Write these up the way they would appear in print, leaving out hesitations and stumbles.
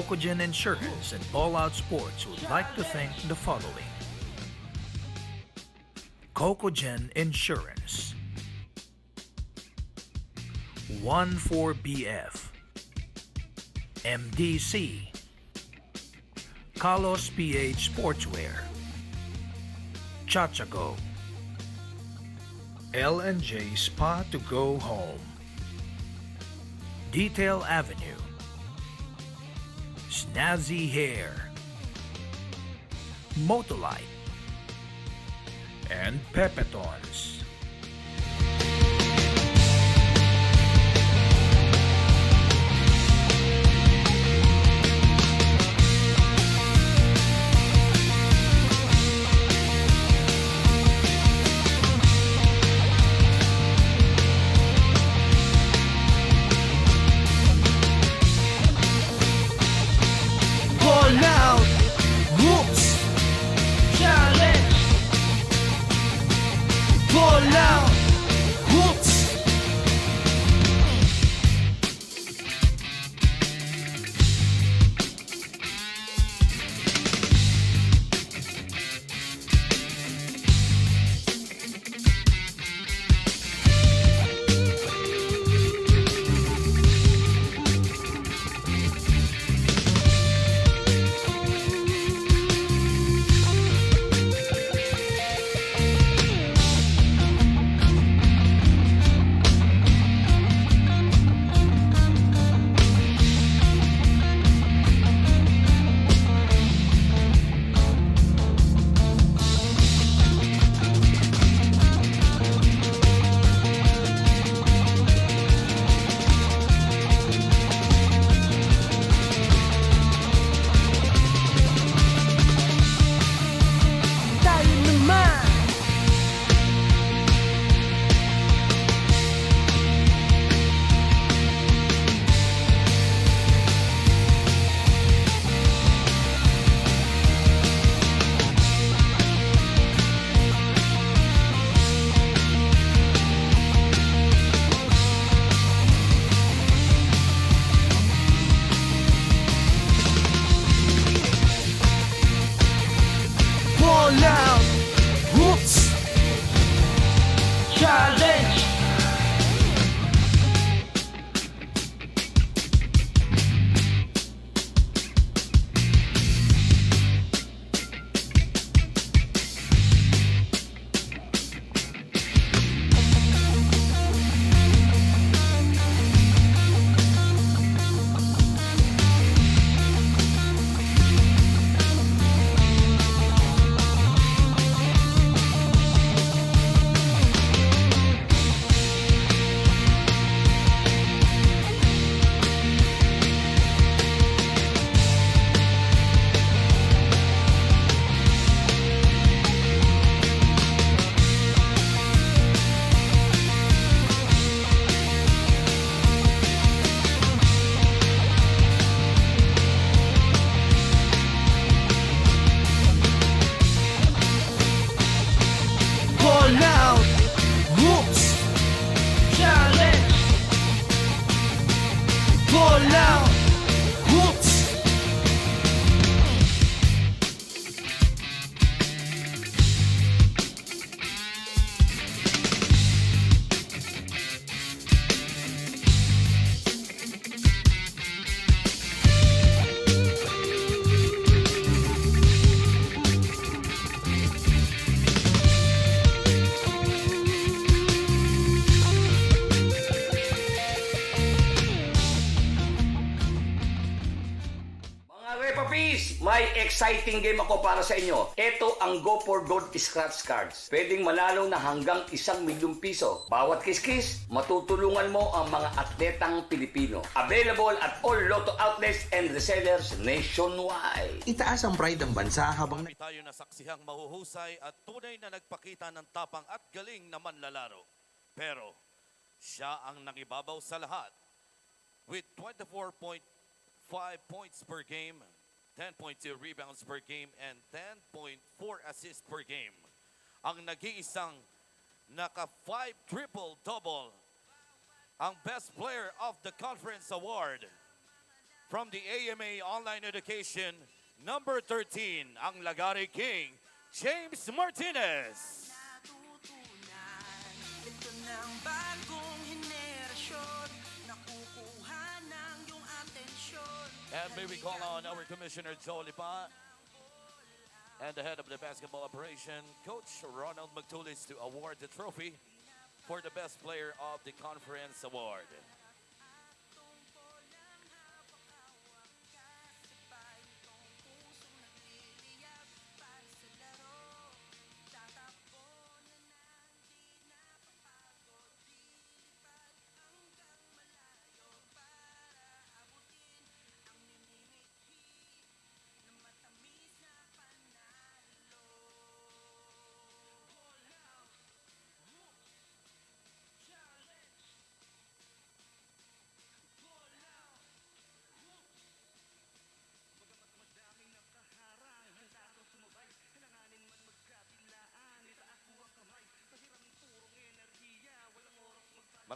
Cocogen Insurance and Ballout Sports would like to thank the following. Cocogen Insurance, 14BF, MDC, Carlos PH Sportswear, Chachago, L&J Spa to Go Home, Detail Avenue, Snazzy Hair, Motolite, and Pepetons. Ballout Whoops Challenge. Ballout Whoops. Tayo naman. Ballout Whoops Challenge. Ballout Whoops Challenge. Ballout Whoops. Mga Repapis, may exciting game ako para sa inyo. Ito ang Go for Gold Scratch Cards. Pwedeng manalo na hanggang 1,000,000 piso. Bawat kiskis, matutulungan mo ang mga atletang Pilipino. Available at all Lotto outlets and resellers nationwide. Itaas ang pride ng bansa habang May tayo na saksihang mahuhusay at tunay na nagpakita ng tapang at galing na manlalaro. Pero siya ang nangibabaw sa lahat with 24.5 points per game, 10.2 rebounds per game, and 10.4 assists per game. Ang nag-iisang naka-5 triple-double, ang Best Player of the Conference Award from the AMA Online Education, number 13, ang Lagari King, James Martinez. Ito ng bagong henerasyon, nakukuha ng iyong atensyon. And may we call on our Commissioner Joe Lipa and the head of the basketball operation, Coach Ronald Magtulis, to award the trophy for the best player of the conference award.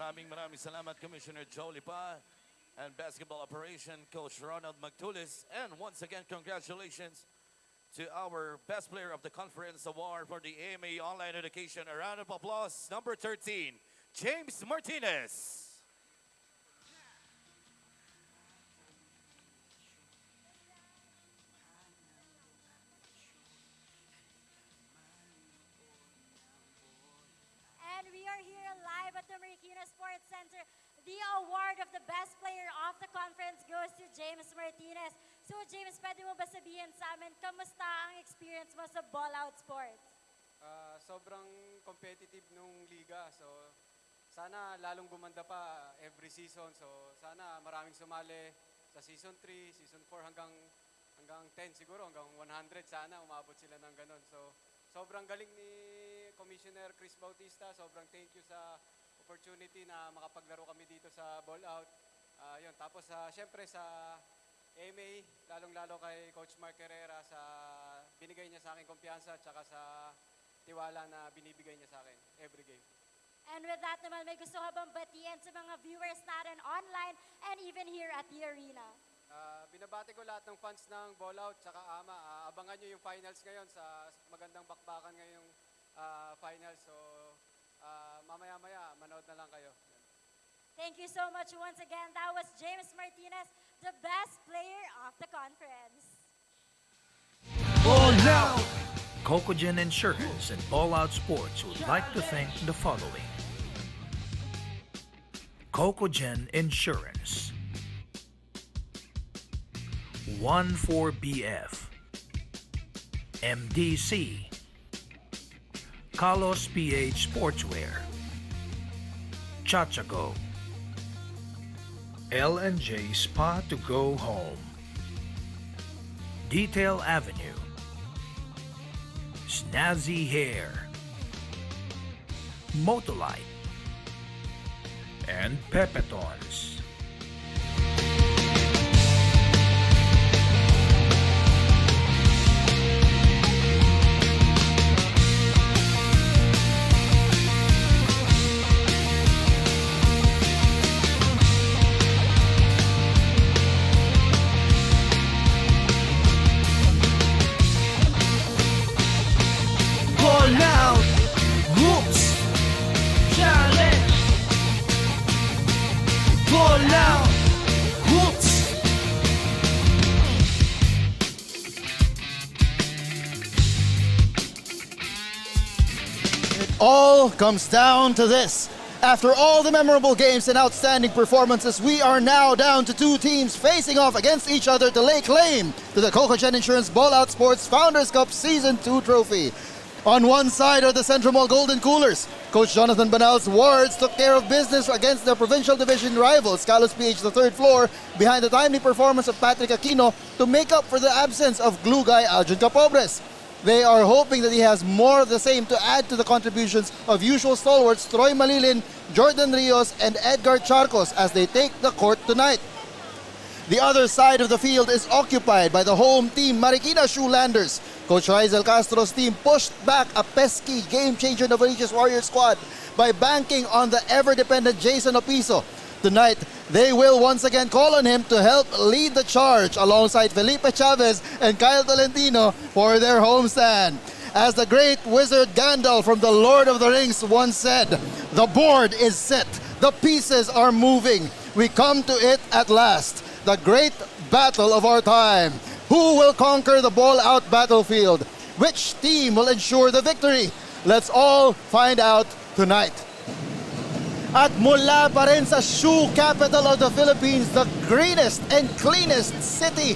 Maraming salamat, Commissioner Joe Lipa and Basketball Operation Coach Ronald Magtulis. And once again, congratulations to our Best Player of the Conference Award for the AMA Online Education. A round of applause, number 13, James Martinez. And we are here live at the Marikina Sports Center. The award of the best player of the conference goes to James Martinez. So James, pwede mo ba sabihin sa amin, kamusta ang experience mo sa Ballout Sports? Sobrang competitive nung liga. So sana lalong gumanda pa every season. So sana maraming sumali sa season 3, season 4 hanggang 10 siguro, hanggang 100 sana umabot sila ng ganun. So sobrang galing ni Commissioner Chris Bautista. Sobrang thank you sa opportunity na makapaglaro kami dito sa Ballout. Yun. Tapos syempre sa AMA, lalong-lalo kay Coach Mark Herrera sa binigay niya sa akin kumpiyansa at saka sa tiwala na binibigay niya sa akin every game. And with that naman, may gusto ka bang batiin sa mga viewers natin online and even here at the arena? Binabati ko lahat ng fans ng Ballout tsaka AMA. Abangan nyo yung finals ngayon sa magandang bakbakan ngayong finals. So mamaya-maya, manood na lang kayo. Thank you so much once again. That was James Martinez, the best player of the conference. Ballout! Cocogen Insurance and Ballout Sports would like to thank the following. Cocogen Insurance, 14BF, MDC, Carlos PH Sportswear, Chachago, L&J Spa to Go Home, Detail Avenue, Snazzy Hair, Motolite, and Pepetons. Ballout! Whoops! Challenge! Ballout! Whoops! It all comes down to this. After all the memorable games and outstanding performances, we are now down to two teams facing off against each other to lay claim to the Cocogen Insurance Ballout Sports Founders Cup Season 2 trophy. On one side are the XentroMall Golden Coolers. Coach Jonathan Banal's Wards took care of business against their provincial division rivals, Carlos PH, the third floor, behind the timely performance of Patrick Aquino to make up for the absence of glue guy Aljon Capobres. They are hoping that he has more of the same to add to the contributions of usual stalwarts Troy Malilin, Jordan Rios, and Edgar Charcos as they take the court tonight. The other side of the field is occupied by the home team Marikina Shoelanders. Coach Rizal Castro's team pushed back a pesky game-changer Novaliches Warriors squad by banking on the ever-dependent Jason Opiso. Tonight, They will once again call on him to help lead the charge alongside Felipe Chavez and Kyle Tolentino for their homestand. As the great wizard Gandalf from the Lord of the Rings once said, the board is set, the pieces are moving. We come to it at last, the great battle of our time. Who will conquer the ball-out battlefield? Which team will ensure the victory? Let's all find out tonight. At mula pa rin sa shoe capital of the Philippines, the greenest and cleanest city,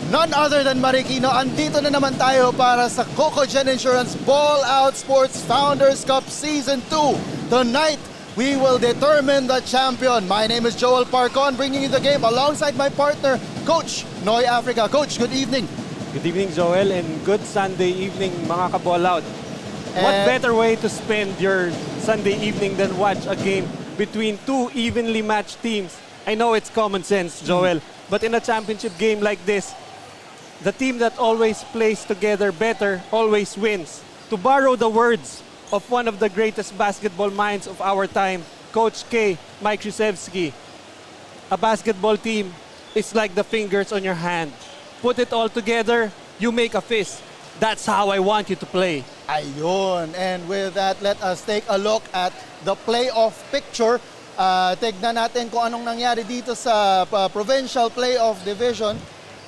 none other than Marikina. Andito na naman tayo para sa Cocogen Insurance Ballout Sports Founders Cup Season 2. Tonight, we will determine the champion. My name is Joel Parcon, bringing you the game alongside my partner, Coach Noy Africa. Coach, good evening. Good evening, Joel, and good Sunday evening, mga ka-Ballout. What better way to spend your Sunday evening than watch a game between two evenly matched teams? I know it's common sense, Joel, but in a championship game like this, the team that always plays together better always wins. To borrow the words of one of the greatest basketball minds of our time, Coach K, Mike Krzyzewski, a basketball team is like the fingers on your hand. Put it all together, you make a fist. That's how I want you to play. Ayun. And with that, let us take a look at the playoff picture. Tignan natin kung anong nangyari dito sa provincial playoff division.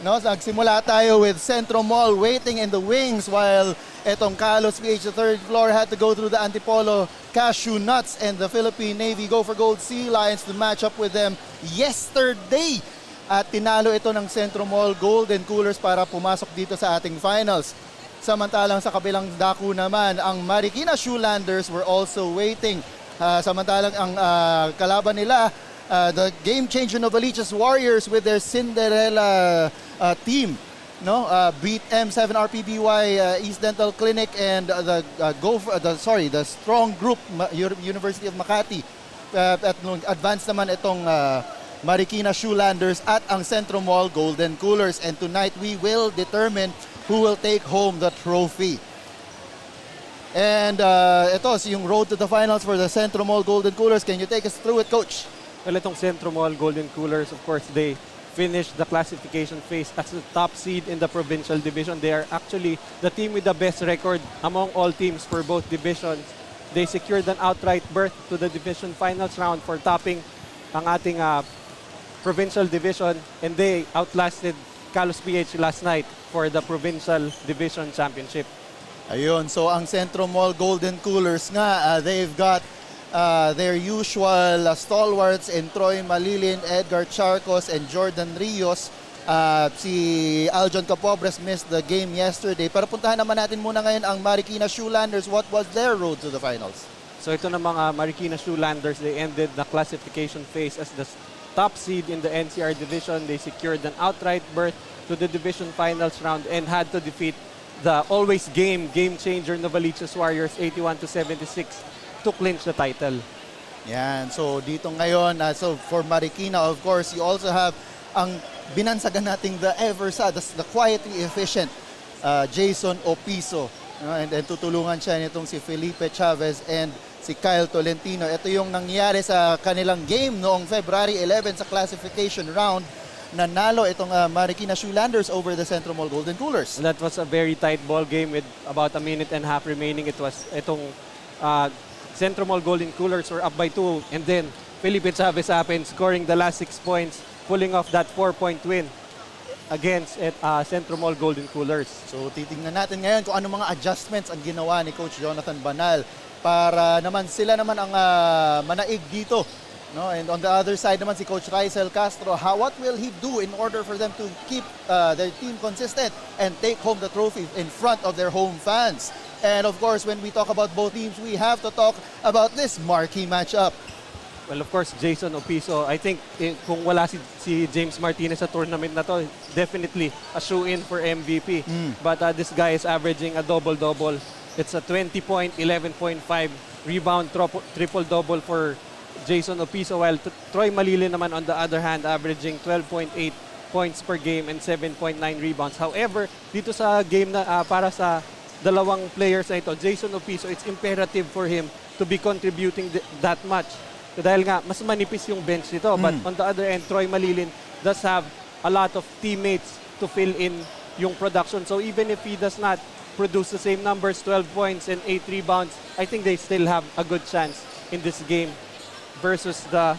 No, nagsimula tayo with XentroMall waiting in the wings while etong Carlos PH, the third floor, had to go through the Antipolo Cashew Nuts and the Philippine Navy Go for Gold Sea Lions to match up with them yesterday. At tinalo ito ng XentroMall Golden Coolers para pumasok dito sa ating finals. Samantalang sa kabilang dako naman, ang Marikina Shoelanders were also waiting. Samantalang ang kalaban nila, the game changer Novaliches Warriors with their Cinderella team, no, beat M7 RPBY East Dental Clinic and the strong group University of Makati. At advance naman itong Marikina Shoelanders at ang XentroMall Golden Coolers. And tonight we will determine who will take home the trophy. And ito yung road to the finals for the XentroMall Golden Coolers. Can you take us through it, Coach? Well, itong XentroMall Golden Coolers, of course, they finished the classification phase as the top seed in the provincial division. They are actually the team with the best record among all teams for both divisions. They secured an outright berth to the division finals round for topping ang ating provincial division, and they outlasted Carlos PH last night for the provincial division championship. Ayun, so ang XentroMall Golden Coolers nga, they've got their usual stalwarts in Troy Malilin, Edgar Charcos, and Jordan Rios. Si Aljon Capobres missed the game yesterday. Pero puntahan naman natin muna ngayon ang Marikina Shoelanders. What was their road to the finals? So ito na mga Marikina Shoelanders, they ended the classification phase as the top seed in the NCR division. They secured an outright berth to the division finals round and had to defeat the always game changer Novaliches Warriors 81-76 to clinch the title. Yan, so dito ngayon, so for Marikina, of course, you also have ang binansagan nating the quietly efficient Jason Opiso. And tutulungan siya nitong si Felipe Chavez and si Kyle Tolentino. Ito yung nangyari sa kanilang game noong February 11 sa classification round. Nanalo itong Marikina Shoelanders over the XentroMall Golden Coolers. That was a very tight ball game with about a minute and a half remaining. It was itong XentroMall Golden Coolers were up by 2, and then Felipe Chavez happened scoring the last 6 points, pulling off that 4-point win against XentroMall Golden Coolers. So titingnan natin ngayon kung ano mga adjustments ang ginawa ni Coach Jonathan Banal para naman sila naman ang manaig dito. No? And on the other side naman si Coach Raisel Castro, what will he do in order for them to keep their team consistent and take home the trophy in front of their home fans? And of course, when we talk about both teams, we have to talk about this marquee matchup. Well, of course, Jason Opiso, I think kung wala si James Martinez sa tournament na to, definitely a shoe-in for MVP. But this guy is averaging a double-double. It's a 20-point, 11.5 rebound, triple-double for Jason Opiso, while Troy Malilin naman on the other hand, averaging 12.8 points per game and 7.9 rebounds. However, dito sa game na para sa dalawang players na ito, Jason Opiso, it's imperative for him to be contributing that much. dahil nga mas manipis yung bench nito. But on the other end, Troy Malilin does have a lot of teammates to fill in yung production. So even if he does not produce the same numbers, 12 points and 8 rebounds, I think they still have a good chance in this game versus the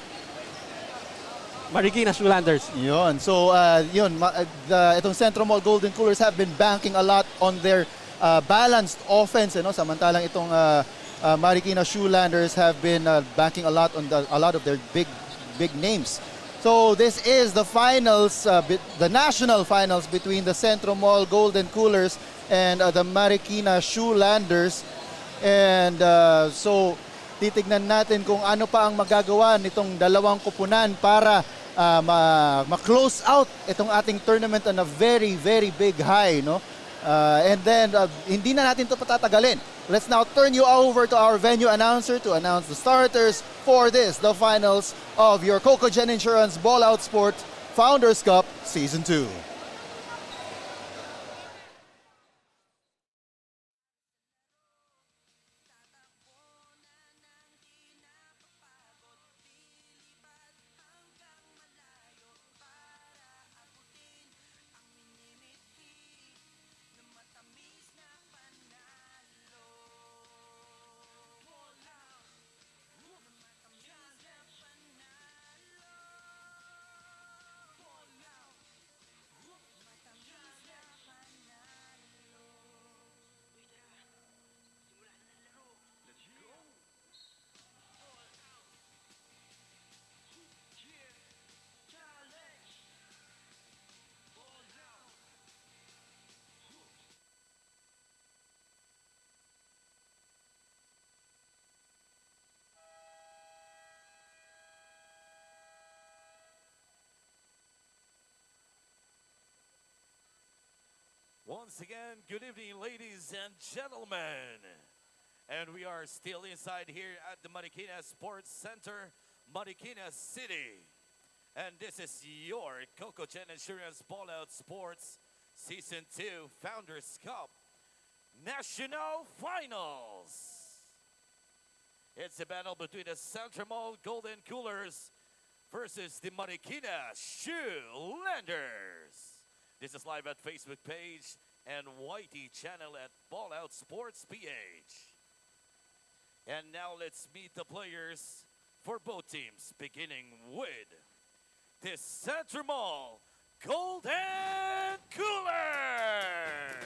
Marikina Shoelanders. Yun. So, itong XentroMall Golden Coolers have been banking a lot on their balanced offense. Samantalang itong Marikina Shoelanders have been banking a lot on a lot of their big names. So, this is the finals, the national finals between the XentroMall Golden Coolers and the Marikina Shoelanders. And so, titignan natin kung ano pa ang magagawa nitong dalawang kupunan para ma-close out itong ating tournament on a very, very big high, no? And then, hindi na natin ito patatagalin. Let's now turn you over to our venue announcer to announce the starters for this, the finals of your Cocogen Insurance Ballout Sport Founders Cup Season 2. Once again, good evening, ladies and gentlemen. And we are still inside here at the Marikina Sports Center, Marikina City. And this is your Cocogen Insurance Ballout Sports Season 2 Founders Cup National Finals. It's a battle between the XentroMall Golden Coolers versus the Marikina Shoelanders. This is live at Facebook page and YT channel at Ballout Sports PH. And now let's meet the players for both teams, beginning with the XentroMall Golden Coolers.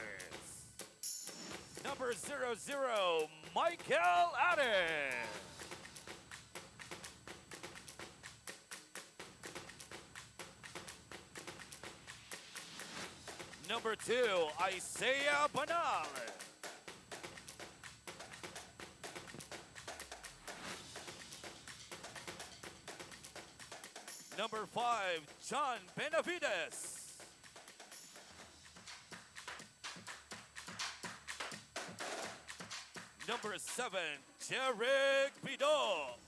Number 00, Michael Adams. Number 2, Isaiah Banal. Number 5, John Benavides. Number 7, Jerick Bidot.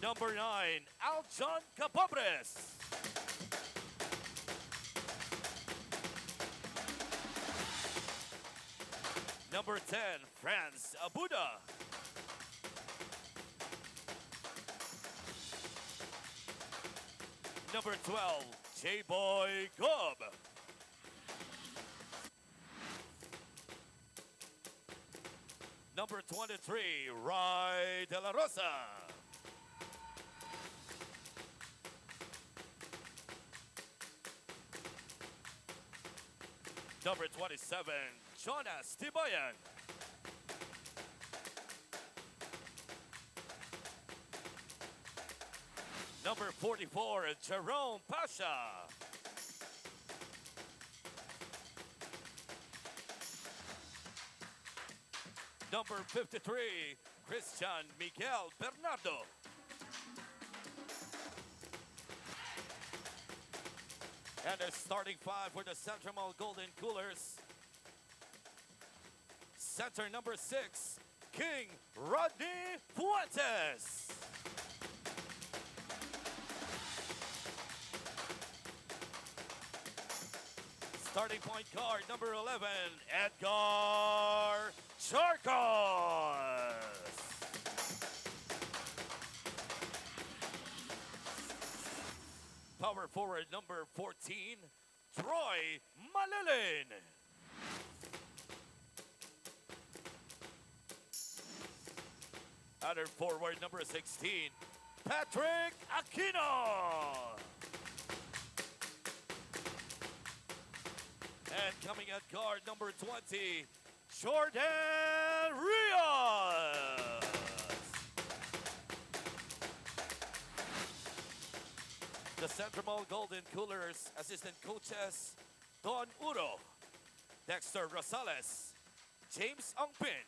Number 9, Aljon Capabres. Number 10, France Abuda. Number 12, J-Boy Gob. Number 23, Rai De La Rosa. Number 27, Jonas Tibayan. Number 44, Jerome Pasha. Number 53, Christian Miguel Bernardo. And the starting 5 for the XentroMall Golden Coolers. Center number 6, King Rodney Fuentes. starting point guard number 11, Edgar Charcos. Power forward number 14, Troy Malilin. Other forward number 16, Patrick Aquino. And coming at guard number 20, Jordan Rios. The XentroMall Golden Coolers assistant coaches, Don Uro, Dexter Rosales, James Ongpin,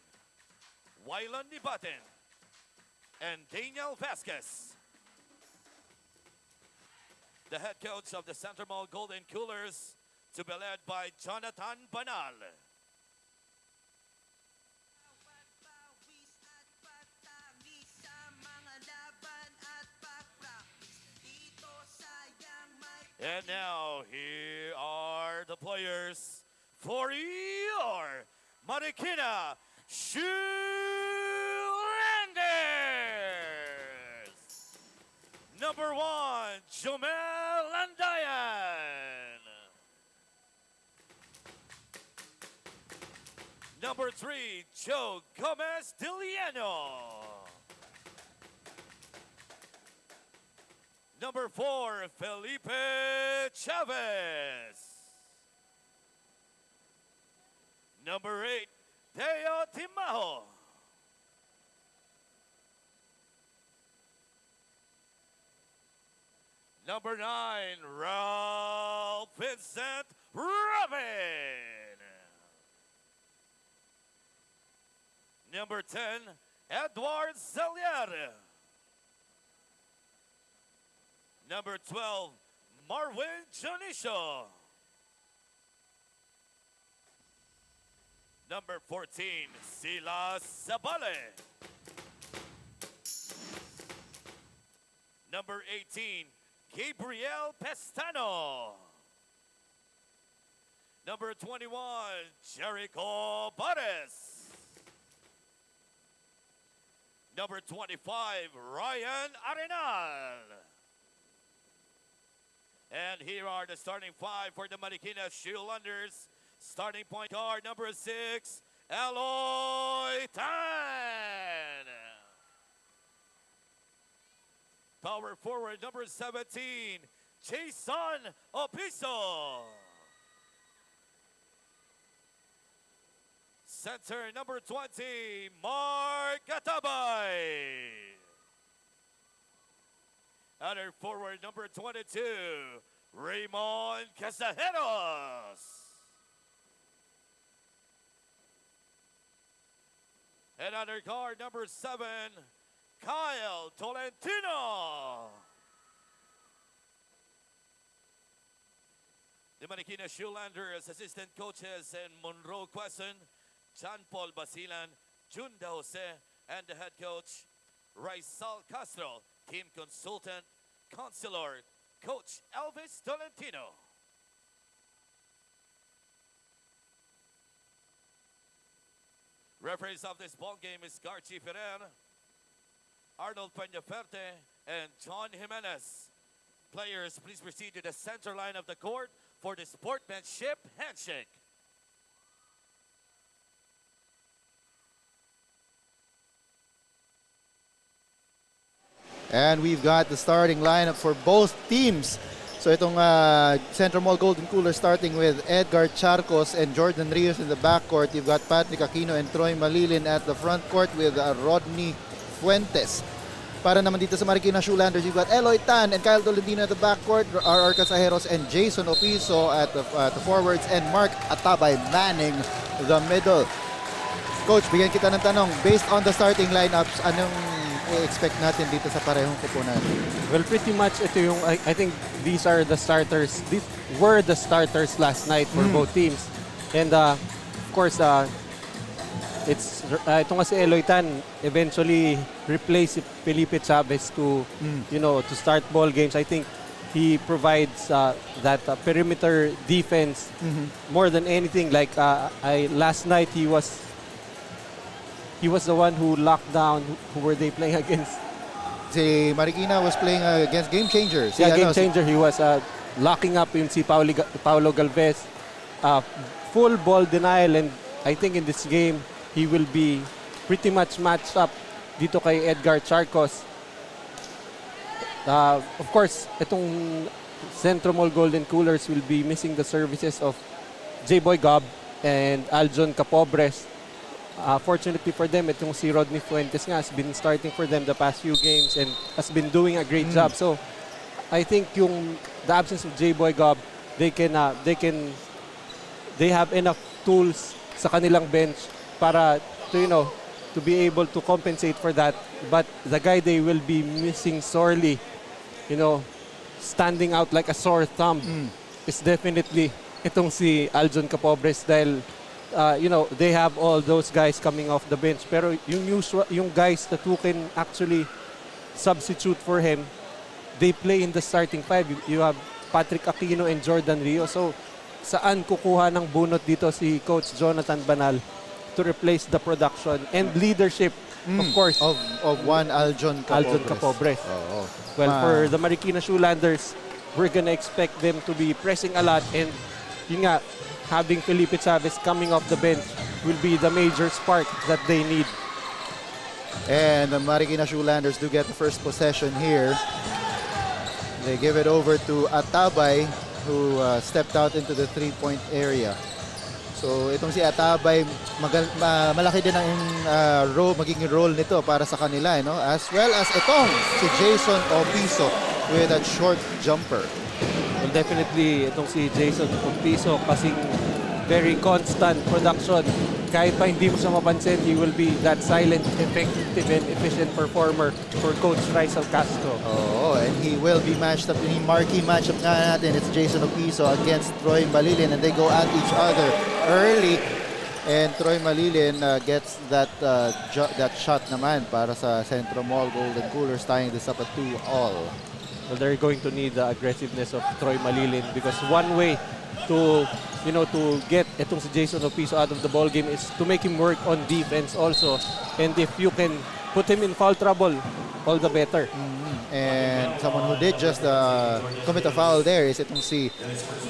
Wylan Nibaten, and Daniel Vasquez. The head coach of the XentroMall Golden Coolers to be led by Jonathan Banal. Pawis at pagtangis sa mga laban at pag-practice. Dito sayang may And now, here are the players for your Marikina Shoelanders. Number 1, Jomel Landayan. Number 3, Joe Gomez Diliano. Number 4, Felipe Chavez. Number 8, Teo Timajo. Number 9, Ralph Vincent Robin. Number 10, Edward Zelier. Number 12, Marvin Jonicio. Number 14, Silas Sabale. Number 18, Gabriel Pestano. Number 21, Jericho Bares. Number 25, Ryan Arenal. And here are the starting 5 for the Marikina Shoelanders. Starting point guard number 6, Eloy Tan. Power forward number 17, Jason Opiso. Center number 20, Mark Gatabay. Other forward number 22, Raymond Casajeros. And under guard number 7, Kyle Tolentino. The Marikina Shoelanders assistant coaches in Monroe Quezon, John Paul Basilan, Junda Jose, and the head coach, Raisal Castro, team consultant, counselor, Coach Elvis Tolentino. Referees of this ball game is Garchi Ferrer, Arnold Peñaferte, and John Jimenez. Players, please proceed to the center line of the court for the sportsmanship handshake. And we've got the starting lineup for both teams. So itong XentroMall Golden Cooler starting with Edgar Charcos and Jordan Rios in the backcourt. You've got Patrick Aquino and Troy Malilin at the front court with Rodney Fuentes. Para naman dito sa Marikina Shoelanders, you've got Eloy Tan and Kyle Tolentino at the backcourt, R.R. Casajeros and Jason Opiso at the forwards, and Mark Atabay manning the middle. Coach, bigyan kita ng tanong, based on the starting lineups, anong i-expect natin dito sa parehong kupunan? Well, pretty much ito yung, I think these are the starters. These were the starters last night for both teams. And of course, it's ito nga si Eloy Tan eventually replace Felipe Chavez to, you know, to start ball games. I think he provides that perimeter defense more than anything. Like last night, he was the one who locked down. Who were they playing against? Si Marikina was playing against Game Changer. Game Changer. He was locking up yung si Paulo Galvez. Full ball denial, and I think in this game, he will be pretty much matched up dito kay Edgar Charcos. Of course, itong XentroMall Golden Coolers will be missing the services of J-Boy Gob and Aljon Capobres. Fortunately for them, itong si Rodney Fuentes nga has been starting for them the past few games and has been doing a great job. So, I think the absence of J-Boy Gob, they have enough tools sa kanilang bench para to be able to compensate for that. But the guy they will be missing sorely, standing out like a sore thumb, is definitely itong si Aljon Capobres dahil they have all those guys coming off the bench. Pero yung guys that who can actually substitute for him, they play in the starting five. You have Patrick Aquino and Jordan Rio. So, saan kukuha ng bunot dito si Coach Jonathan Banal to replace the production and leadership, of course, of one Aljon Capobres. Well, for the Marikina Shoelanders, we're gonna expect them to be pressing a lot, and yun nga, having Felipe Chavez coming off the bench will be the major spark that they need. And the Marikina Shoelanders do get the first possession here. They give it over to Atabay, who stepped out into the three-point area. So itong si Atabay, malaki din ang magiging role nito para sa kanila, as well as itong si Jason Opiso with a short jumper. Well, definitely itong si Jason Opiso kasing very constant production. Kahit pa hindi mo siya mapansin, he will be that silent, effective, and efficient performer for Coach Rizal Castro. And he will be matched up in the marquee matchup nga natin. It's Jason Opiso against Troy Malilin, and they go at each other early. And Troy Malilin gets that shot naman para sa XentroMall Golden Coolers, tying this up at 2-all. Well, they're going to need the aggressiveness of Troy Malilin because one way to get itong si Jason Opiso out of the ball game is to make him work on defense also. And if you can put him in foul trouble, all the better. And someone who did just commit a foul there is itong si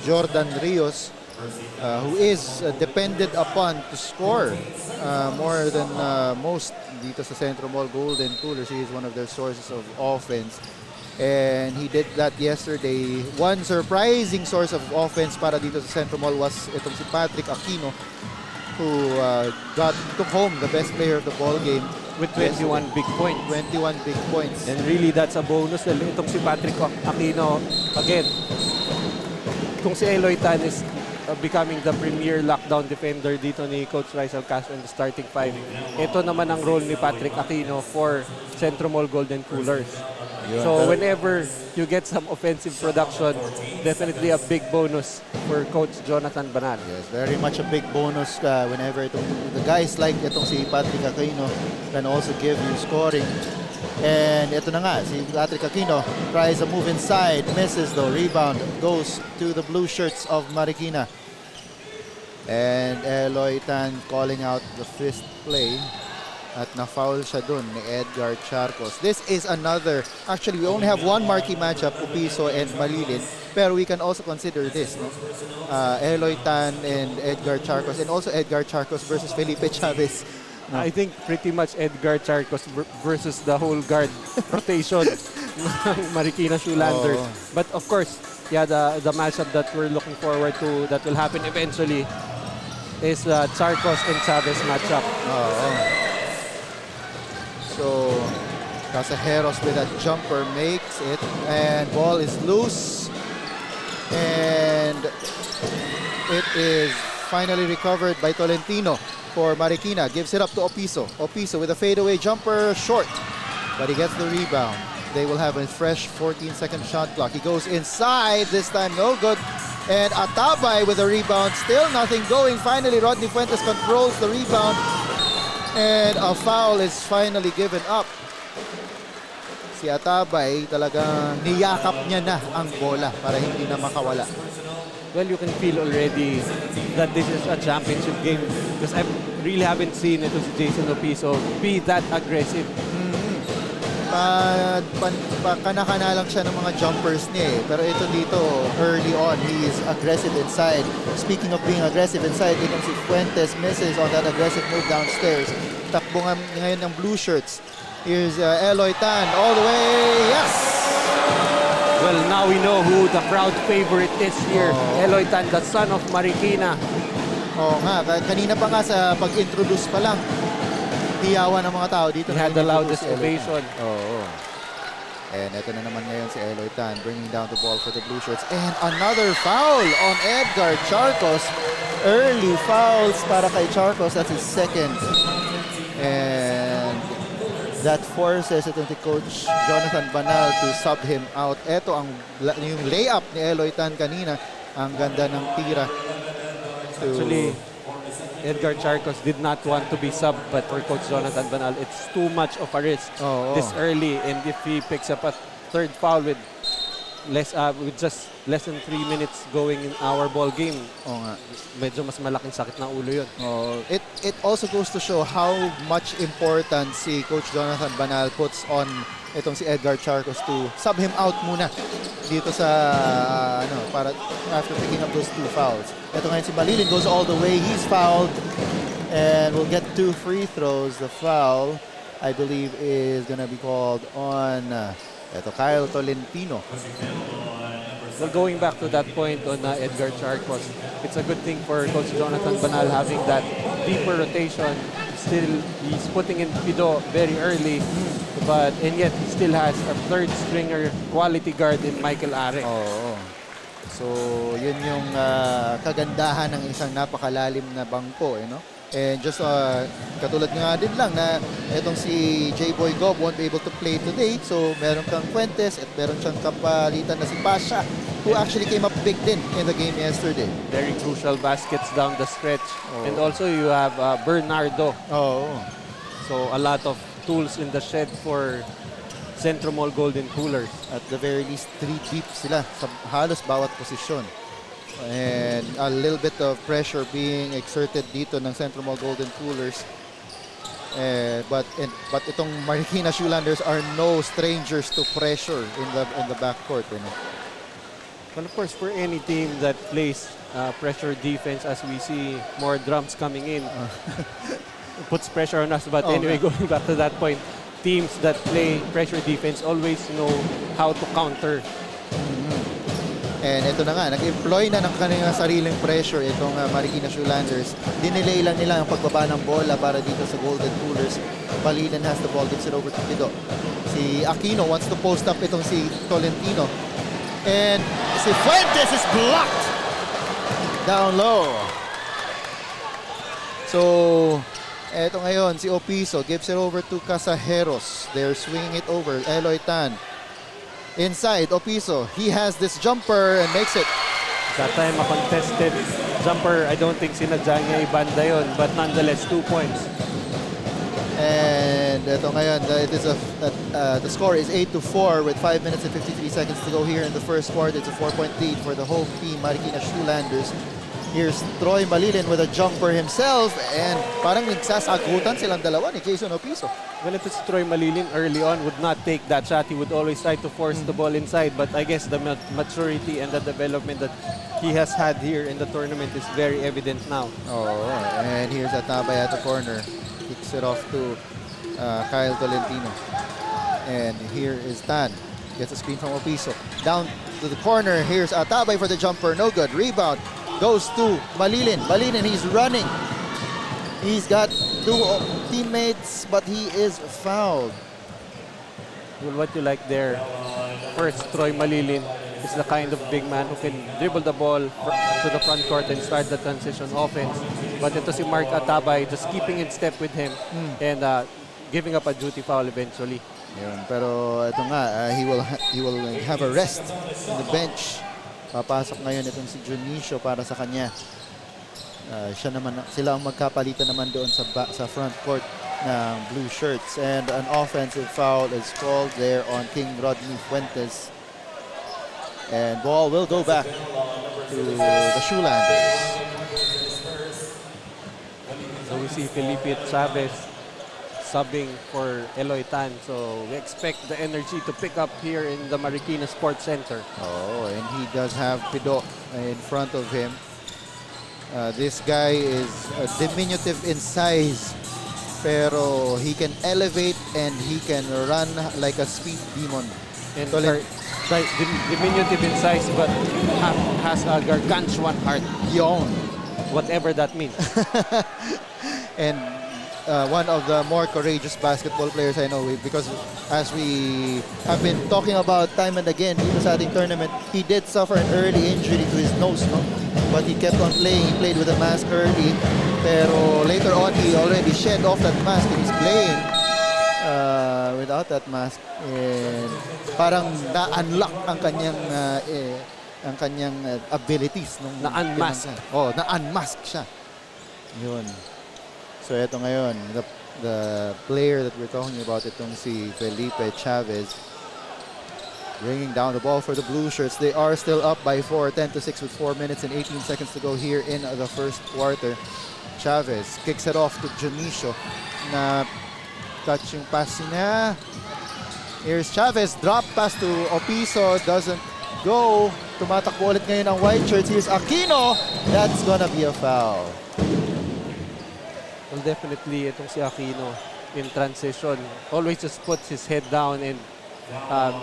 Jordan Rios, who is depended upon to score more than most dito sa XentroMall Golden Coolers. He is one of their sources of offense. And he did that yesterday. One surprising source of offense para dito sa XentroMall was itong si Patrick Aquino, who took home the best player of the ball game with 21 big points. 21 big points. And really, that's a bonus. Itong si Patrick Aquino, again, kung si Eloy Tan is becoming the premier lockdown defender dito ni Coach Rizal Castro in the starting five, ito naman ang role ni Patrick Aquino for XentroMall Golden Coolers. So whenever you get some offensive production, definitely a big bonus for Coach Jonathan Banal. Yes, very much a big bonus whenever the guys like itong si Patrick Aquino can also give you scoring. And ito na nga, si Patrick Aquino tries a move inside, misses though, rebound goes to the blue shirts of Marikina. And Eloy Tan calling out the fifth play. At na-foul siya dun ni Edgar Charcos. This is another, actually we only have one marquee matchup, Opiso and Malilin, pero we can also consider this, Eloy Tan and Edgar Charcos, and also Edgar Charcos versus Felipe Chavez. I think pretty much Edgar Charcos versus the whole guard rotation ng Marikina Shoelanders. But of course, the matchup that we're looking forward to that will happen eventually is Charcos and Chavez matchup. So, Casajeros with a jumper makes it, and ball is loose, and it is finally recovered by Tolentino for Marikina. Gives it up to Opiso. Opiso with a fadeaway jumper, short, but he gets the rebound. They will have a fresh 14-second shot clock. He goes inside, this time no good, and Atabay with a rebound, still nothing going. Finally, Rodney Fuentes controls the rebound, and a foul is finally given up. si Atabay talagang niyakap niya na ang bola para hindi na makawala. Well, you can feel already that this is a championship game because I really haven't seen ito si Jason Opiso be that aggressive. Kana-kana lang siya ng mga jumpers niya eh. Pero ito dito, early on, he is aggressive inside. Speaking of being aggressive inside, itong si Fuentes misses on that aggressive move downstairs. Takbo nga ngayon ng blue shirts. Here's Eloy Tan all the way. Yes! Well, now we know who the crowd favorite is here. Eloy Tan, the son of Marikina. Oo nga, kanina pa nga sa pag-introduce pa lang, hiyawan ng mga tao dito. He had the loudest ovation. Oo. And ito na naman ngayon si Eloy Tan bringing down the ball for the blue shirts. And another foul on Edgar Charcos. Early fouls para kay Charcos. That's his second. And that forces itong si Coach Jonathan Banal to sub him out. Ito yung layup ni Eloy Tan kanina. Ang ganda ng tira. Actually, Edgar Charcos did not want to be sub, but for Coach Jonathan Banal, it's too much of a risk this early. And if he picks up a third foul with just less than 3 minutes going in our ball game, medyo mas malaking sakit ng ulo yun. It also goes to show how much importance si Coach Jonathan Banal puts on itong si Edgar Charcos to sub him out muna dito sa para after picking up those 2 fouls. Ito ngayon si Balilin goes all the way. He's fouled and will get 2 free throws. The foul, I believe, is gonna be called on Kyle Tolentino. Well, going back to that point on Edgar Charcos, it's a good thing for Coach Jonathan Banal having that deeper rotation. Still, he's putting in Pido very early, and yet he still has a third stringer quality guard in Michael Are. So, yun yung kagandahan ng isang napakalalim na bangko, And just katulad nga din lang na itong si J-Boy Gob won't be able to play today. So, meron kang Fuentes at meron siyang kapalitan na si Pasha who actually came up big din in the game yesterday. Very crucial baskets down the stretch. And also you have Bernardo. So, a lot of tools in the shed for XentroMall Golden Coolers. At the very least, 3 deep sila sa halos bawat posisyon. And a little bit of pressure being exerted dito ng XentroMall Golden Coolers. But itong Marikina Shoelanders are no strangers to pressure in the backcourt. Well, of course, for any team that plays pressure defense, as we see more drums coming in, puts pressure on us. But anyway, going back to that point, teams that play pressure defense always know how to counter. And ito na nga, nag-employ na ng kanilang sariling pressure itong Marikina Shoelanders. Dinelay lang nila ang pagbaba ng bola para dito sa Golden Coolers. Balilin has the ball, gives it over to Pido. Si Aquino wants to post up itong si Tolentino. And si Fuentes is blocked down low. So, eto ngayon, si Opiso gives it over to Casajeros. They're swinging it over. Eloy Tan. Inside, Opiso. He has this jumper and makes it. That time, a contested jumper. I don't think sinadya niya ibanda yun. But nonetheless, 2 points. And ito ngayon, the score is 8-4 with 5 minutes and 53 seconds to go here in the first quarter. It's a 4-point lead for the whole team, Marikina Shoelanders. Here's Troy Balilin with a jumper himself, and parang nagsasagutan silang dalawa ni Jason Opiso. Well, if it's Troy Malilin early on, would not take that shot. He would always try to force the ball inside. But I guess the maturity and the development that he has had here in the tournament is very evident now. And here's Atabay at the corner. Kicks it off to Kyle Tolentino. And here is Tan. Gets a screen from Opiso. Down to the corner. Here's Atabay for the jumper. No good. Rebound. Goes to Balilin. Balilin, he's running. He's got 2 teammates, but he is fouled. Well, what you like there, first, Troy Malilin is the kind of big man who can dribble the ball to the front court and start the transition offense. But ito si Mark Atabay just keeping in step with him and giving up a duty foul eventually. Yun, pero ito nga, he will have a rest on the bench. Papasok ngayon itong si Junicio para sa kanya. Sila ang magkapalitan naman doon sa front court ng blue shirts. And an offensive foul is called there on King Rodney Fuentes. And ball will go back to the Shoelanders. So we see Felipe Chavez subbing for Eloy Tan. So we expect the energy to pick up here in the Marikina Sports Center. Oh, and he does have Pido in front of him. This guy is diminutive in size, pero he can elevate and he can run like a speed demon. And diminutive in size, but has a gargantuan heart. Yon. Whatever that means. And one of the more courageous basketball players I know, because as we have been talking about time and again dito sa ating tournament, he did suffer an early injury to his nose, no? But he kept on playing. He played with a mask early, pero later on he already shed off that mask and he's playing without that mask. And parang na-unlock ang kanyang abilities nung na-unmask. Na-unmask siya. Yun. So ito ngayon, the player that we're talking about, itong si Felipe Chavez, bringing down the ball for the blue shirts. They are still up by 4, 10-6 with 4 minutes and 18 seconds to go here in the first quarter. Chavez kicks it off to Janicio na touch yung pass niya. Here's Chavez, drop pass to Opiso, doesn't go. Tumatakbo ulit ngayon ang white shirts. Here's Aquino. That's gonna be a foul. Well, definitely, itong si Aquino in transition always just puts his head down, and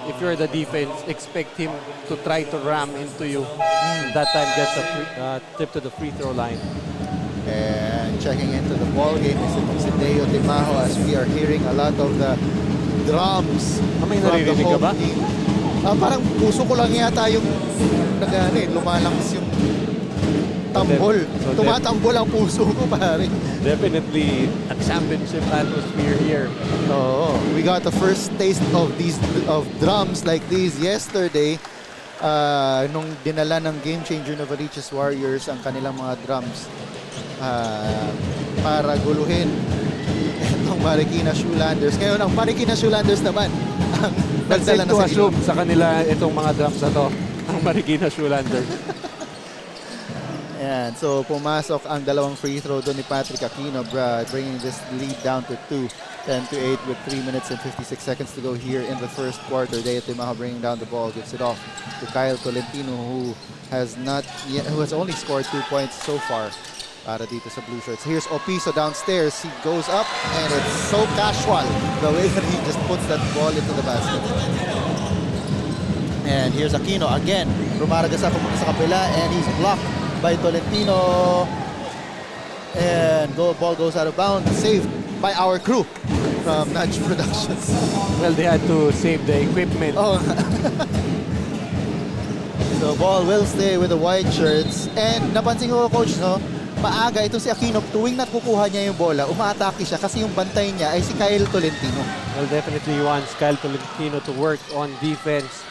if you're the defense, expect him to try to ram into you. And that time gets a trip to the free throw line. And checking into the ball game is itong si Deo Timajo, as we are hearing a lot of the drums May from the naririnig ka home ba? team. Parang puso ko lang yata yung lumalakas yung tambol. So Tumatambol ang puso ko, pare. Definitely a championship atmosphere here. Oh, we got the first taste of drums like these yesterday nung dinala ng game changer Novaliches Warriors ang kanilang mga drums para guluhin itong Marikina Shoelanders. Ngayon ang Marikina Shoelanders naman ang nagdala na To sa assume sa kanila itong mga drums na to, ang Marikina Shoelanders. And so pumasok ang dalawang free throw doon ni Patrick Aquino, bringing this lead down to 2, 10-8 with 3 minutes and 56 seconds to go here in the first quarter. Deo Timajo bringing down the ball, gives it off to Kyle Tolentino, who has only scored 2 points so far para dito sa blue shirts. Here's Opiso downstairs. He goes up and it's so casual the way that he just puts that ball into the basket. And here's Aquino again. Rumaragas ako sa kapila and he's blocked by Tolentino, and ball goes out of bounds, saved by our crew from Nudge Productions. Well, they had to save the equipment. Oh. So ball will stay with the white shirts, and napansin ko, coach, no, maaga ito si Aquino, tuwing nakukuha niya yung bola, umaatake siya kasi yung bantay niya ay si Kyle Tolentino. Well, definitely he wants Kyle Tolentino to work on defense.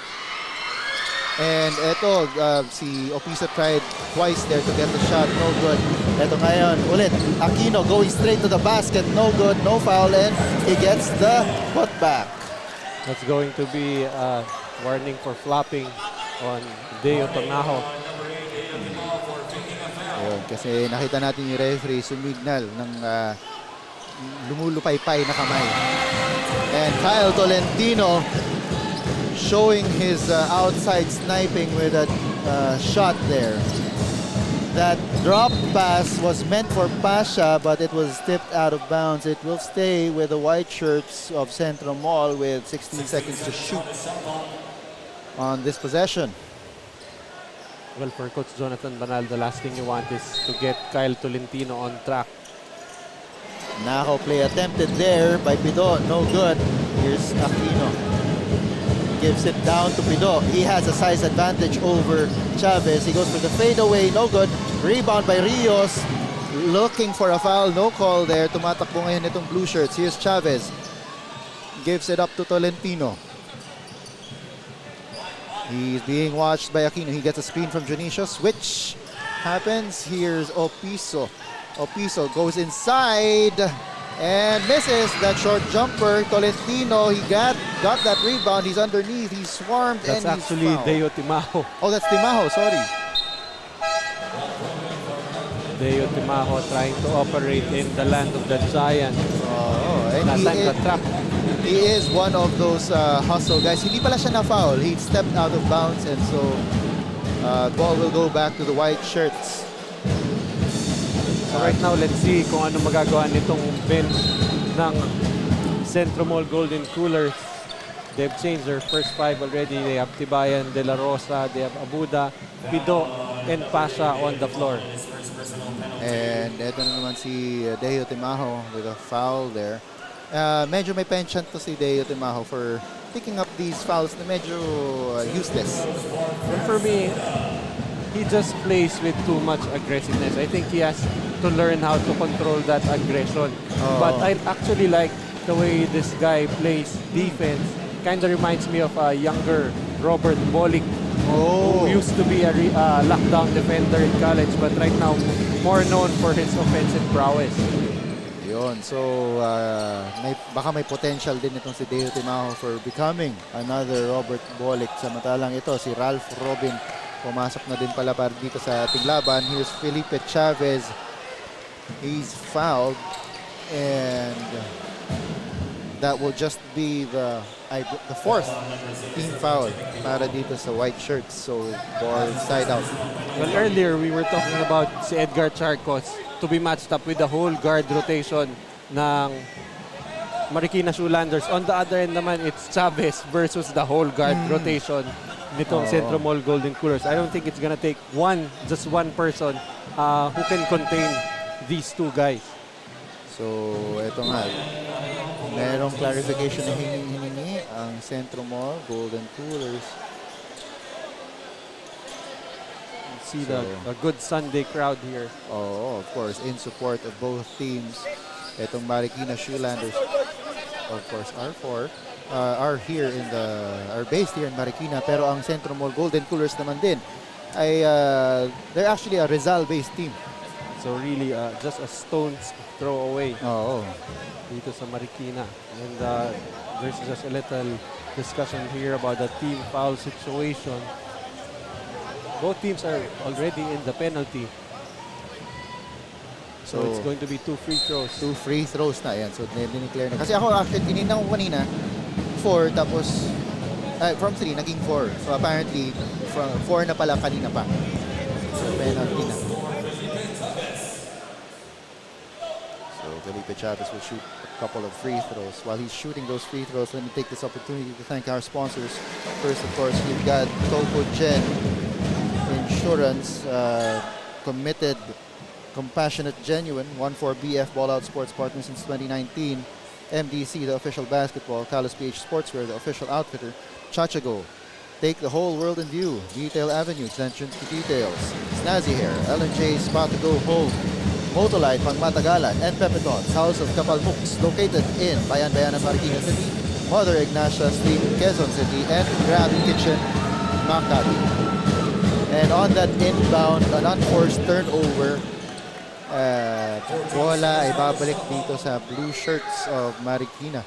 And eto, si Opiso tried twice there to get the shot, no good. Eto ngayon, ulit, Aquino going straight to the basket, no good, no foul, and he gets the putback. That's going to be a warning for flopping on Deo Timajo. Ayun, kasi nakita natin yung referee sumignal ng lumulupaypay na kamay. And Kyle Tolentino showing his outside sniping with a shot there. That drop pass was meant for Pasha, but it was tipped out of bounds. It will stay with the white shirts of XentroMall with 16 seconds to shoot on this possession. Well, for Coach Jonathan Banal, the last thing you want is to get Kyle Tolentino on track. Nakaw play attempted there by Pido, no good. Here's Aquino. Gives it down to Pido. He has a size advantage over Chavez. He goes for the fadeaway, no good. Rebound by Rios. Looking for a foul, no call there. Tumatakbo ngayon itong blue shirts. Here's Chavez. Gives it up to Tolentino. He's being watched by Aquino. He gets a screen from Janicio. Switch happens. Here's Opiso. Opiso goes inside and misses that short jumper. Tolentino, he got that rebound. He's underneath. He's swarmed That's and he's actually fouled. Deo Timaho. Oh, that's Timaho. Sorry. Deo Timaho trying to operate in the land of the giant. Oh, and That time trap. he is one of those hustle guys. Hindi pala siya na-foul. He stepped out of bounds and so ball will go back to the white shirts. So right now, let's see kung ano magagawa nitong bench ng XentroMall Golden Coolers. They've changed their first five already. They have Tibayan, De La Rosa, they have Abuda, Pido, and Pasha on the floor. And eto na naman si Deo Timaho with a foul there. Medyo may penchant to si Deo Timaho for picking up these fouls na medyo useless. And for me, he just plays with too much aggressiveness. I think he has to learn how to control that aggression. But I actually like the way this guy plays defense. Kind of reminds me of a younger Robert Bolick, who used to be a lockdown defender in college, but right now more known for his offensive prowess. Yun. So, baka may potential din itong si Deo Timaho for becoming another Robert Bolick. Samantalang ito, si Ralph Robin, pumasok na din pala para dito sa ating laban. Here's Felipe Chavez. He's fouled. And that will just be the fourth team foul para dito sa white shirts. So, ball side out. Well, earlier we were talking about si Edgar Charcos to be matched up with the whole guard rotation ng Marikina Shoelanders. On the other end naman, it's Chavez versus the whole guard rotation nitong XentroMall Golden Coolers. I don't think it's gonna take just one person who can contain these two guys. So, eto nga. Merong clarification na hiningi ang XentroMall Golden Coolers. See a good Sunday crowd here. Oh, of course, in support of both teams. Etong Marikina Shoelanders, of course, are here are based here in Marikina. Pero ang XentroMall Golden Coolers naman din ay they're actually a Rizal-based team. So really, just a stone's throw away Oo. dito sa Marikina. And there's just a little discussion here about the team foul situation. Both teams are already in the penalty. So it's going to be 2 free throws. 2 free throws na yan. So dineclare na. Kasi ako actually tinignan ko kanina 4 tapos from 3 naging 4. So apparently from 4 na pala kanina pa. So penalty na. So Felipe Chavez will shoot a couple of free throws. While he's shooting those free throws, let me take this opportunity to thank our sponsors. First, of course, we've got Cocogen Insurance, committed, compassionate, genuine, 1-4-BF Ballout Sports Partner since 2019. MDC, the official basketball, Kalos PH Sportswear, the official outfitter. Chachago, take the whole world in view. Detail Avenue, extension to details. Snazzy Hair, L&J Spot to go home. Motolite, Pangmatagalan, and Pepitons, House of Kapalmuks, located in Bayan-Bayanan, Marikina City. Mother Ignacia Street, Quezon City, and Grab Kitchen, Makati. And on that inbound, an unforced turnover, bola ay babalik dito sa blue shirts of Marikina.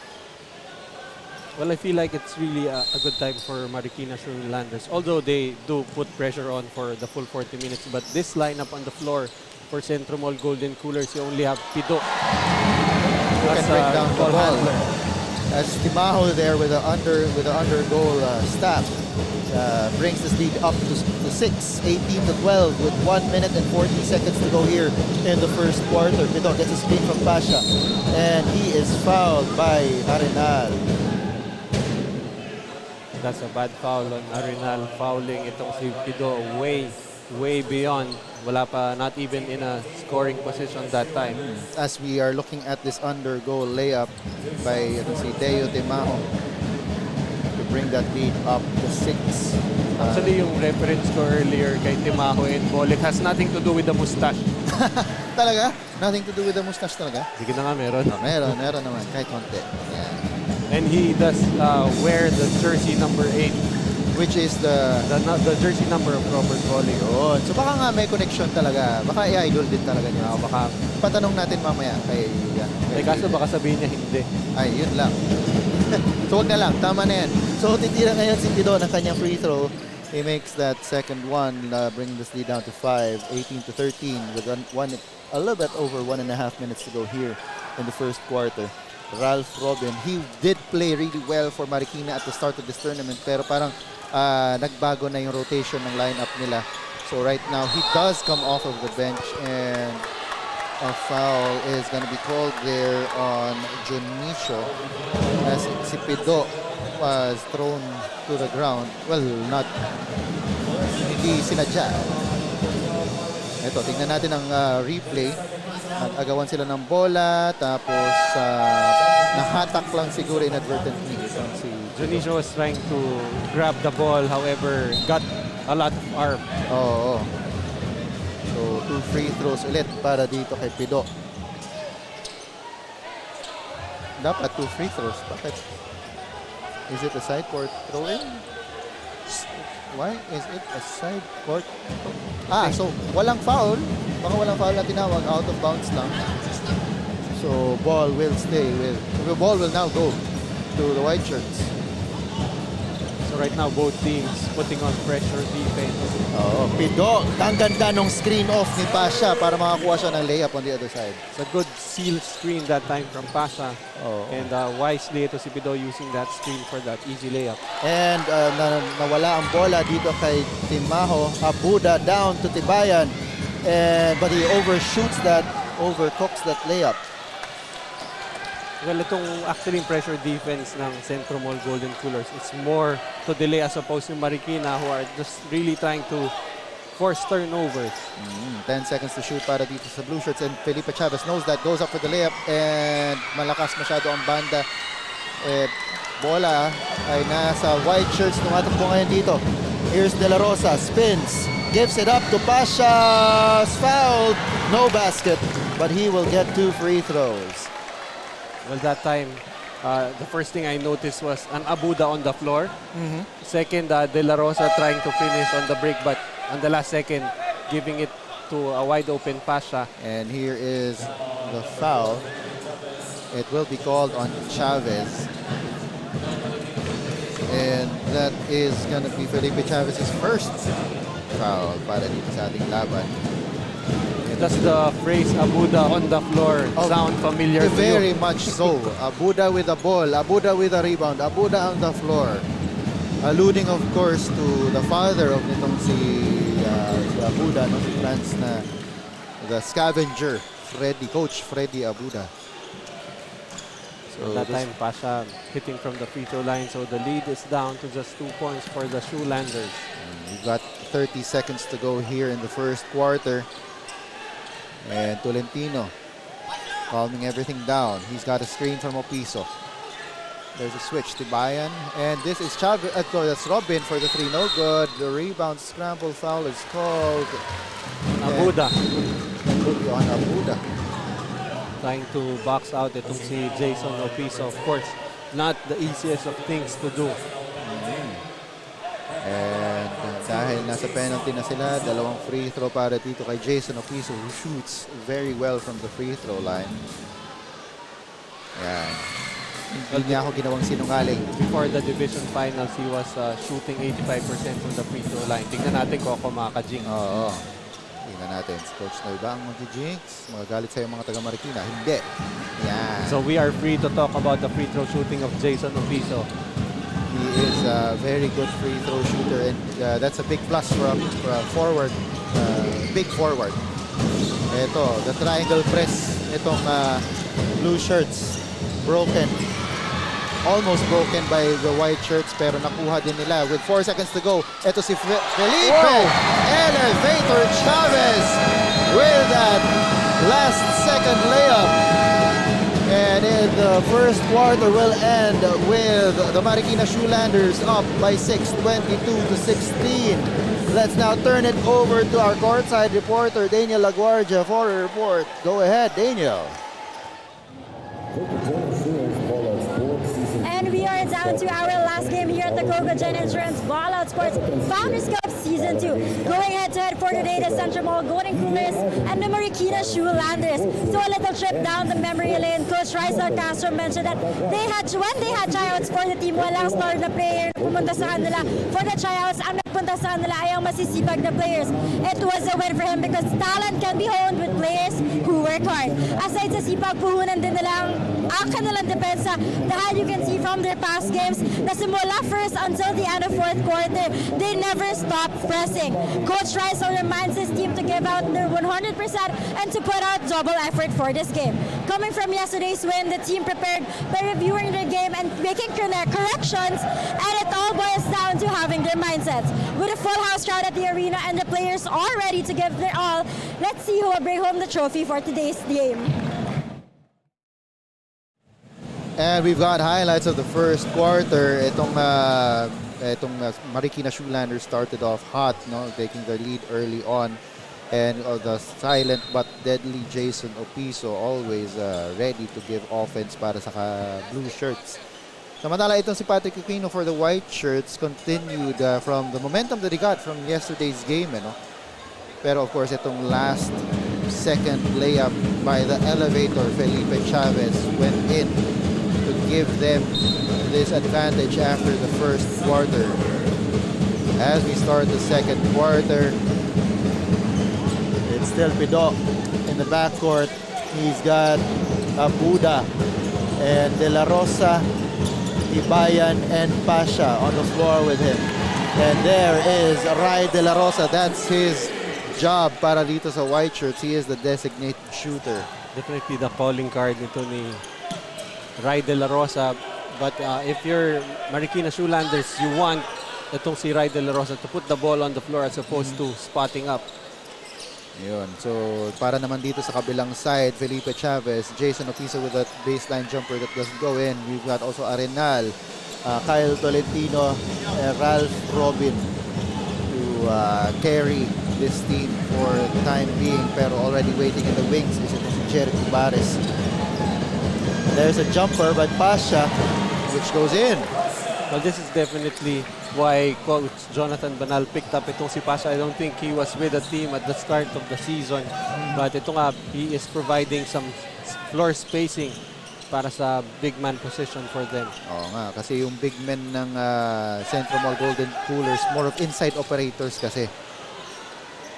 Well, I feel like it's really a good time for Marikina Shoelanders. Although they do put pressure on for the full 40 minutes. But this lineup on the floor for XentroMall Golden Coolers, you only have Pido Who can bring down the ball. handler. As Timaho there with the under goal staff brings this lead up to 6, 18-12 with 1 minute and 40 seconds to go here in the first quarter. Pido gets a screen from Pasha and he is fouled by Arenal. That's a bad foul on Arenal, fouling itong si Pido way beyond. Wala pa, not even in a scoring position that time. As we are looking at this under goal layup by si Deo Timaho to bring that lead up to 6. Actually, yung reference ko earlier kay Timaho and Bolick has nothing to do with the mustache. Talaga? Nothing to do with the mustache talaga? Sige na nga, meron. Meron naman, kahit konti. Yeah. And he does wear the jersey number 8 which is the The jersey number of Robert Bowling. yun. So baka nga may connection talaga. Baka i-idol din talaga niya. Baka patanong natin mamaya kay Kaso baka sabihin niya hindi. Ay, yun lang. So wag na lang, tama na yan. So titira ngayon si Pido ng kanyang free throw. He makes that second one, bringing this lead down to 5, 18-13 with a little bit over 1.5 minutes to go here in the first quarter. Ralph Robin, he did play really well for Marikina at the start of this tournament, pero parang nagbago na yung rotation ng lineup nila. So right now, he does come off of the bench, and a foul is going to be called there on Junicio as si Pido was thrown to the ground. Well, hindi sinadya. Ito, tingnan natin ang replay. Nag-agawan sila ng bola, tapos nahatak lang siguro inadvertently. Si Junicio was trying to grab the ball, however, got a lot of arm. Oo. So, 2 free throws ulit para dito kay Pido. Dapat 2 free throws. Bakit? Is it a side court throw-in? Why is it a side court? So walang foul. Baka walang foul na tinawag. Out of bounds lang. So ball will the ball will now go to the white shirts. So right now, both teams putting on pressure defense. Pido. Ang ganda nung screen off ni Pasha para makakuha siya ng layup on the other side. It's a good seal screen that time from Pasha. And wisely ito si Pido using that screen for that easy layup. And nawala ang bola dito kay Timaho. Abuda down to Tibayan. But he overcooks that layup. Well, itong actually pressure defense ng XentroMall Golden Coolers, it's more to delay as opposed to Marikina who are just really trying to force turnovers. 10 seconds to shoot para dito sa Blue Shirts, and Felipe Chavez knows that, goes up for the layup, and malakas masyado ang banda. Bola ay nasa White Shirts, tumatakbo ngayon dito. Here's De La Rosa, spins, gives it up to Pasha, fouled, no basket, but he will get 2 free throws. Well, that time, the first thing I noticed was an Abuda on the floor. Second, De La Rosa trying to finish on the break, but on the last second, giving it to a wide open Pasha. And here is the foul. It will be called on Chavez. And that is going to be Felipe Chavez's first foul para dito sa ating laban. Does the phrase Abuda on the floor sound familiar to you? Very much so. Abuda with the ball, Abuda with a rebound, Abuda on the floor. Alluding of course to the father of nitong si Abuda, no? Si Franz, na the scavenger, Coach Freddy Abuda. So that time, Pasha hitting from the free throw line, so the lead is down to just 2 points for the Shoelanders. We've got 30 seconds to go here in the first quarter. And Tolentino calming everything down. He's got a screen from Opiso. There's a switch to Bayan. And this is Chavez. That's Robin for the 3. No good. The rebound scramble foul is called. Abuda. That will be on Abuda. Trying to box out itong si Jason Opiso. Of course, not the easiest of things to do. And dahil nasa penalty na sila, 2 free throw para dito kay Jason Opiso, who shoots very well from the free throw line. Yan. Hindi niya ako ginawang sinungaling. Before the division finals, he was shooting 85% from the free throw line. Tingnan natin kung ako makaka-jinx. Oo. Tingnan natin. Si Coach Noy ba ang mag-jinx? Magagalit sa'yo mga taga Marikina? Hindi. Yan. So we are free to talk about the free throw shooting of Jason Opiso. He is a very good free throw shooter, and that's a big plus for a forward, big forward. Ito, the triangle press, itong Blue Shirts, broken. Almost broken by the White Shirts, pero nakuha din nila with 4 seconds to go. Ito si Felipe Elevator Chavez with that last second layup. And in the first quarter will end with the Marikina Shoelanders up by 6, 22-16. Let's now turn it over to our courtside reporter, Daniel Laguardia, for a report. Go ahead, Daniel. And we are down to our last game here at the Cocogen Insurance Ballout Sports Founders Cup Season 2. Going head-to-head for today, the XentroMall Golden Coolers and the Marikina Shoelanders. So a little trip down the memory lane. Coach Rizal Castro mentioned that when they had tryouts for the team, walang star na player pumunta sa kanila. For the tryouts, ang nagpunta sa kanila ay ang masisipag na players. It was a win for him because talent can be honed with players who work hard. Aside sa sipag, puhunan din nila ang kanilang depensa dahil you can see from their past games na simula first until the end of fourth quarter, they never stop pressing. Coach Rizal reminds his team to give out their 100% and to put out double effort for this game. Coming from yesterday's win, the team prepared by reviewing their game and making corrections, and it all boils down to having their mindsets. With a full house crowd at the arena and the players all ready to give their all, let's see who will bring home the trophy for today's game. And we've got highlights of the first quarter. Itong Marikina Shoelanders started off hot, no, taking the lead early on. And the silent but deadly Jason Opiso always ready to give offense para sa blue shirts. Samantala itong si Patrick Aquino for the white shirts continued from the momentum that he got from yesterday's game. Pero of course itong last second layup by the elevator, Felipe Chavez, went in to give them this advantage after the first quarter. As we start the second quarter, it's still Pido in the backcourt. He's got Buda and De La Rosa, Ibayan, and Pasha on the floor with him. And there is Ray De La Rosa. That's his job para dito sa white shirts. He is the designated shooter. Definitely the calling card nito ni Ray De La Rosa. But if you're Marikina Shoelanders, you want itong si Ray De La Rosa to put the ball on the floor as opposed to spotting up. Yun. So, para naman dito sa kabilang side, Felipe Chavez, Jason Opiso with that baseline jumper that doesn't go in. We've got also Arenal, Kyle Tolentino, Ralph Robin to carry this team for the time being. Pero already waiting in the wings is ito si Jericho Bares. There's a jumper by Pasha, which goes in. Well, this is definitely why Coach Jonathan Banal picked up itong si Pasha. I don't think he was with the team at the start of the season. But ito nga, he is providing some floor spacing para sa big man position for them. Oo nga, kasi yung big men ng XentroMall Golden Coolers, more of inside operators kasi.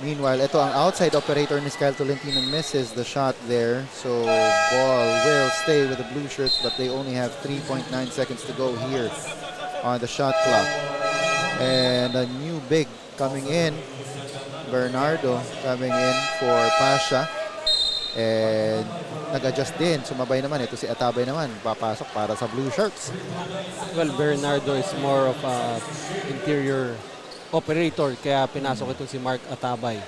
Meanwhile, ito ang outside operator ni Kyle Tolentino misses the shot there. So, ball will stay with the blue shirts, but they only have 3.9 seconds to go here on the shot clock. And a new big coming in, Bernardo coming in for Pasha. And nag-adjust din, sumabay naman. Ito si Atabay naman, papasok para sa blue shirts. Well, Bernardo is more of a interior operator, kaya pinasok itong si Mark Atabay.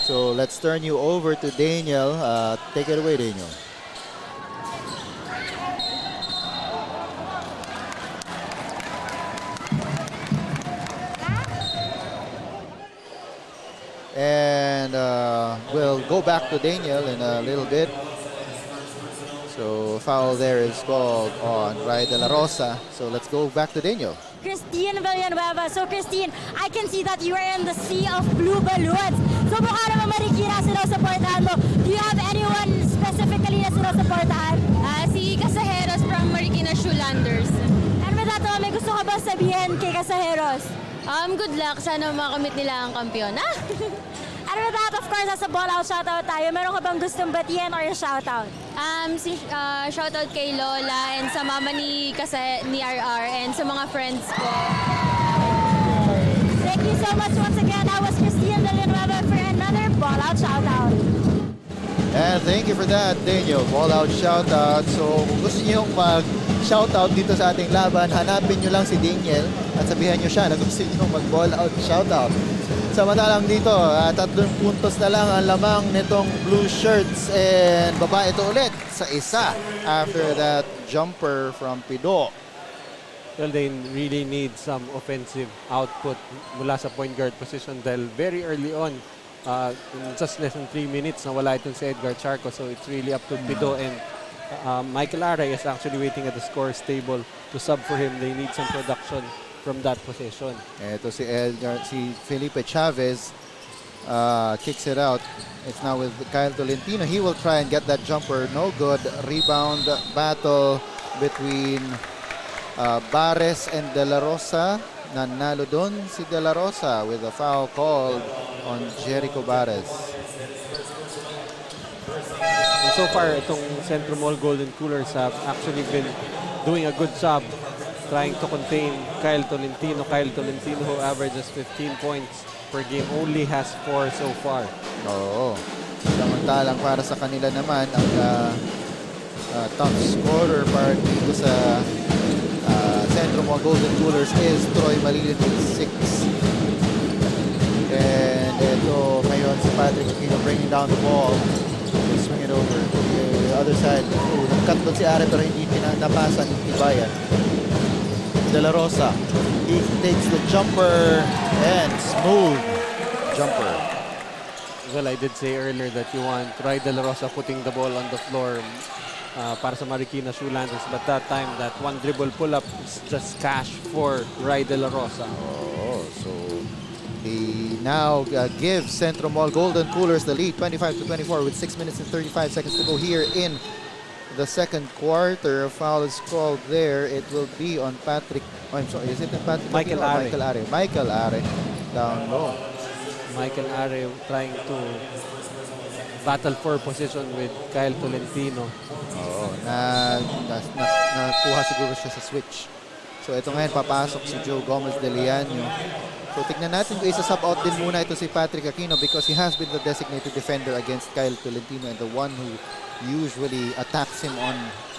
So let's turn you over to Daniel. Take it away, Daniel. And we'll go back to Daniel in a little bit. So foul there is called on Ray De La Rosa. So let's go back to Daniel. Christine Villanueva. So Christine, I can see that you are in the sea of blue balloons. So mukha naman Marikina sinusuportahan mo. Do you have anyone specifically na sinusuportahan? Si Casajeros from Marikina Shoelanders. And with that, may gusto ka ba sabihin kay Casajeros? Good luck. Sana makamit nila ang kampiyon. And with that, of course, as a ball-out shoutout tayo, meron ka bang gustong batiin or shoutout? Shoutout kay Lola and sa mama ni RR and sa mga friends ko. Thank you so much once again. That was Christine Villanueva for another ball-out shoutout. And thank you for that, Daniel. Ball-out shoutout. So kung gusto niyo mag-shoutout dito sa ating laban, hanapin nyo lang si Daniel at sabihan nyo siya na gusto nyo mag-ball-out shoutout. Samantalang dito, 3 puntos na lang ang lamang nitong blue shirts and baba ito ulit sa isa after that jumper from Pido. Well, they really need some offensive output mula sa point guard position dahil very early on, in just less than 3 minutes, nawala itong si Edgar Charco. So it's really up to Pido and Michael Are is actually waiting at the scores table to sub for him. They need some production from that position. Ito si Felipe Chavez kicks it out. It's now with Kyle Tolentino. He will try and get that jumper. No good. Rebound battle between Bares and De La Rosa. Nanalo dun si De La Rosa with a foul called on Jericho Bares. And so far, itong XentroMall Golden Coolers have actually been doing a good job trying to contain Kyle Tolentino. Kyle Tolentino, who averages 15 points per game, only has 4 so far. Oo. Samantalang para sa kanila naman, ang top scorer para dito sa XentroMall Golden Coolers is Troy Malilin with 6. And ito ngayon si Patrick Aquino bringing down the ball. Swing it over to the other side. Nag-cut doon si Are pero hindi napasa ni Tibayan. De La Rosa. He takes the jumper and smooth jumper. Well, I did say earlier that you want Ry De La Rosa putting the ball on the floor para sa Marikina Shoelanders, but that time that one dribble pull-up is just cash for Ry De La Rosa. Oh, so he now gives XentroMall Golden Coolers the lead, 25-24 with 6 minutes and 35 seconds to go here in the second quarter. A foul is called there. It will be on Patrick. Oh, I'm sorry. Is it Patrick? Michael Are. Michael Are. Michael Are down low. Michael Are trying to battle for position with Kyle Tolentino. Oo, nakuha siguro siya sa switch. So ito ngayon, papasok si Joe Gomez de Leano. So tignan natin kung isa-sub out din muna ito si Patrick Aquino because he has been the designated defender against Kyle Tolentino and the one who usually attacks him on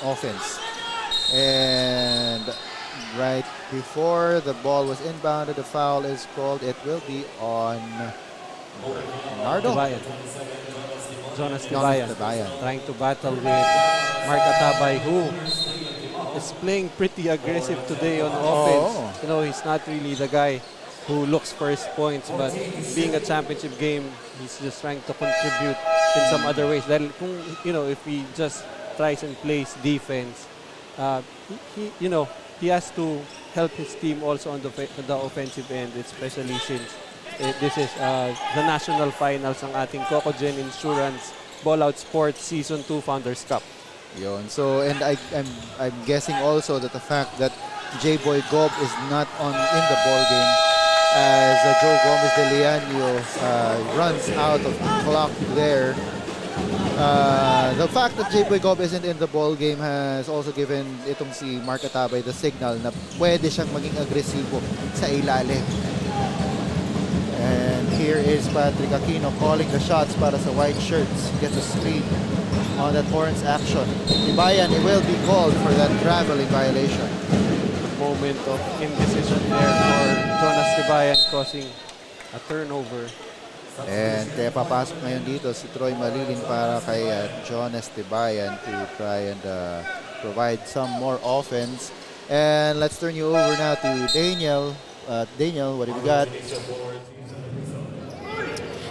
offense. And right before the ball was inbounded, the foul is called. It will be on Nardo. Jonas Tibayan trying to battle with Mark Atabay, who is playing pretty aggressive today on offense. You know, he's not really the guy who looks for his points, but being a championship game, he's just trying to contribute in some other ways. Dahil kung, you know, if he just tries and plays defense, he has to help his team also on the offensive end, especially since this is the national finals ng ating Cocogen Insurance Ballout Sports Season 2 Founders Cup. Yun. So, and I'm guessing also that the fact that J-Boy Gob is not in the ball game as Joe Gomez de Leano runs out of clock there. The fact that J-Boy Gob isn't in the ball game has also given itong si Mark Atabay the signal na pwede siyang maging agresibo sa ilalim. And here is Patrick Aquino calling the shots para sa white shirts. Gets a screen on that Torrance action. Tibayan, he will be called for that traveling violation. Moment of indecision there for Jonas Tibayan, causing a turnover. And kaya papasok ngayon dito si Troy Malilin para kay Jonas Tibayan to try and provide some more offense. And let's turn you over now to Daniel. Daniel, what have you got?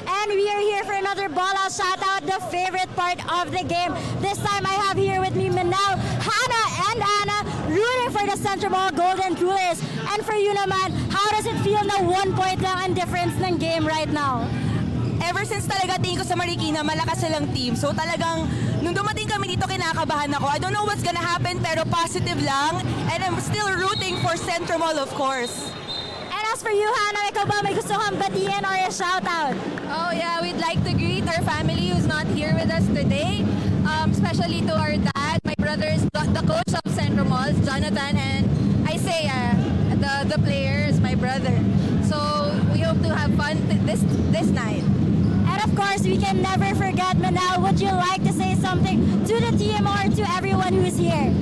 And we are here for another ball-out shout-out, the favorite part of the game. This time I have here with me Manel, Hannah, and Anna rooting for the XentroMall Golden Coolers. And for you naman, how does it feel na 1 point lang ang difference ng game right now? Ever since talaga tingin ko sa Marikina, malakas silang team. So talagang, nung dumating kami dito, kinakabahan ako. I don't know what's gonna happen, pero positive lang. And I'm still rooting for XentroMall, of course. And as for you, Hannah, ikaw ba may gusto kang batiin or a shoutout? Oh yeah, we'd like to greet our family who's not here with us today. Especially to our dad, my brother is the coach of XentroMall, Jonathan, and Isaiah, the player is my brother. So we hope to have fun this night. And of course, we can never forget, Manel, would you like to say something to the team or to everyone who's here?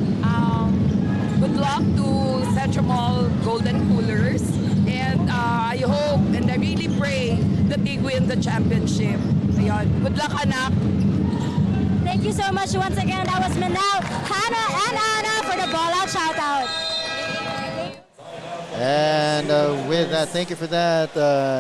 Good luck to XentroMall Golden Coolers. And I hope and I really pray that they win the championship. Ayun. Good luck, anak. Thank you so much once again. That was Manel, Hannah, and Anna for the ball-out shoutout. And with that, thank you for that,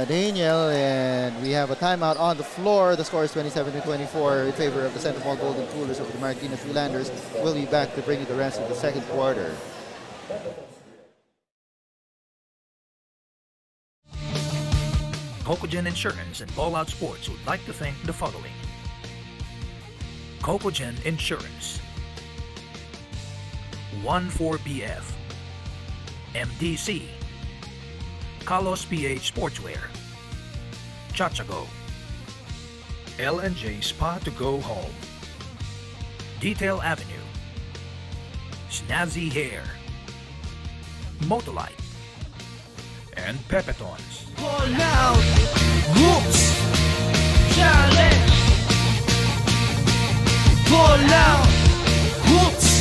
Daniel. And we have a timeout on the floor. The score is 27-24 in favor of the XentroMall Golden Coolers over the Marikina Shoelanders. We'll be back to bring you the rest of the second quarter. Cocogen Insurance and Ballout Sports would like to thank the following. Cocogen Insurance, 14BF, MDC, Kalos PH Sportswear, Chachago, L&J Spa to Go Home, Detail Avenue, Snazzy Hair, Motolite, and Pepetons. Ballout Hoops Challenge. Ballout Hoops.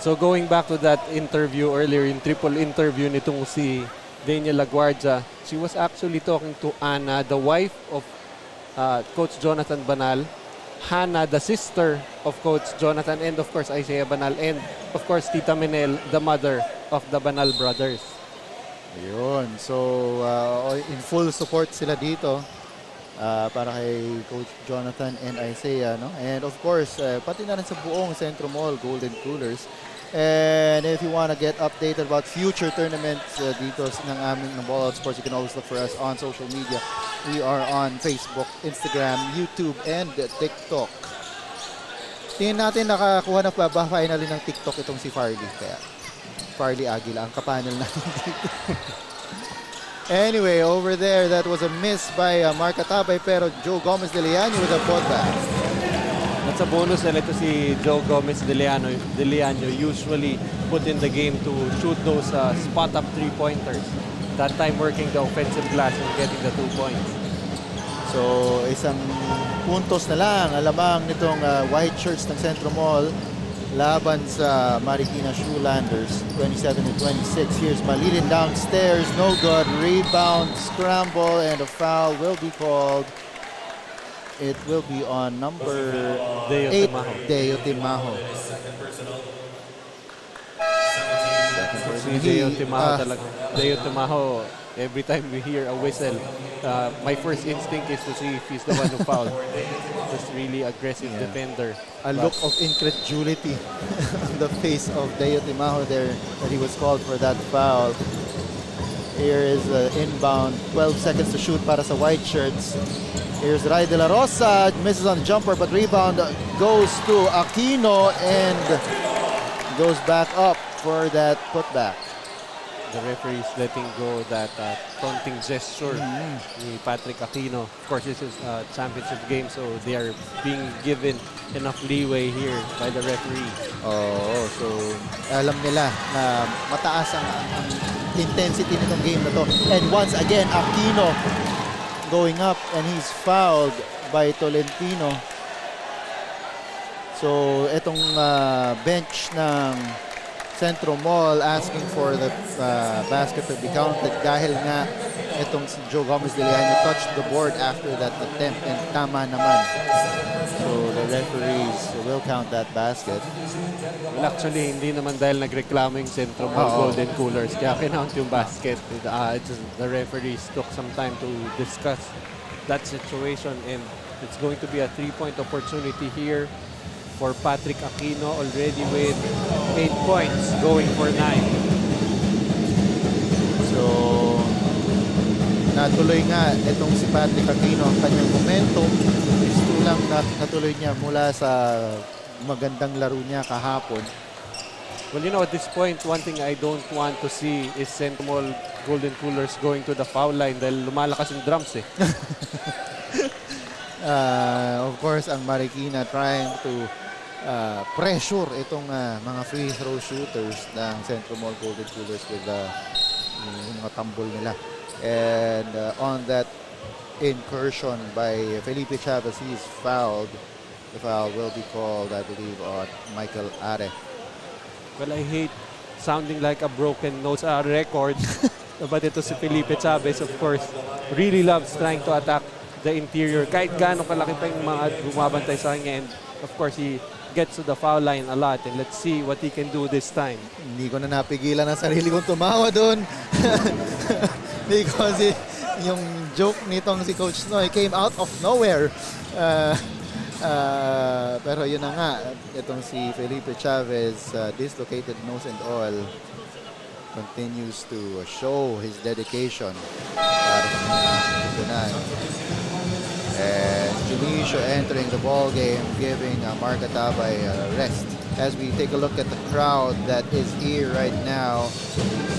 So going back to that interview earlier, in triple interview nitong si Daniel Laguardia, she was actually talking to Anna, the wife of Coach Jonathan Banal, Hannah, the sister of Coach Jonathan, and of course Isaiah Banal, and of course Tita Menel, the mother of the Banal brothers. Ayun. So, in full support sila dito para kay Coach Jonathan and Isaiah, no? And of course, pati na rin sa buong XentroMall Golden Coolers. And if you want to get updated about future tournaments dito ng aming ng Ballout Sports, you can always look for us on social media. We are on Facebook, Instagram, YouTube, and TikTok. Tingnan natin nakakuha na pa ba finally ng TikTok itong si Farley. Kaya Farley Aguila ang kapanel natin dito. Anyway, over there, that was a miss by Mark Atabay, pero Joe Gomez de Leano with a putback. That's a bonus na ito si Joe Gomez de Leano usually put in the game to shoot those spot-up three-pointers. That time working the offensive glass and getting the 2 points. So, isang puntos na lang alamang nitong white shirts ng XentroMall laban sa Marikina Shoelanders, 27-26. Here's Malilin downstairs, no good. Rebound, scramble, and a foul will be called. It will be on number 8, Deo Timajo. Si Deo Timajo talaga. Deo Timajo, every time we hear a whistle, my first instinct is to see if he's the one who fouled. Just really aggressive defender. A look of incredulity on the face of Deo Timajo there that he was called for that foul. Here is inbound, 12 seconds to shoot para sa white shirts. Here's Ray De La Rosa, misses on the jumper, but rebound goes to Aquino and goes back up for that putback. The referee is letting go that taunting gesture ni Patrick Aquino. Of course, this is a championship game, so they are being given enough leeway here by the referee. Oh, so alam nila na mataas ang intensity nitong game na to. And once again, Aquino going up and he's fouled by Tolentino. So itong bench ng XentroMall asking for the basket to be counted dahil nga itong si Joe Gomez de Leano touched the board after that attempt and tama naman. So the referees will count that basket. Well, actually, hindi naman dahil nagreklamo yung XentroMall Golden Coolers kaya kinount yung basket. The referees took some time to discuss that situation, and it's going to be a three-point opportunity here for Patrick Aquino, already with 8 points, going for 9. So natuloy nga itong si Patrick Aquino ang kanyang momentum. Gusto lang natuloy niya mula sa magandang laro niya kahapon. Well, you know, at this point, one thing I don't want to see is XentroMall Golden Coolers going to the foul line dahil lumalakas yung drums eh. Of course, ang Marikina trying to pressure itong mga free throw shooters ng XentroMall Golden Coolers with yung mga tambol nila. And on that incursion by Felipe Chavez, he's fouled. The foul will be called, I believe, on Michael Are. Well, I hate sounding like a broken nose record. But ito si Felipe Chavez, of course, really loves trying to attack the interior. Kahit gaano kalaki pa yung mga bumabantay sa kanya. And of course, he gets to the foul line a lot. And let's see what he can do this time. Hindi ko na napigilan ang sarili kong tumawa doon. Because yung joke nitong si Coach Noy came out of nowhere. Pero yun na nga, itong si Felipe Chavez, dislocated nose and all, continues to show his dedication para sa tunan. And Junicio entering the ball game, giving Mark Atabay a rest. As we take a look at the crowd that is here right now,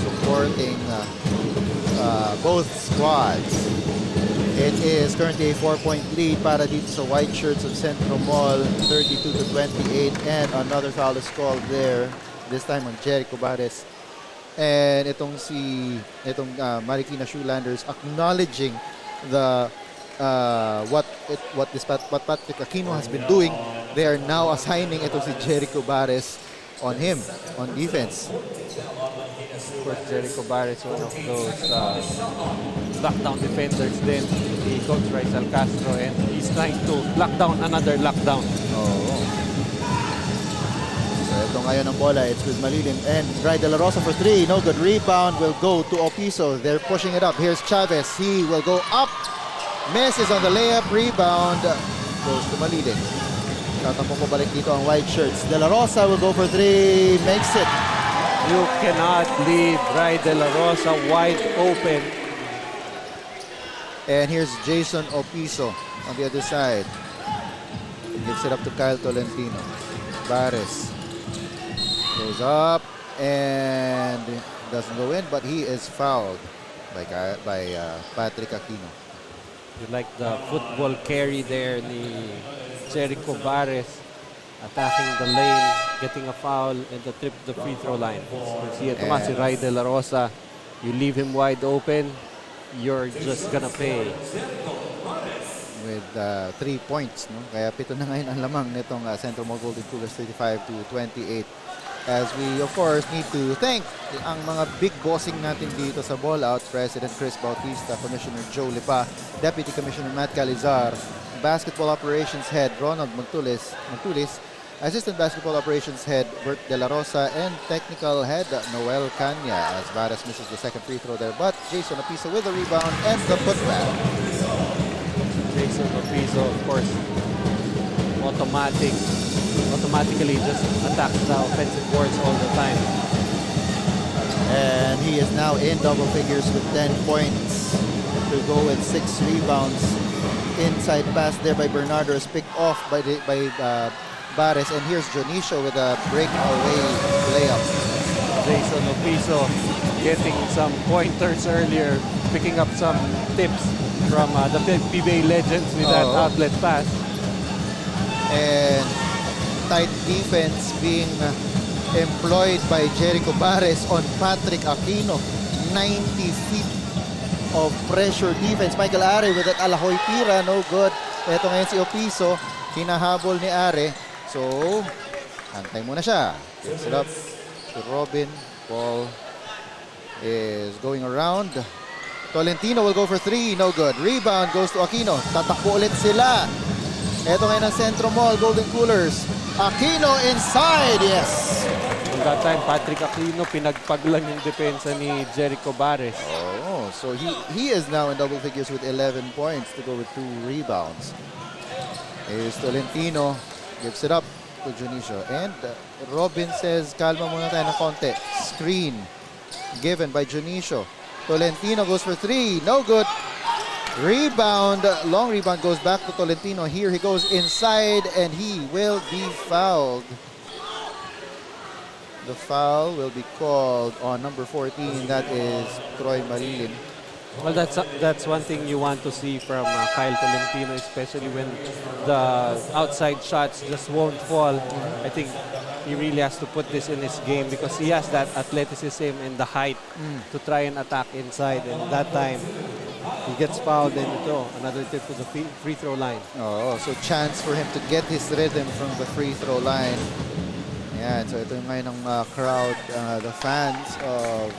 supporting both squads. It is currently a 4-point lead para dito sa white shirts of XentroMall, 32-28, and another foul is called there, this time on Jericho Bares. And itong Marikina Shoelanders acknowledging the what Patrick Aquino has been doing. They are now assigning itong si Jericho Bares on him on defense. Of course, Jericho Barres, one of those lockdown defenders then, the coach Rizal Castro, and he's trying to lock down another lockdown. Oh. So ito ngayon ang bola, it's with Malilim and Ray De La Rosa for 3, no good. Rebound will go to Opiso. They're pushing it up. Here's Chavez, he will go up, misses on the layup, rebound goes to Malilim. Tatampong pabalik dito ang white shirts. De La Rosa will go for 3, makes it. You cannot leave Ray De La Rosa wide open. And here's Jason Opiso on the other side. He gives it up to Kyle Tolentino. Bares goes up and doesn't go in, but he is fouled by Patrick Aquino. You like the football carry there ni Jericho Bares, attacking the lane, getting a foul, and the trip to the free throw line. So si Ray De La Rosa, you leave him wide open, you're just gonna pay. With 3 points, no? Kaya 7 na ngayon ang lamang nitong XentroMall Golden Cougars, 35-28. As we, of course, need to thank ang mga big bossing natin dito sa Ballout, President Chris Bautista, Commissioner Joe Lipa, Deputy Commissioner Matt Calizar, Basketball Operations Head Ronald Montulis, Assistant Basketball Operations Head Bert De La Rosa, and Technical Head Noel Canya, as Baras misses the second free throw there. But Jason Opiso with the rebound and the putback. Jason Opiso, of course, automatically just attacks the offensive boards all the time. And he is now in double figures with 10 points to go with 6 rebounds. Inside pass there by Bernardo is picked off by Bares, and here's Jonicio with a breakaway layup. Jason Opiso getting some pointers earlier, picking up some tips from the PBA legends with that outlet pass. And tight defense being employed by Jericho Bares on Patrick Aquino. 90 feet of pressure defense. Michael Are with that Alahoy tira, no good. Ito ngayon si Opiso, hinahabol ni Are. So, antay muna siya. Gives it up to Robin. Ball is going around. Tolentino will go for 3, no good. Rebound goes to Aquino. Tatakbo ulit sila. Ito ngayon ang XentroMall Golden Coolers. Aquino inside, yes! At that time, Patrick Aquino, pinagpag lang yung depensa ni Jericho Bares. Oh, so he is now in double figures with 11 points to go with 2 rebounds. Here's Tolentino, gives it up to Junicio. And Robin says, kalma muna tayo ng konti. Screen given by Junicio. Tolentino goes for 3, no good. Rebound, long rebound goes back to Tolentino. Here he goes inside and he will be fouled. The foul will be called on number 14, that is Troy Marilin. Well, that's one thing you want to see from Kyle Tolentino, especially when the outside shots just won't fall. I think he really has to put this in his game because he has that athleticism and the height to try and attack inside. And that time, he gets fouled, then ito, another tip to the free throw line. Oh, so chance for him to get his rhythm from the free throw line. Ayan, so ito yung ngayon ng crowd, the fans of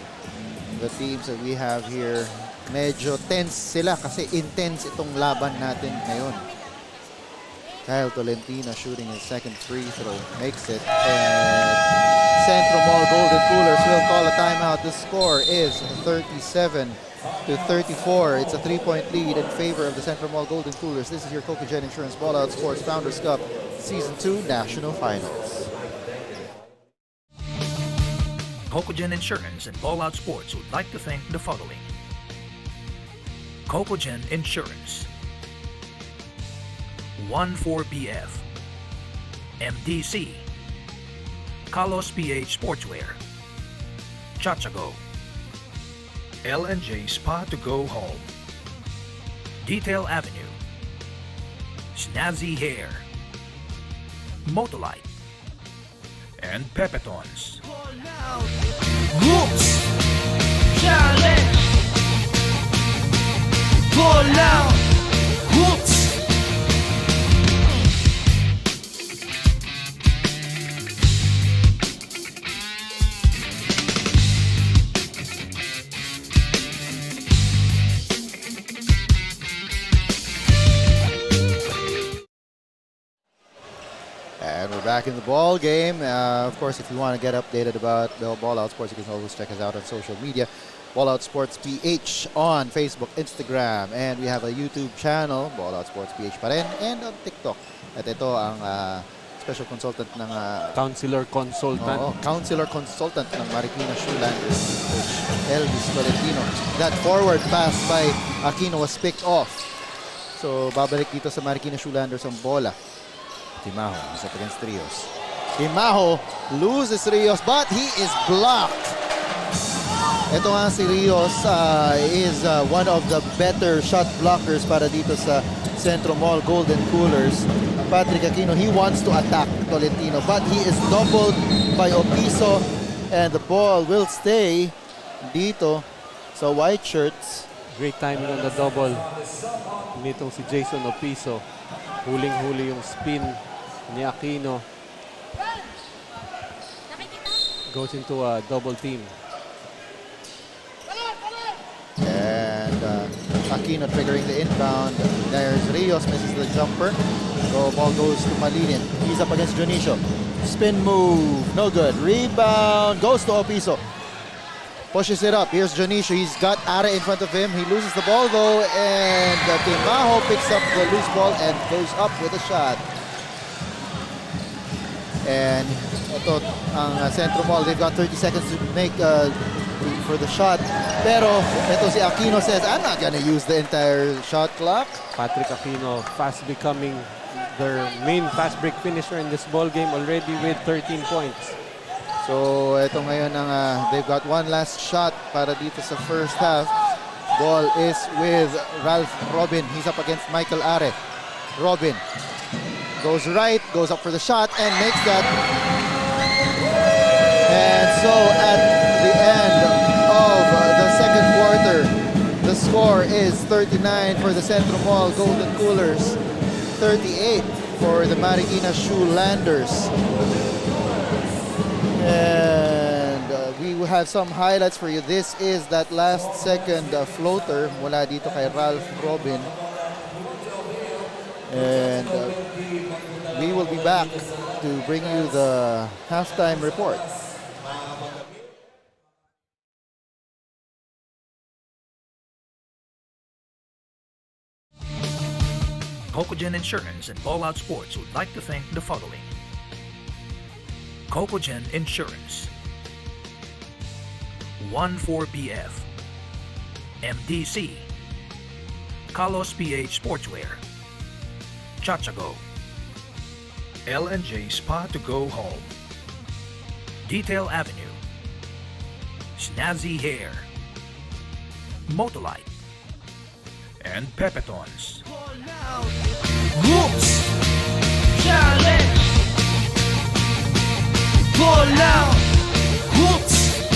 the teams that we have here. Medyo tense sila kasi intense itong laban natin ngayon. Kyle Tolentino shooting his second free throw, makes it, and XentroMall Golden Coolers will call a timeout. The score is 37-34. It's a 3-point lead in favor of the XentroMall Golden Coolers. This is your Cocogen Insurance Ballout Sports Founders Cup Season 2 National Finals. Cocogen Insurance and Ballout Sports would like to thank the following. Cocogen Insurance, 14BF, MDC, Carlos PH Sportswear, Chachago, L&J Spa to Go Home, Detail Avenue, Snazzy Hair, Motolite, and Pepetons. Hoops Challenge. Ballout. Hoops. And we're back in the ball game. Of course, if you want to get updated about the Ballout Sports, you can always check us out on social media. Ballout Sports PH on Facebook, Instagram, and we have a YouTube channel, Ballout Sports PH pa rin, and on TikTok. At ito ang special consultant ng Counselor consultant. counselor consultant ng Marikina Shoelanders, Coach Elvis Tolentino. That forward pass by Aquino was picked off. So babalik dito sa Marikina Shoelanders ang bola. Timaho is up against Rios. Timaho loses Rios, but he is blocked. Ito nga si Rios is one of the better shot blockers para dito sa XentroMall Golden Coolers. Patrick Aquino, he wants to attack Tolentino, but he is doubled by Opiso, and the ball will stay dito sa white shirts. Great timing on the double. Nitong si Jason Opiso. Huling-huli yung spin ni Aquino. Goes into a double team. And Aquino triggering the inbound. There's Rios, misses the jumper. So ball goes to Malinin. He's up against Junicio. Spin move, no good. Rebound goes to Opiso. Pushes it up. Here's Junicio. He's got Are in front of him. He loses the ball though, and Timaho picks up the loose ball and goes up with a shot. And ito ang XentroMall. They've got 30 seconds to make for the shot. Pero ito si Aquino says, I'm not gonna use the entire shot clock. Patrick Aquino fast becoming their main fast break finisher in this ball game already with 13 points. So ito ngayon ang they've got one last shot para dito sa first half. Ball is with Ralph Robin. He's up against Michael Are. Robin goes right, goes up for the shot and makes that. And so at the end of the second quarter, the score is 39 for the XentroMall Golden Coolers, 38 for the Marikina Shoelanders. And we will have some highlights for you. This is that last second floater mula dito kay Ralph Robin. And we will be back to bring you the halftime report. Cocogen Insurance and Ballout Sports would like to thank the following. Cocogen Insurance, 14BF, MDC, Carlos PH Sportswear, Chachago, L&J Spa to Go Home, Detail Avenue, Snazzy Hair, Motolite, and Pepetons. Hoops Challenge. Ballout. Hoops.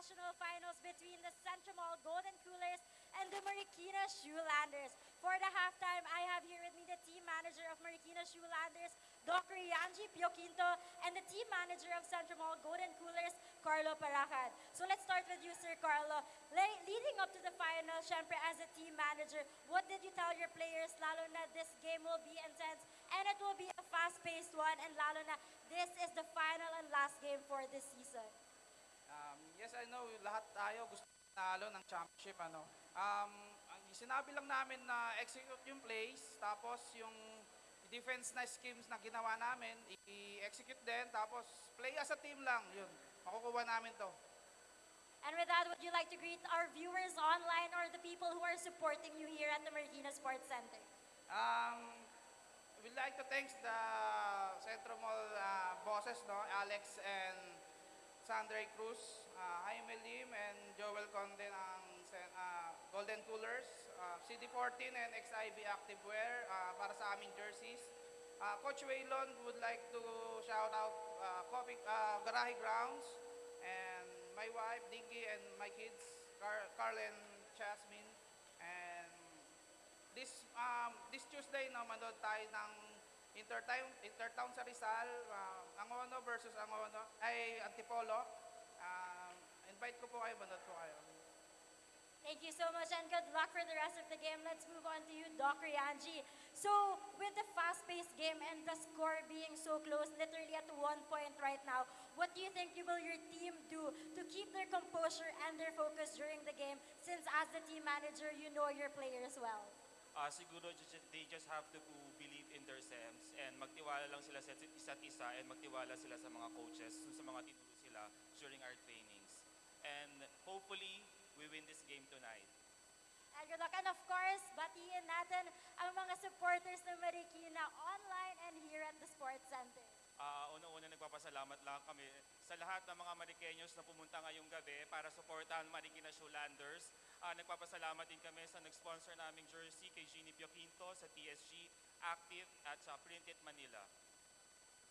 national finals between the XentroMall Golden Coolers and the Marikina Shoelanders. For the halftime, I have here with me the team manager of Marikina Shoelanders, Dr. Yanji Pioquinto, and the team manager of XentroMall Golden Coolers, Carlo Paracad. So let's start with you, Sir Carlo. Leading up to the final, syempre as a team manager, what did you tell your players, lalo na this game will be intense and it will be a fast-paced one, and lalo na this is the final and last game for this season? Yes, I know, lahat tayo gusto nalo ng championship. Ang sinabi lang namin na execute yung plays, tapos yung defense na schemes na ginawa namin, i-execute din, tapos play as a team lang, yun, makukuha namin to. And with that, would you like to greet our viewers online or the people who are supporting you here at the Marikina Sports Center? We'd like to thank the XentroMall bosses, Alex and Sandre Cruz, Jaime Lim, and Joel Conde ng Golden Coolers, CD14 and XIB Activewear para sa aming jerseys. Coach Waylon would like to shout out Garahe Grounds, and my wife, Dinky, and my kids, Carl and Jasmine. And this Tuesday, manood tayo ng Intertown sa Rizal, Angono versus Antipolo. Invite ko po kayo, manood po kayo. Thank you so much and good luck for the rest of the game. Let's move on to you, Dr. Yanji. So, with the fast-paced game and the score being so close, literally at 1 point right now, what do you think will your team do to keep their composure and their focus during the game, since as the team manager, you know your players well? Siguro they just have to believe in themselves and magtiwala lang sila sa isa't isa and magtiwala sila sa mga coaches, sa mga tinuro sila during our trainings. And hopefully, we win this game tonight. And good luck. And of course, batiin natin ang mga supporters ng Marikina online and here at the Sports Center. Una-una nagpapasalamat lang kami sa lahat ng mga Marikenyos na pumunta ngayong gabi para supportahan Marikina Shoelanders. Nagpapasalamat din kami sa nag-sponsor naming jersey kay Jeannie Pioquinto sa TSG, Active at sa Printed Manila.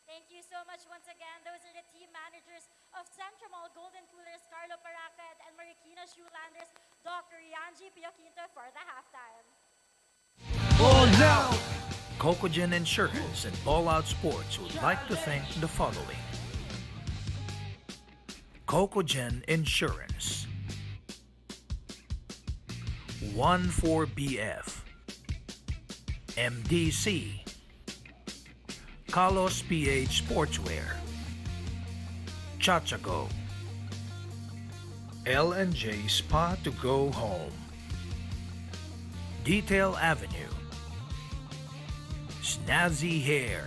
Thank you so much once again. Those are the team managers of XentroMall Golden Coolers, Carlo Paracad, and Marikina Shoelanders, Dr. Yanji Pioquinto for the halftime. Ballout! Cocogen Insurance and Ballout Sports would like to thank the following: Cocogen Insurance, 14BF, MDC, Carlos PH Sportswear, Chachago, L&J Spa to Go Home, Detail Avenue, Snazzy Hair,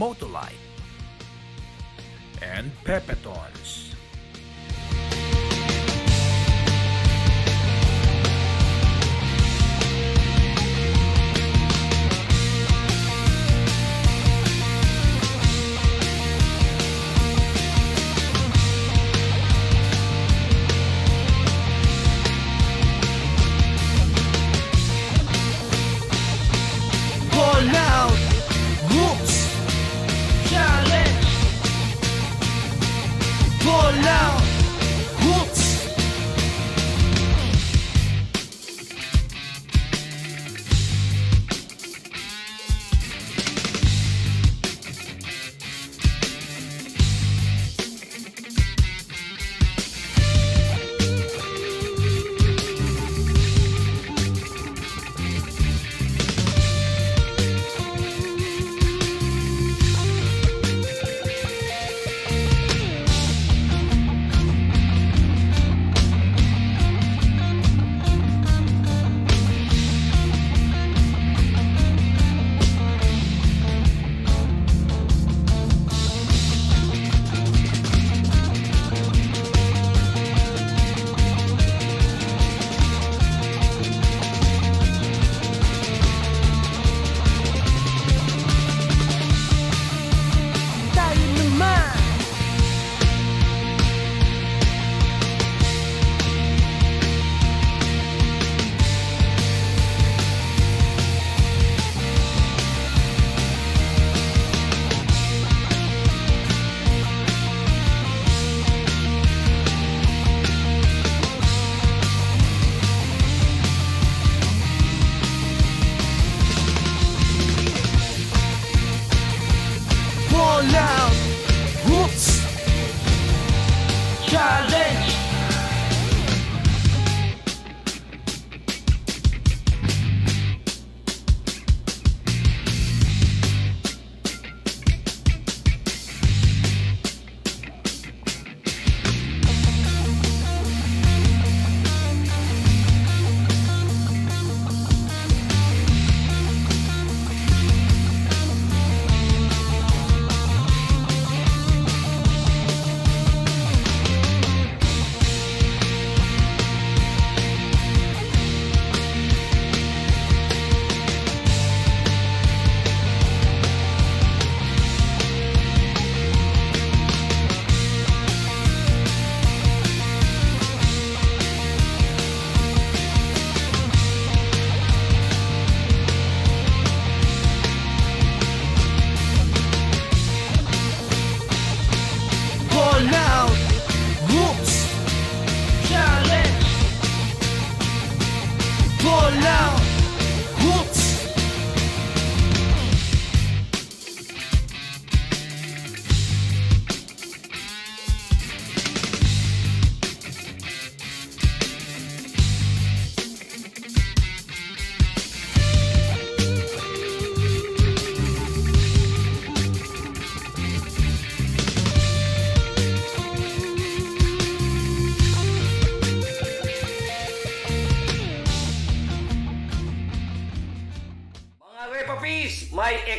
Motolite, and Pepetons. Ballout! Whoops! Challenge! Ballout!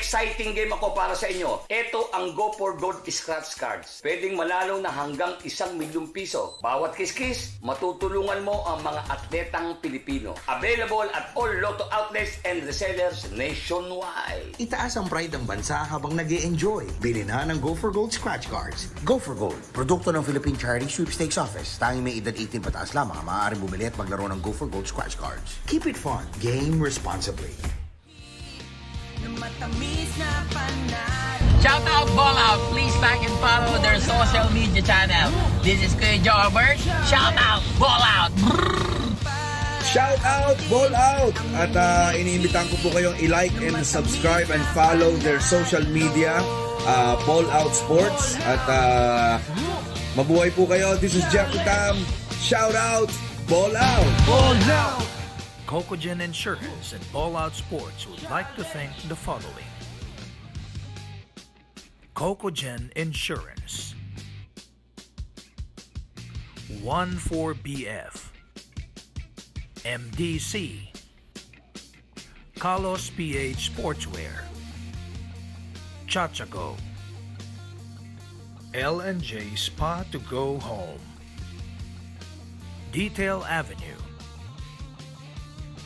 exciting game ako para sa inyo. Ito ang Go for Gold Scratch Cards. Pwedeng manalo na hanggang 1 milyong piso. Bawat kiss-kiss, matutulungan mo ang mga atletang Pilipino. Available at all Lotto outlets and resellers nationwide. Itaas ang pride ng bansa habang nag-e-enjoy. Bili na ng Go for Gold Scratch Cards. Go for Gold, produkto ng Philippine Charity Sweepstakes Office. Tanging may edad 18 pataas lamang ang maaaring bumili at maglaro ng Go for Gold Scratch Cards. Keep it fun. Game responsibly. Shout out Ballout. Please like and follow their social media channel. This is Kuya Jobber. Shout out Ballout. Shout out, Ballout! At iniimbitahan ko po kayong i-like and subscribe and follow their social media, Ballout Sports. At mabuhay po kayo. This is Jeff Tam. Shout out, Ballout! Ballout. Cocogen Insurance and Ballout Sports would like to thank the following. Cocogen Insurance, 14BF, MDC, Carlos PH Sportswear, Chachago, L&J Spa to Go Home, Detail Avenue,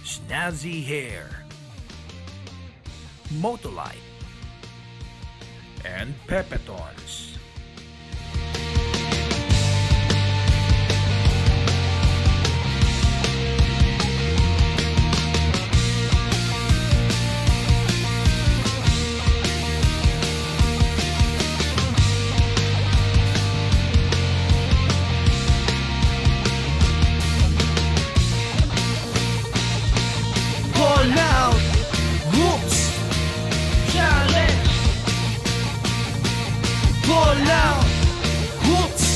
Snazzy Hair, Motolite, and Pepetons. Ballout. Whoops. Challenge. Ballout. Whoops.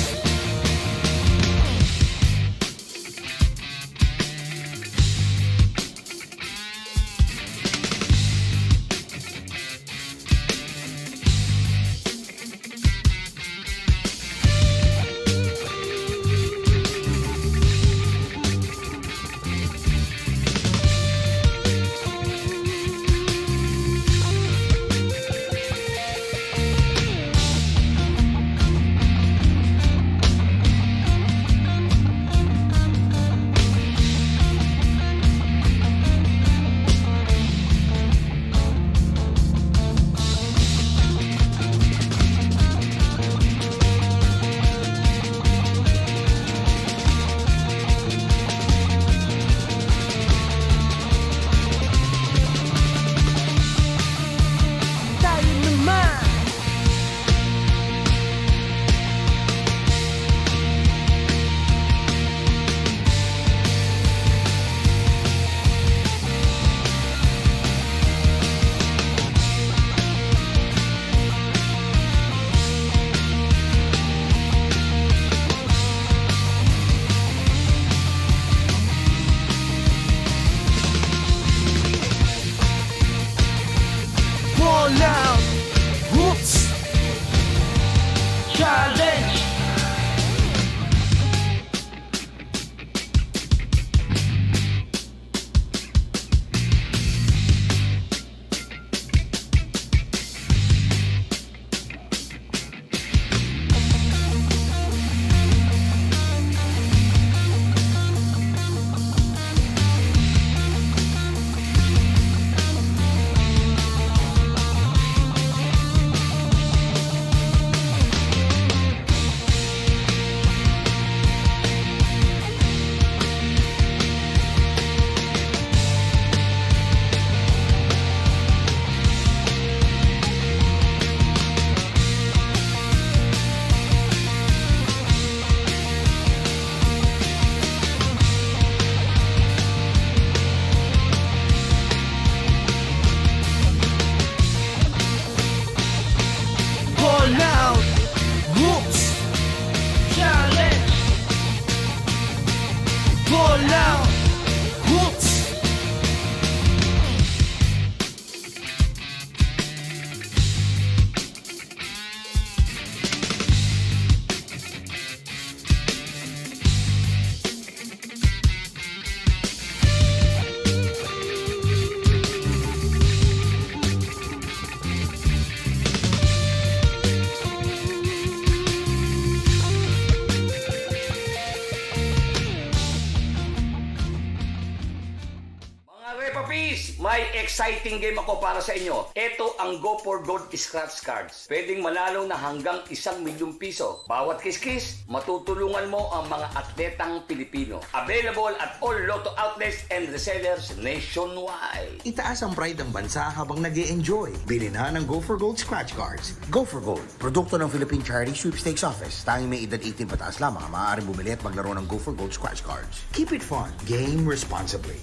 exciting game ako para sa inyo. Ito ang Go for Gold Scratch Cards. Pwedeng manalo na hanggang 1,000,000 piso. Bawat kiskis, matutulungan mo ang mga atletang Pilipino. Available at all Lotto outlets and resellers nationwide. Itaas ang pride ng bansa habang nag-e-enjoy. Bili na ng Go for Gold Scratch Cards. Go for Gold, produkto ng Philippine Charity Sweepstakes Office. Tanging may edad 18 pataas lamang ang maaaring bumili at maglaro ng Go for Gold Scratch Cards. Keep it fun. Game responsibly.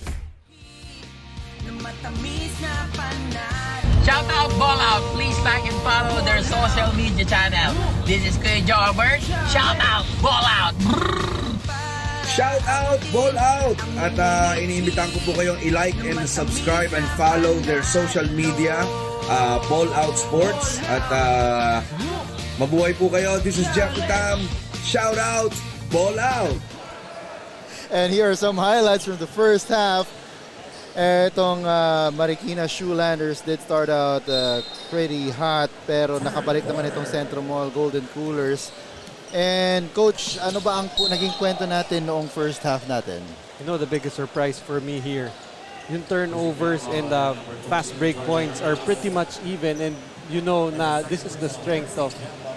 Shout out Ballout. Please like and follow their social media channel. This is Kuya Jobber. Shout out Ballout. Shout out, ball out! At iniimbitahan ko po kayong i-like and subscribe and follow their social media, Ball Out Sports. At mabuhay po kayo. This is Jeffrey Tam. Shout out, ball out! And here are some highlights from the first half. Etong Marikina Shoelanders did start out pretty hot, pero nakabalik naman itong XentroMall Golden Coolers. And Coach, ano ba ang naging kwento natin noong first half natin? You know, the biggest surprise for me here, yung turnovers and the fast break points are pretty much even, and you know na this is the strength of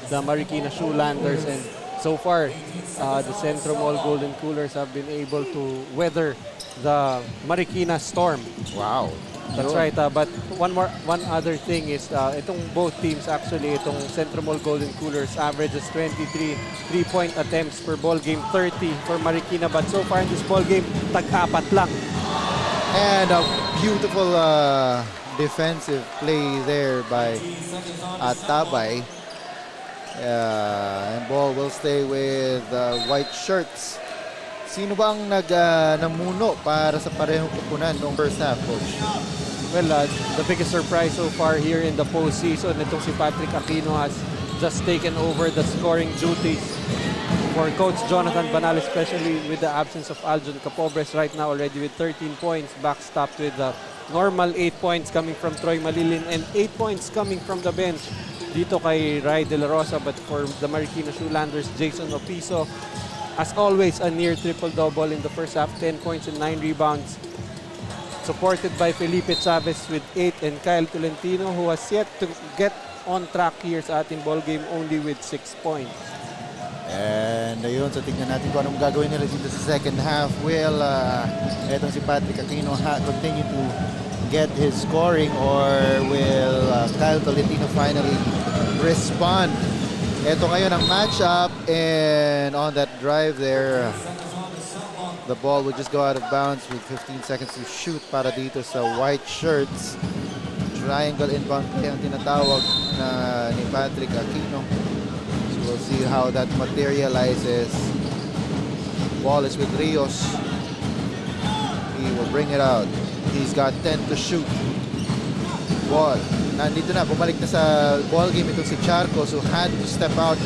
the Marikina Shoelanders, and so far the XentroMall Golden Coolers have been able to weather the Marikina storm. Wow. That's right. But one other thing is itong both teams actually, itong XentroMall Golden Coolers averages 23 3-point attempts per ball game, 30 for Marikina. But so far in this ball game, tag-apat lang. And a beautiful defensive play there by Tabay. And ball will stay with white shirts. Sino ba ang namuno para sa parehong kupunan noong first half, Coach? Well, the biggest surprise so far here in the postseason, itong si Patrick Aquino has just taken over the scoring duties for Coach Jonathan Banal, especially with the absence of Aljon Capobres right now already with 13 points, backstopped with the normal 8 points coming from Troy Malilin and 8 points coming from the bench dito kay Rai De La Rosa. But for the Marikina Shoelanders, Jason Opiso, as always, a near triple-double in the first half, 10 points and 9 rebounds. Supported by Felipe Chavez with 8 and Kyle Tolentino, who has yet to get on track here sa ating ball game, only with 6 points. And ayun, so tignan natin kung anong gagawin nila dito sa second half. Well, etong si Patrick Aquino continue to get his scoring, or will Kyle Tolentino finally respond? Ito ngayon ang matchup, and on that drive there, the ball would just go out of bounds with 15 seconds to shoot para dito sa white shirts. Triangle inbound play ang tinatawag na ni Patrick Aquino. So we'll see how that materializes. Ball is with Rios. He will bring it out. He's got 10 to shoot. Ball. Nandito na, bumalik na sa ball game itong si Charcos, who had to step out,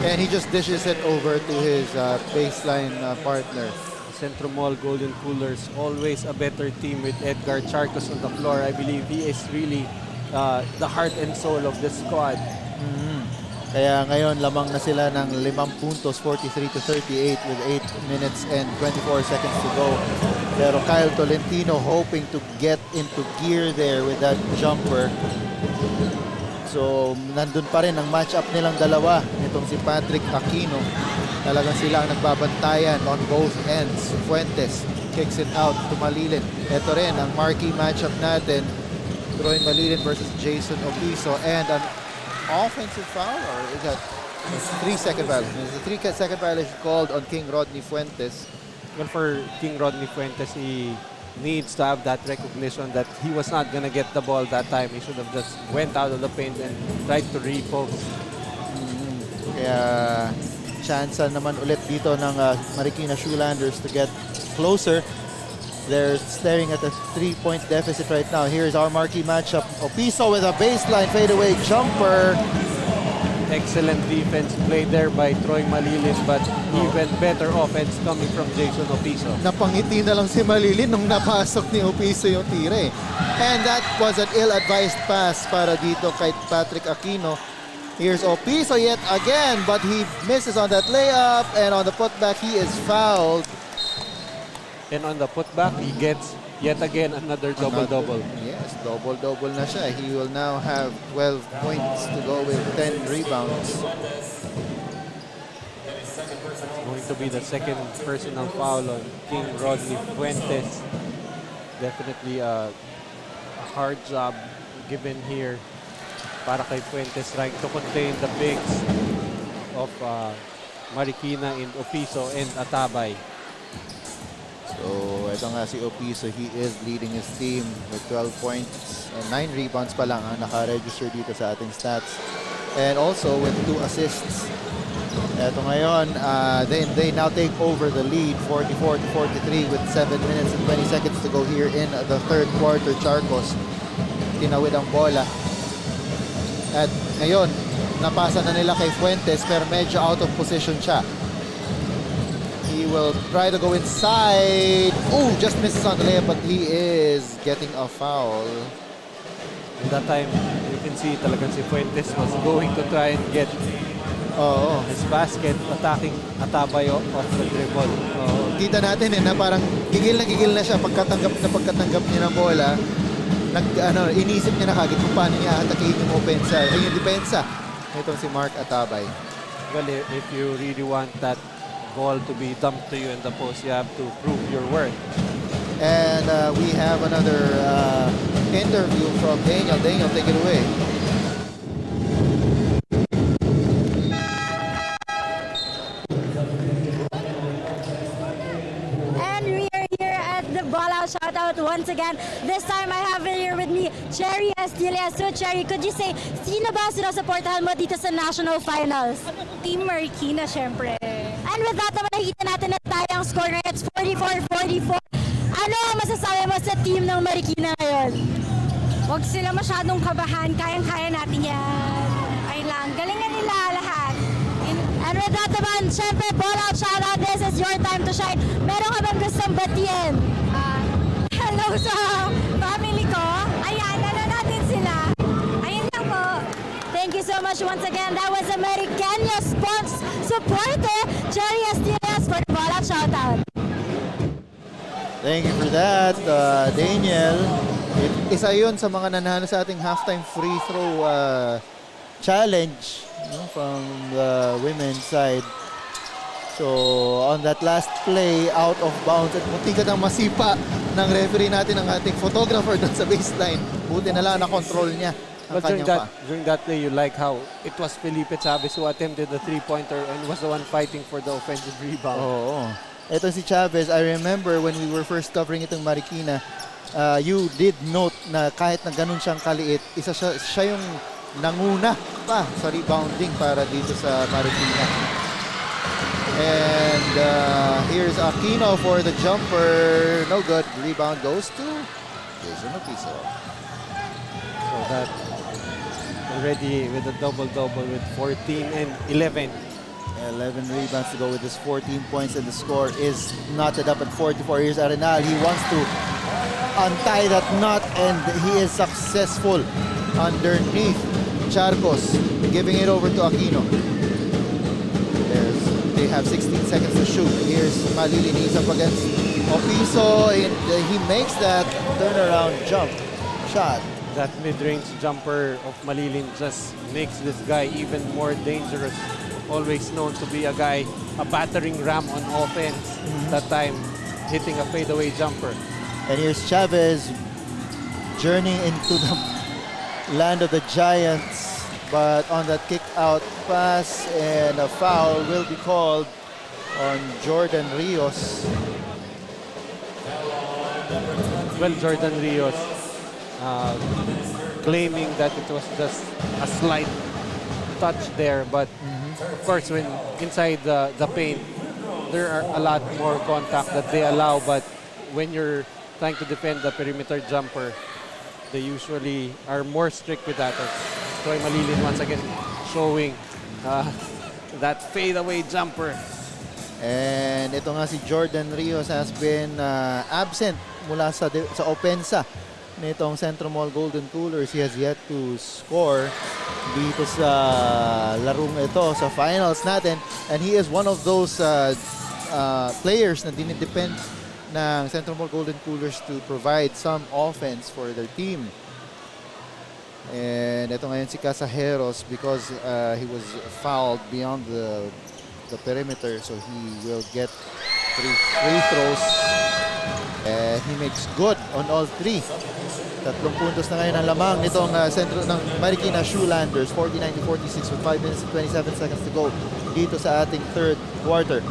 and he just dishes it over to his baseline partner. XentroMall Golden Coolers, always a better team with Edgar Charcos on the floor. I believe he is really the heart and soul of the squad. Kaya ngayon lamang na sila ng 5 puntos, 43-38 with 8 minutes and 24 seconds to go. Pero Kyle Tolentino hoping to get into gear there with that jumper. So nandun pa rin ang matchup nilang dalawa, itong si Patrick Aquino. Talagang sila ang nagbabantayan on both ends. Fuentes kicks it out to Malilin. Ito rin ang marquee matchup natin, Troy Malilin versus Jason Opiso, and an offensive foul, or is that a 3-second violation? There's a 3-second violation called on King Rodney Fuentes. Well, for King Rodney Fuentes, he needs to have that recognition that he was not going to get the ball that time. He should have just went out of the paint and tried to repost. Kaya chance naman ulit dito ng Marikina Shoelanders to get closer. They're staring at a 3-point deficit right now. Here's our marquee matchup. Opiso with a baseline fadeaway jumper. Excellent defense played there by Troy Malilin, but even better offense coming from Jason Opiso. Napangiti na lang si Malilin nung napasok ni Opiso yung tira. And that was an ill-advised pass para dito kay Patrick Aquino. Here's Opiso yet again, but he misses on that layup, and on the putback he is fouled. And on the putback, he gets yet again another double-double. Double-double na siya. He will now have 12 points to go with 10 rebounds. Going to be the second personal foul on King Rodney Fuentes. Definitely a hard job given here para kay Fuentes, trying to contain the bigs of Marikina and Opiso and Atabay. So, ito nga si Opiso, he is leading his team with 12 points and 9 rebounds pa lang ang naka-register dito sa ating stats. And also with 2 assists. Ito ngayon, they now take over the lead, 44-43 with 7 minutes and 20 seconds to go here in the third quarter. Charcos, tinawid ang bola. At ngayon, napasa na nila kay Fuentes pero medyo out of position siya. He will try to go inside. Oh, just misses on the layup, but he is getting a foul. At that time, you can see talagang si Fuentes was going to try and get his basket, attacking Atabay off the dribble. Kita natin na parang gigil na siya pagkatanggap niya ng bola. Inisip niya na kagad kung paano niya atakihin yung yung depensa. Itong si Mark Atabay. Well, if you really want that ball to be dumped to you in the post, you have to prove your worth. And we have another interview from Daniel. Daniel, take it away. And we are here at the Ballout Shoutout once again. This time I have here with me Cherry Estilia. So Cherry, could you say, sino ba sinusuportahan mo dito sa National Finals? Team Marikina, syempre. And with that naman, nakikita natin na tayong score ngayon. It's 44-44. Ano ang masasabi mo sa team ng Marikina ngayon? Huwag sila masyadong kabahan. Kayang-kaya natin yan. Ay lang. Galingan nila lahat. And with that naman, syempre, Ballout Shoutout. This is your time to shine. Meron ka bang gustong batiin? Hello sa family ko. Ayan, natin sila. Ayun lang po. Thank you so much once again. That was Marikina Sports supporter, Cherry Estillas for the Ballout Shoutout. Thank you for that, Daniel. Isa yun sa mga nanalo sa ating halftime free throw challenge from the women's side. So, on that last play, out of bounds, at munti ka nang masipa ng referee natin, ang ating photographer doon sa baseline. Buti na lang na-control niya ang But during that play, you like how it was Felipe Chavez who attempted the three-pointer and was the one fighting for the offensive rebound. Oo. Ito si Chavez, I remember when we were first covering itong Marikina, you did note na kahit na ganun siyang kaliit, siya yung nanguna pa sa rebounding para dito sa Marikina. And here's Aquino for the jumper. No good. Rebound goes to Jason Opiso. So that already with a double-double with 14 and 11. 11 rebounds to go with his 14 points, and the score is knotted up at 44. Here's Arenal. He wants to untie that knot, and he is successful underneath Charcos, giving it over to Aquino. They have 16 seconds to shoot. Here's Malilin. He's up against Opiso, and he makes that turnaround jump shot. That mid-range jumper of Malilin just makes this guy even more dangerous. Always known to be a battering ram on offense. That time, hitting a fadeaway jumper. And here's Chavez journeying into the land of the Giants. But on that kick-out pass, and a foul will be called on Jordan Rios. Well, Jordan Rios claiming that it was just a slight touch there, but of course, when inside the paint, there are a lot more contact that they allow, but when you're trying to defend the perimeter jumper, they usually are more strict with that. Troy Malilin once again showing that fadeaway jumper. And ito nga si Jordan Rios has been absent mula sa opensa nitong XentroMall Golden Coolers. He has yet to score dito sa larong ito sa finals natin, and he is one of those players na dinidepend ng XentroMall Golden Coolers to provide some offense for their team. And ito ngayon si Casajeros because he was fouled beyond the perimeter, so he will get 3 free throws. And he makes good on all 3. 3 puntos na ngayon ang lamang nitong sentro ng Marikina Shoelanders. 49-46 with 5 minutes and 27 seconds to go dito sa ating third quarter.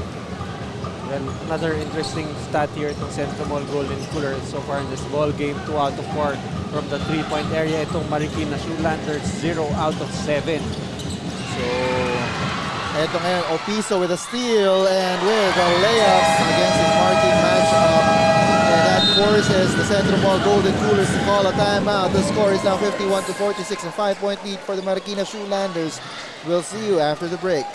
Well, another interesting stat here itong XentroMall Golden Cooler so far in this ball game. 2 out of 4 from the 3-point area. Itong Marikina Shoelanders 0 out of 7. So, eto ngayon, Opiso with a steal and with a layup against his marking matchup. And that forces the XentroMall Golden Coolers to call a timeout. The score is now 51-46, a 5-point lead for the Marikina Shoelanders. We'll see you after the break.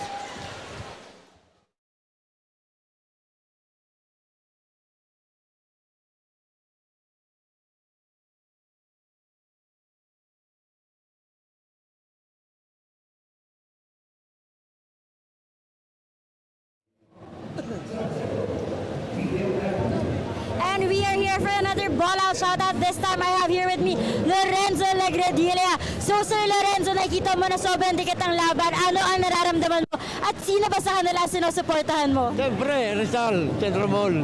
And we are here for another ball-out shoutout. This time I have here with me Lorenzo Lagradilla. So Sir Lorenzo, nakita mo na sobrang dikit ang laban. Ano ang nararamdaman mo? At sino ba sa kanila sinusuportahan mo? Siyempre, Rizal, XentroMall.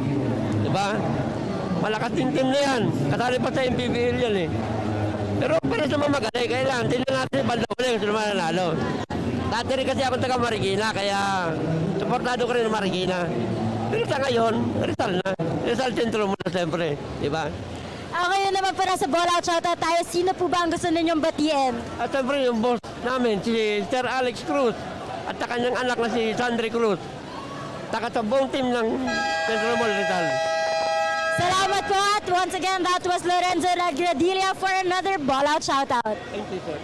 Diba? Malakas din team na yan. Kasali pa sa MPBL yan eh. Pero sa mga magaling, kailangan tingnan natin yung banda ulit kung sino mananalo. Dati rin kasi ako taga Marikina, kaya supportado ko rin ng Marikina. Pero sa ngayon, Rizal na. Rizal XentroMall na siyempre, di ba? Okay, yun naman para sa ball-out shoutout tayo. Sino po ba ang gusto ninyong batiin? At siyempre yung boss namin, si Sir Alex Cruz, at sa kanyang anak na si Sandre Cruz. Taka sa buong team ng XentroMall Rizal. Salamat po at once again, that was Lorenzo Lagradilla for another ball-out shoutout. Thank you, sir.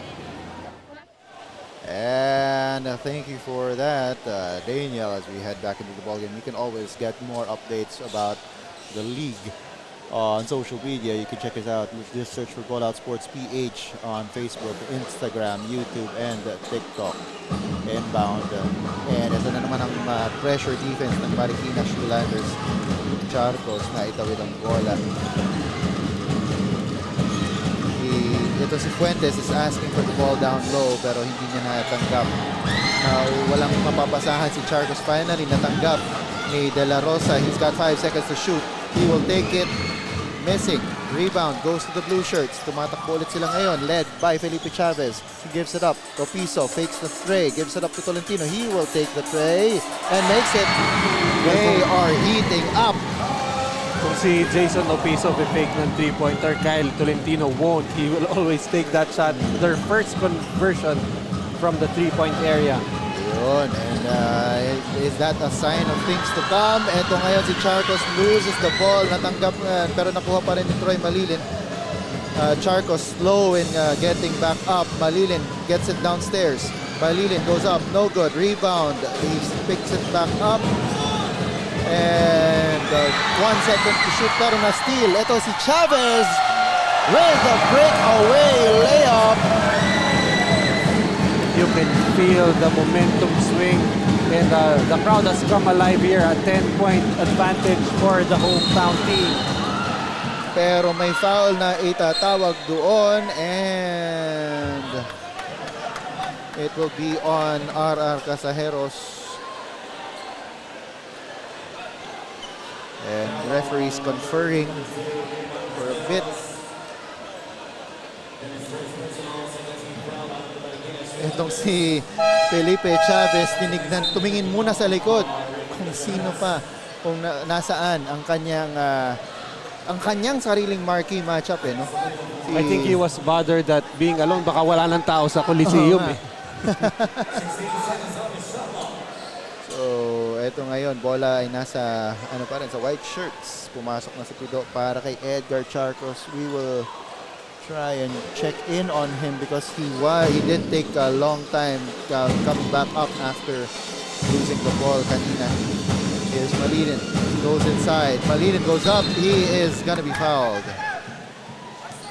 And thank you for that, Daniel. As we head back into the ballgame, you can always get more updates about the league on social media. You can check us out. Just search for Ballout Sports PH on Facebook, Instagram, YouTube, and TikTok. Inbound. And ito na naman ang pressure defense ng Marikina Shoelanders. Charcos na itawid ang bola. Ito si Fuentes is asking for the ball down low pero hindi niya natanggap. Walang mapapasahan si Charcos. Finally natanggap ni De La Rosa. He's got 5 seconds to shoot. He will take it. Missing. Rebound goes to the blue shirts. Tumatakbo ulit sila ngayon. Led by Felipe Chavez. He gives it up. Opiso fakes the tray. Gives it up to Tolentino. He will take the tray and makes it. They are heating up. Kung si Jason Opiso fake ng 3-pointer, Kyle Tolentino won't. He will always take that shot. Their first conversion from the 3-point area. Yun. And is that a sign of things to come? Ito ngayon si Charcos loses the ball. Natanggap pero nakuha pa rin ni Troy Malilin. Charcos slow in getting back up. Malilin gets it downstairs. Malilin goes up. No good. Rebound. He picks it back up. And 1 second to shoot pero na steal. Ito si Chavez with a breakaway layup. You can feel the momentum swing and the crowd has come alive here. A 10-point advantage for the hometown team. Pero may foul na itatawag doon and it will be on RR Casajeros. And referees conferring for a bit. Itong si Felipe Chavez tumingin muna sa likod kung sino pa, kung nasaan ang kanyang sariling marquee matchup no? I think he was bothered that being alone, baka wala ng tao sa Coliseum So, eto ngayon, bola ay nasa pa rin, sa white shirts. Pumasok na sa pido para kay Edgar Charcos. We will try and check in on him because he did take a long time coming back up after losing the ball kanina. Here's Malilin. He goes inside. Malilin goes up. He is gonna be fouled.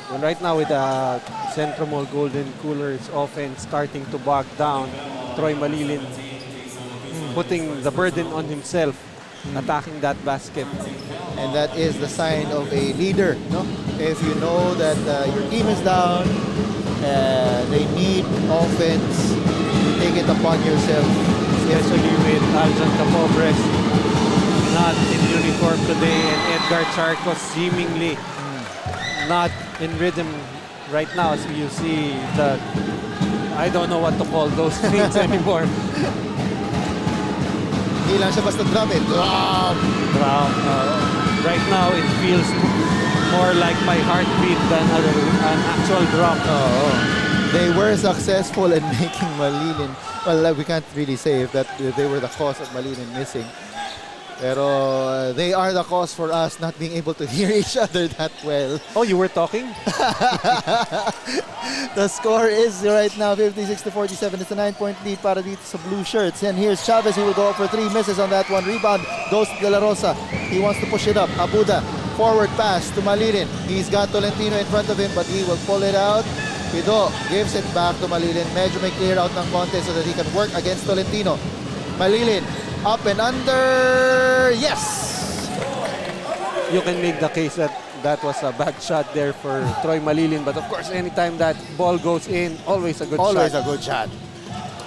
Well, right now with the XentroMall Golden Coolers offense starting to bog down, Troy Malilin putting the burden on himself, attacking that basket. And that is the sign of a leader, no? If you know that your team is down, They need offense. You take it upon yourself. Especially with Aljon Capobres not in uniform today and Edgar Charco seemingly not in rhythm right now. So you see that I don't know what to call those things anymore. Hindi lang siya basta drum it. Drum. Right now it feels more like my heartbeat than an actual drum. They were successful in making Malilin. Well, we can't really say if they were the cause of Malilin missing. Pero they are the cause for us not being able to hear each other that well. Oh, you were talking? The score is right now 56-47. It's a 9-point lead para dito sa blue shirts. And here's Chavez, who will go up for 3, misses on that one. Rebound goes to De La Rosa. He wants to push it up. Abuda, forward pass to Malilin. He's got Tolentino in front of him, but he will pull it out. Pido gives it back to Malilin. Medyo may clear out ng konti so that he can work against Tolentino. Malilin, up and under. Yes! You can make the case that that was a bad shot there for Troy Malilin. But of course, anytime that ball goes in, always a good shot. Always a good shot.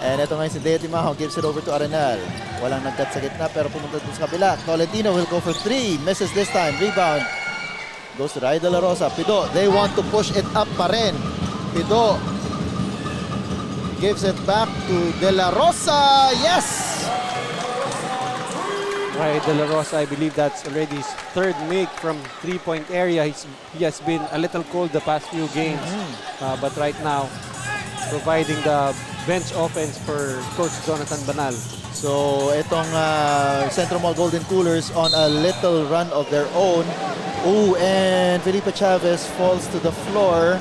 And ito ngayon si Deo Timajo gives it over to Arenal. Walang nagkat sa gitna pero pumunta dun sa kabila. Tolentino will go for 3. Misses this time. Rebound. Goes to Ray De La Rosa. Pido, they want to push it up pa rin. Pido gives it back to De La Rosa. Yes! Ray De La Rosa, I believe that's already his 3rd make from 3-point area. He has been a little cold the past few games. But right now, providing the bench offense for Coach Jonathan Banal. So itong XentroMall Golden Coolers on a little run of their own. Ooh, and Felipe Chavez falls to the floor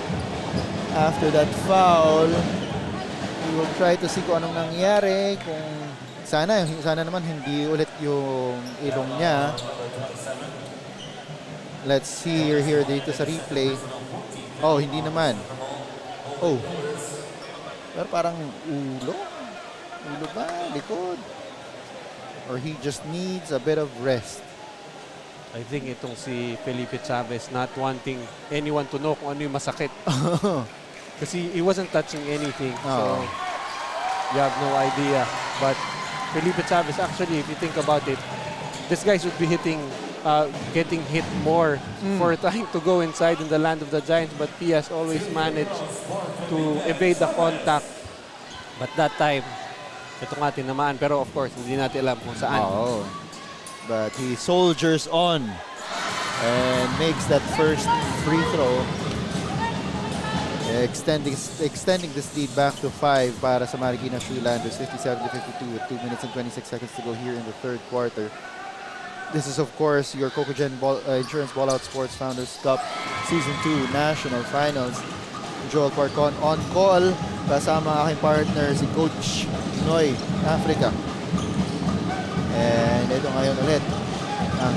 after that foul. We will try to see kung anong nangyari. Sana naman hindi ulit yung ilong niya. Let's see here dito sa replay. Oh, hindi naman. Oh. Pero parang ulo. Ulo ba? Likod? Or he just needs a bit of rest. I think itong si Felipe Chavez not wanting anyone to know kung ano yung masakit. Kasi he wasn't touching anything. So you have no idea. But Felipe Chavez, actually, if you think about it, this guy should be getting hit more for trying to go inside in the land of the Giants, but he has always managed to evade the contact. But that time, ito nga tinamaan. Pero of course, hindi natin alam kung saan. But he soldiers on and makes that first free throw. Extending this lead back to 5 para sa Marikina Shoelanders, 57-52 with 2 minutes and 26 seconds to go here in the 3rd quarter. This is, of course, your Cocogen Insurance Ballout Sports Founders Cup Season 2 National Finals. Joel Parcon on call kasama aking partner si Coach Noy Africa. And ito ngayon ulit ang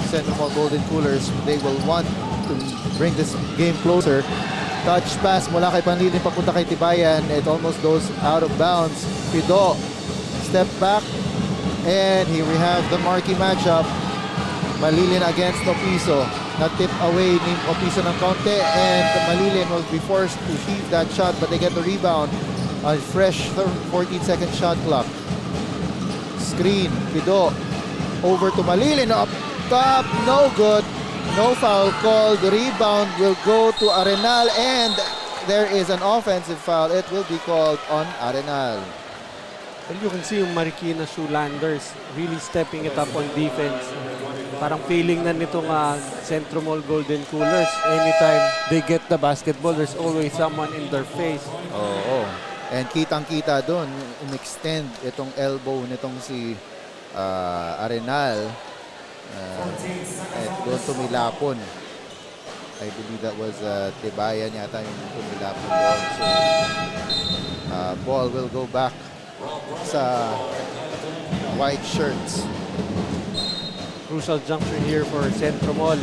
XentroMall Golden Coolers. They will want to bring this game closer. Touch pass mula kay Panlilin papunta kay Tibayan. It almost goes out of bounds. Pido, step back. And here we have the marquee matchup. Malilin against Opiso. Na-tip away ni Opiso ng konti. And Malilin will be forced to heave that shot. But they get the rebound. A fresh 14-second shot clock. Screen. Pido. Over to Malilin. Up top. No good. No foul call. The rebound will go to Arenal, and there is an offensive foul. It will be called on Arenal. Well, you can see yung Marikina Shoelanders really stepping it up on defense. Parang feeling na nitong XentroMall Golden Coolers. Anytime they get the basketball, there's always someone in their face. And kitang-kita doon, in-extend itong elbow nitong si Arenal. At doon tumilapon. I believe that was Tibayan yata yung tumilapon doon. So, ball will go back sa white shirts. Crucial juncture here for XentroMall.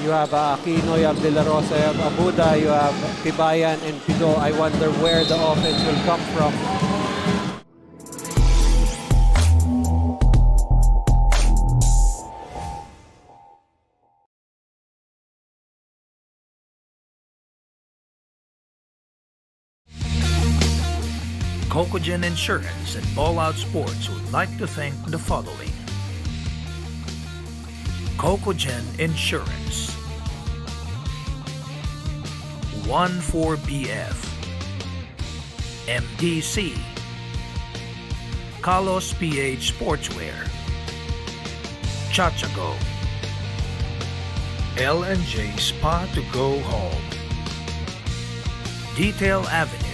You have Aquino, you have De La Rosa, you have Abuda, you have Tibayan and Pido. I wonder where the offense will come from. Cocogen Insurance and Ballout Sports would like to thank the following. Cocogen Insurance, 14BF, MDC, Carlos PH Sportswear, Chachago, L&J Spa to Go Home, Detail Avenue,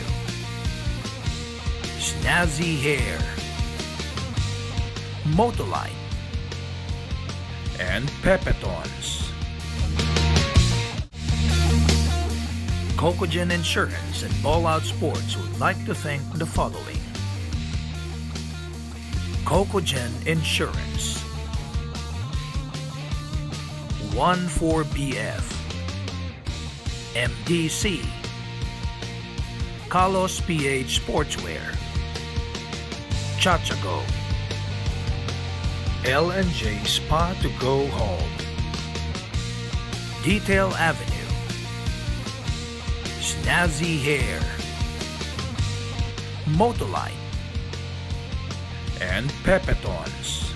Snazzy Hair, Motolite, and Pepetons. Cocogen Insurance and Ballout Sports would like to thank the following. Cocogen Insurance, 14BF, MDC, Carlos PH Sportswear, Chachago, L&J Spa to Go Home, Detail Avenue, Snazzy Hair, Motolite, and Pepetons.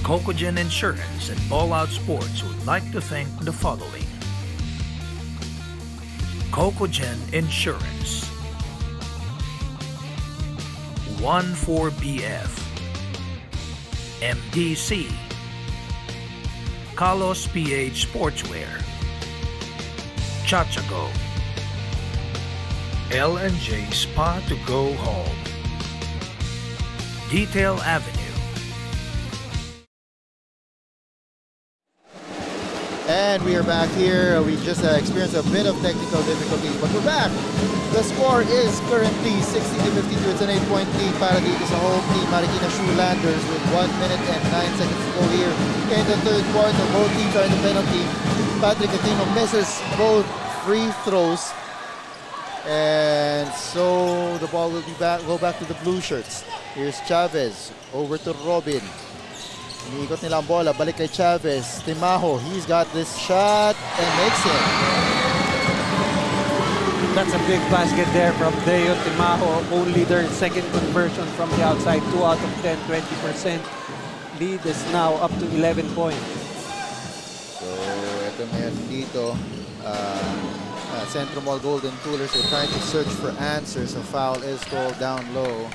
Cocogen Insurance and Ballout Sports would like to thank the following. Cocogen Insurance, 14BF, MDC, Carlos PH Sportswear, Chachago, L&J Spa to Go Home, Detail Avenue. And we are back here. We just experienced a bit of technical difficulties, but we're back. The score is currently 60-52. It's an 8-point lead para dito sa home team Marikina Shoelanders with 1 minute and 9 seconds to go here in the third quarter. Both teams are in the penalty. Patrick Aquino misses both free throws. And so the ball will go back to the blue shirts. Here's Chavez over to Robin. Iniikot nila ang bola, balik kay Chavez. Timaho, he's got this shot and makes it. That's a big basket there from Deo Timaho. Only their second conversion from the outside. 2 out of 10, 20%. Lead is now up to 11 points. So, ito meron dito. XentroMall Golden Coolers are trying to search for answers. A foul is called down low.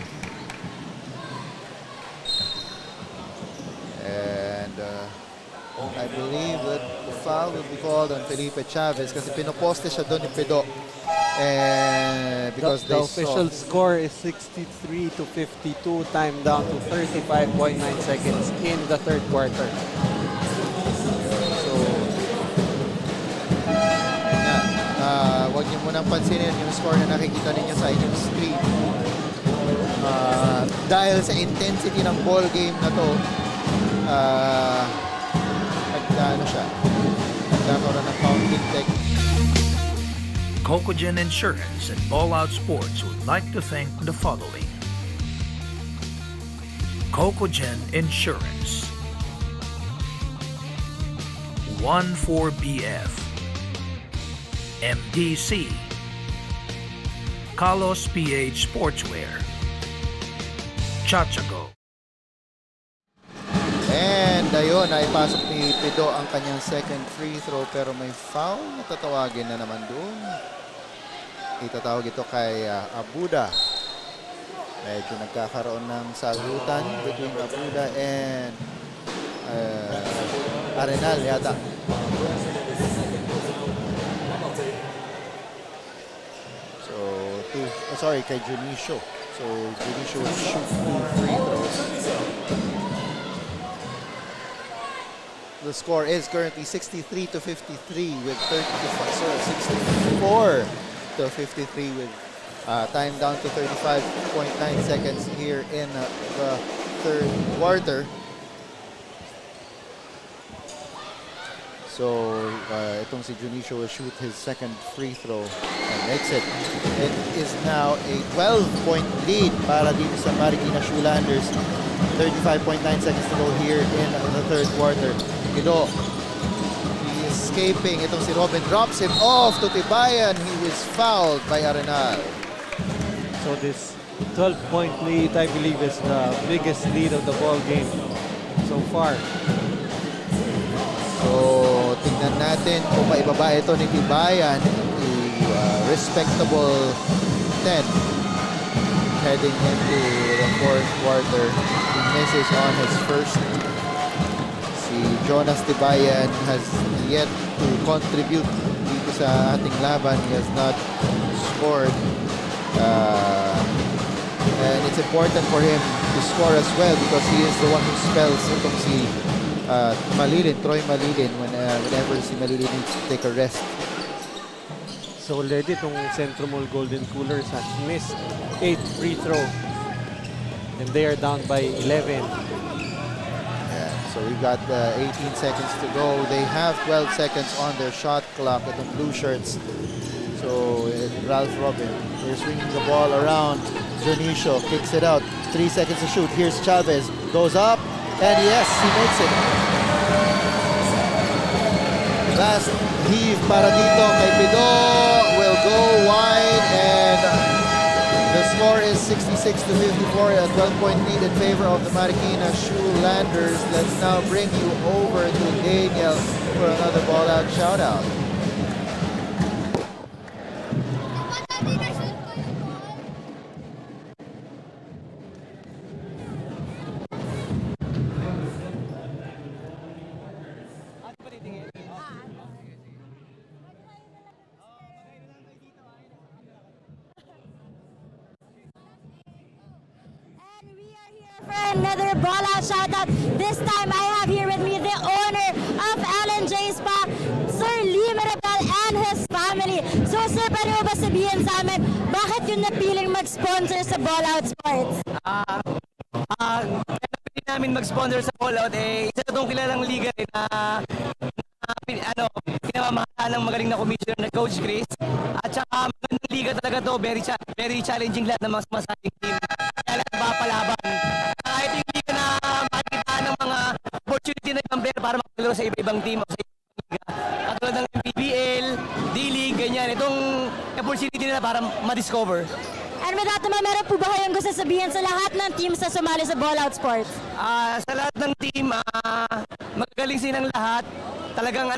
And I believe that the foul will be called on Felipe Chavez kasi pinoposte siya doon yung Pido. And because the official score is 63-52, time down to 35.9 seconds in the third quarter. So, wag niyo munang pansinin yung score na nakikita ninyo sa inyong screen. Dahil sa intensity ng ball game na to, nagkakaroon ng counting technique. Cocogen Insurance and Ballout Sports would like to thank the following. Cocogen Insurance, 14BF, MDC, Carlos PH Sportswear, Chachago. And ayun, naipasok ni Pido ang kanyang second free throw pero may foul na tatawagin na naman doon. Itatawag ito kay Abuda. Medyo nagkakaroon ng sagutan between Abuda and Arenal yata. So, kay Junicio. So, Junicio will shoot 2 free throws. The score is currently 63-53 with 64-53 with time down to 35.9 seconds here in the third quarter. So, itong si Junicio will shoot his second free throw and makes it. It is now a 12-point lead para dito sa Marikina Shoelanders. 35.9 seconds to go here in the third quarter. Pido, he is escaping. Itong si Robin drops him off to Tibayan. He was fouled by Arenal. So this 12-point lead, I believe, is the biggest lead of the ball game so far. So, tingnan natin kung maibaba ito ni Tibayan. Respectable 10 heading into the fourth quarter. He misses on his first. Si Jonas Tibayan has yet to contribute dito sa ating laban. He has not scored. And it's important for him to score as well because he is the one who spells itong si Troy Malilin whenever si Malilin needs to take a rest. So already itong XentroMall Golden Coolers has missed 8 free throw. And they are down by 11. Yeah, so we've got 18 seconds to go. They have 12 seconds on their shot clock at the blue shirts. So Ralph Robin, they're swinging the ball around. Dionisio kicks it out. 3 seconds to shoot. Here's Chavez. Goes up. And yes, he makes it. Last heave para dito kay Pido will go wide, and the score is 66 to 54, a 12-point lead in favor of the Marikina Shoelanders. Let's now bring you over to Daniel for another ball-out shout-out. Another ball out shout out. This time I have here with me the owner of L&J Spa, Sir Lee Mirabal and his family. So sir, pwede mo ba sabihin sa amin, bakit yung napiling mag-sponsor sa Ballout Sports? Kaya namin mag-sponsor sa Ballout, isa na itong kilalang liga na pinamamahala ng magaling na commissioner na Coach Chris. At saka magandang liga talaga to, very challenging lahat ng mga sumasayang team. Kaya lahat mapapalaban. Ito yung liga na makikita ng mga opportunity na compare para makakalaro sa iba-ibang team o sa ibang liga. Katulad ng PBL, D-League, ganyan. Itong opportunity nila para ma-discover. And with that naman, meron po ba kayong gusto sabihin sa lahat ng teams na sumali sa Ballout Sports? Sa lahat ng team, magagaling silang lahat. Talagang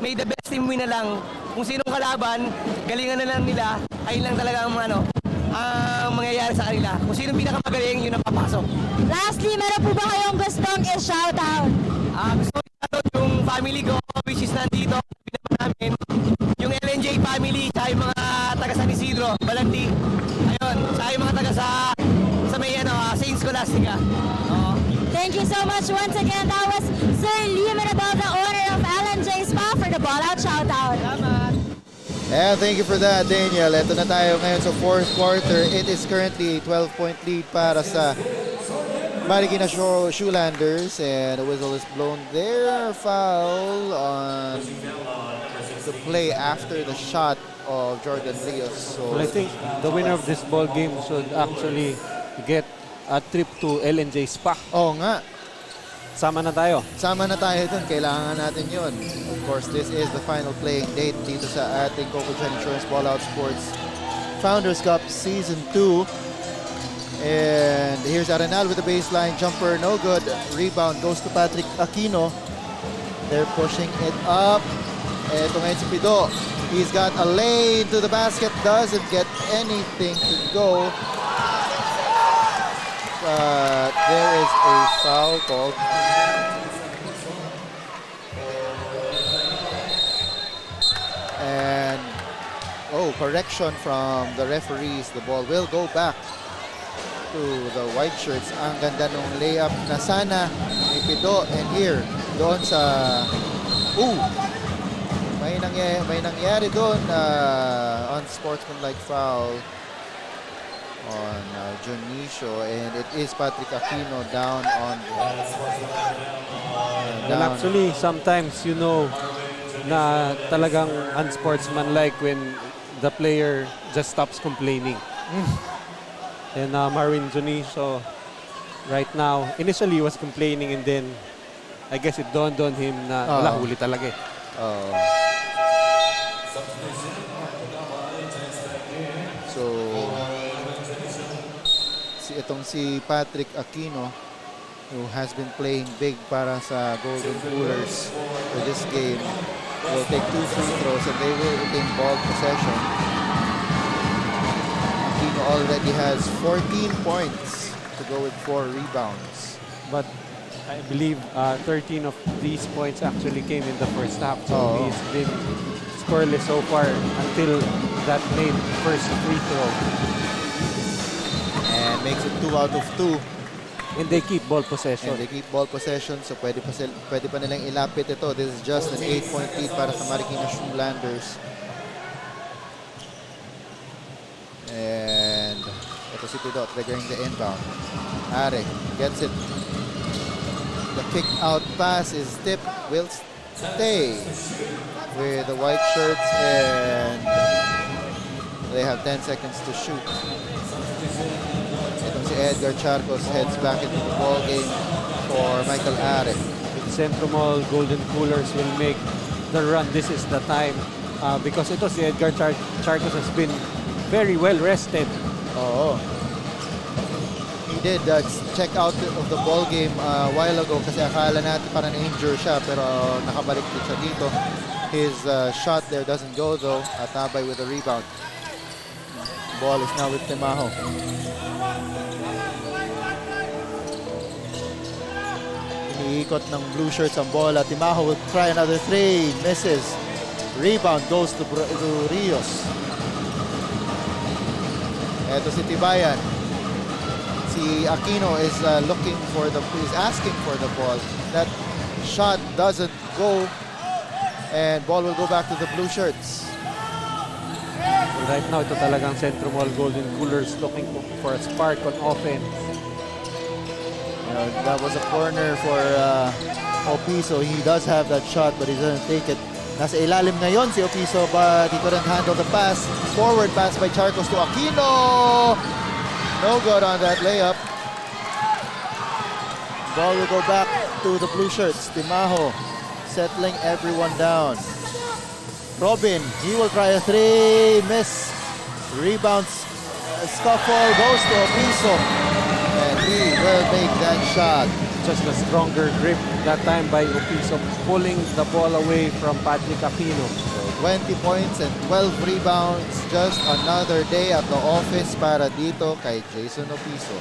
may the best team win na lang. Kung sinong kalaban, galingan na lang nila. Ayun lang talaga ang mangyayari sa kanila. Kung sinong pinakamagaling, yun ang papasok. Lastly, meron po ba kayong gustong i-shoutout? Gusto ko i-shoutout yung family ko, which is nandito, pinapa namin. Yung L&J family, sa yung mga taga San Isidro, Balandi. Ayun, sa yung mga taga sa may Saint Scholastica. Thank you so much once again. That was Sir Lee Mirabal, the owner of L&J Spa, for the Ballout shoutout. Salamat. And thank you for that, Daniel. Ito na tayo ngayon sa fourth quarter. It is currently a 12-point lead para sa Marikina Shoelanders, and a whistle is blown there. Foul on the play after the shot of Jordan Rios. So well, I think the winner of this ball game should actually get a trip to L&J Spa. Oo nga. Sama na tayo. Sama na tayo dun. Kailangan natin yun. Of course, this is the final playing date dito sa ating Cocogen Insurance Ballout Sports Founders Cup Season 2. And here's Arenal with the baseline jumper. No good. Rebound goes to Patrick Aquino. They're pushing it up. Ito ngayon si Pido. He's got a lane to the basket. Doesn't get anything to go. But there is a foul called. And correction from the referees. The ball will go back to the white shirts. Ang ganda nung layup na sana ni Pido, and here doon sa may nangyari doon unsportsmanlike foul on Dionisio, and it is Patrick Aquino down on well, actually sometimes na talagang unsportsmanlike when the player just stops complaining. And Marvin Dionisio right now initially was complaining, and then I guess it dawned on him na wala, huli talaga eh. So, itong si Patrick Aquino, who has been playing big para sa Golden Coolers for this game, will take 2 free throws and they will retain ball possession. Aquino already has 14 points to go with 4 rebounds. But I believe 13 of these points actually came in the first half. So he's been scoreless so far until that made first free throw. And makes it 2 out of 2. And they keep ball possession. And they keep ball possession, so pwede pa nilang ilapit ito. This is just an 8-point lead para sa Marikina Shoelanders. And ito si Tidot triggering the inbound. Are gets it. The kick out pass is tipped. Will stay with the white shirts, and they have 10 seconds to shoot. Itong si Edgar Charcos heads back into the ball game for Michael Are. XentroMall Golden Coolers will make the run. This is the time because ito si Edgar Charcos has been very well rested. He did check out of the ball game a while ago kasi akala natin parang injured siya, pero nakabalik din siya dito. His shot there doesn't go though. Atabay with a rebound. Ball is now with Timaho. Iniikot ng blue shirts ang bola. Timaho will try another 3. Misses. Rebound goes to Rios. Eto si Tibayan. Si Aquino is asking for the ball. That shot doesn't go, and ball will go back to the blue shirts. Right now, ito talagang XentroMall Golden Coolers looking for a spark on offense. That was a corner for Opiso. He does have that shot, but he doesn't take it. Nasa ilalim ngayon si Opiso, but he couldn't handle the pass. Forward pass by Charcos to Aquino. No good on that layup. Ball will go back to the blue shirts. Timaho settling everyone down. Robin, he will try a 3. Miss. Rebounds. Scuffle goes to Opiso. And he will make that shot. Just a stronger grip that time by Opiso, pulling the ball away from Patrick Aquino. So 20 points and 12 rebounds. Just another day at the office para dito kay Jason Opiso.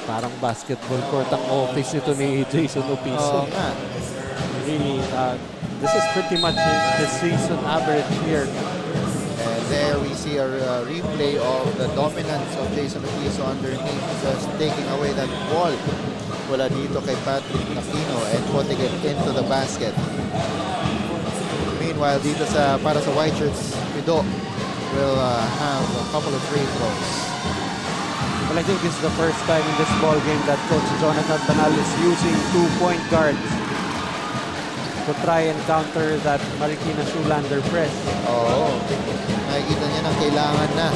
Parang basketball court ang office ito ni Jason Opiso. Really, this is pretty much the season average here. And there we see a replay of the dominance of Jason Opiso underneath, just taking away that ball mula dito kay Patrick Aquino and putting it into the basket. Meanwhile, dito para sa white shirts, Pido will have a couple of free throws. Well, I think this is the first time in this ball game that Coach Jonathan Banal is using 2-point guards to try and counter that Marikina Shoelander press. Nakikita niya na kailangan na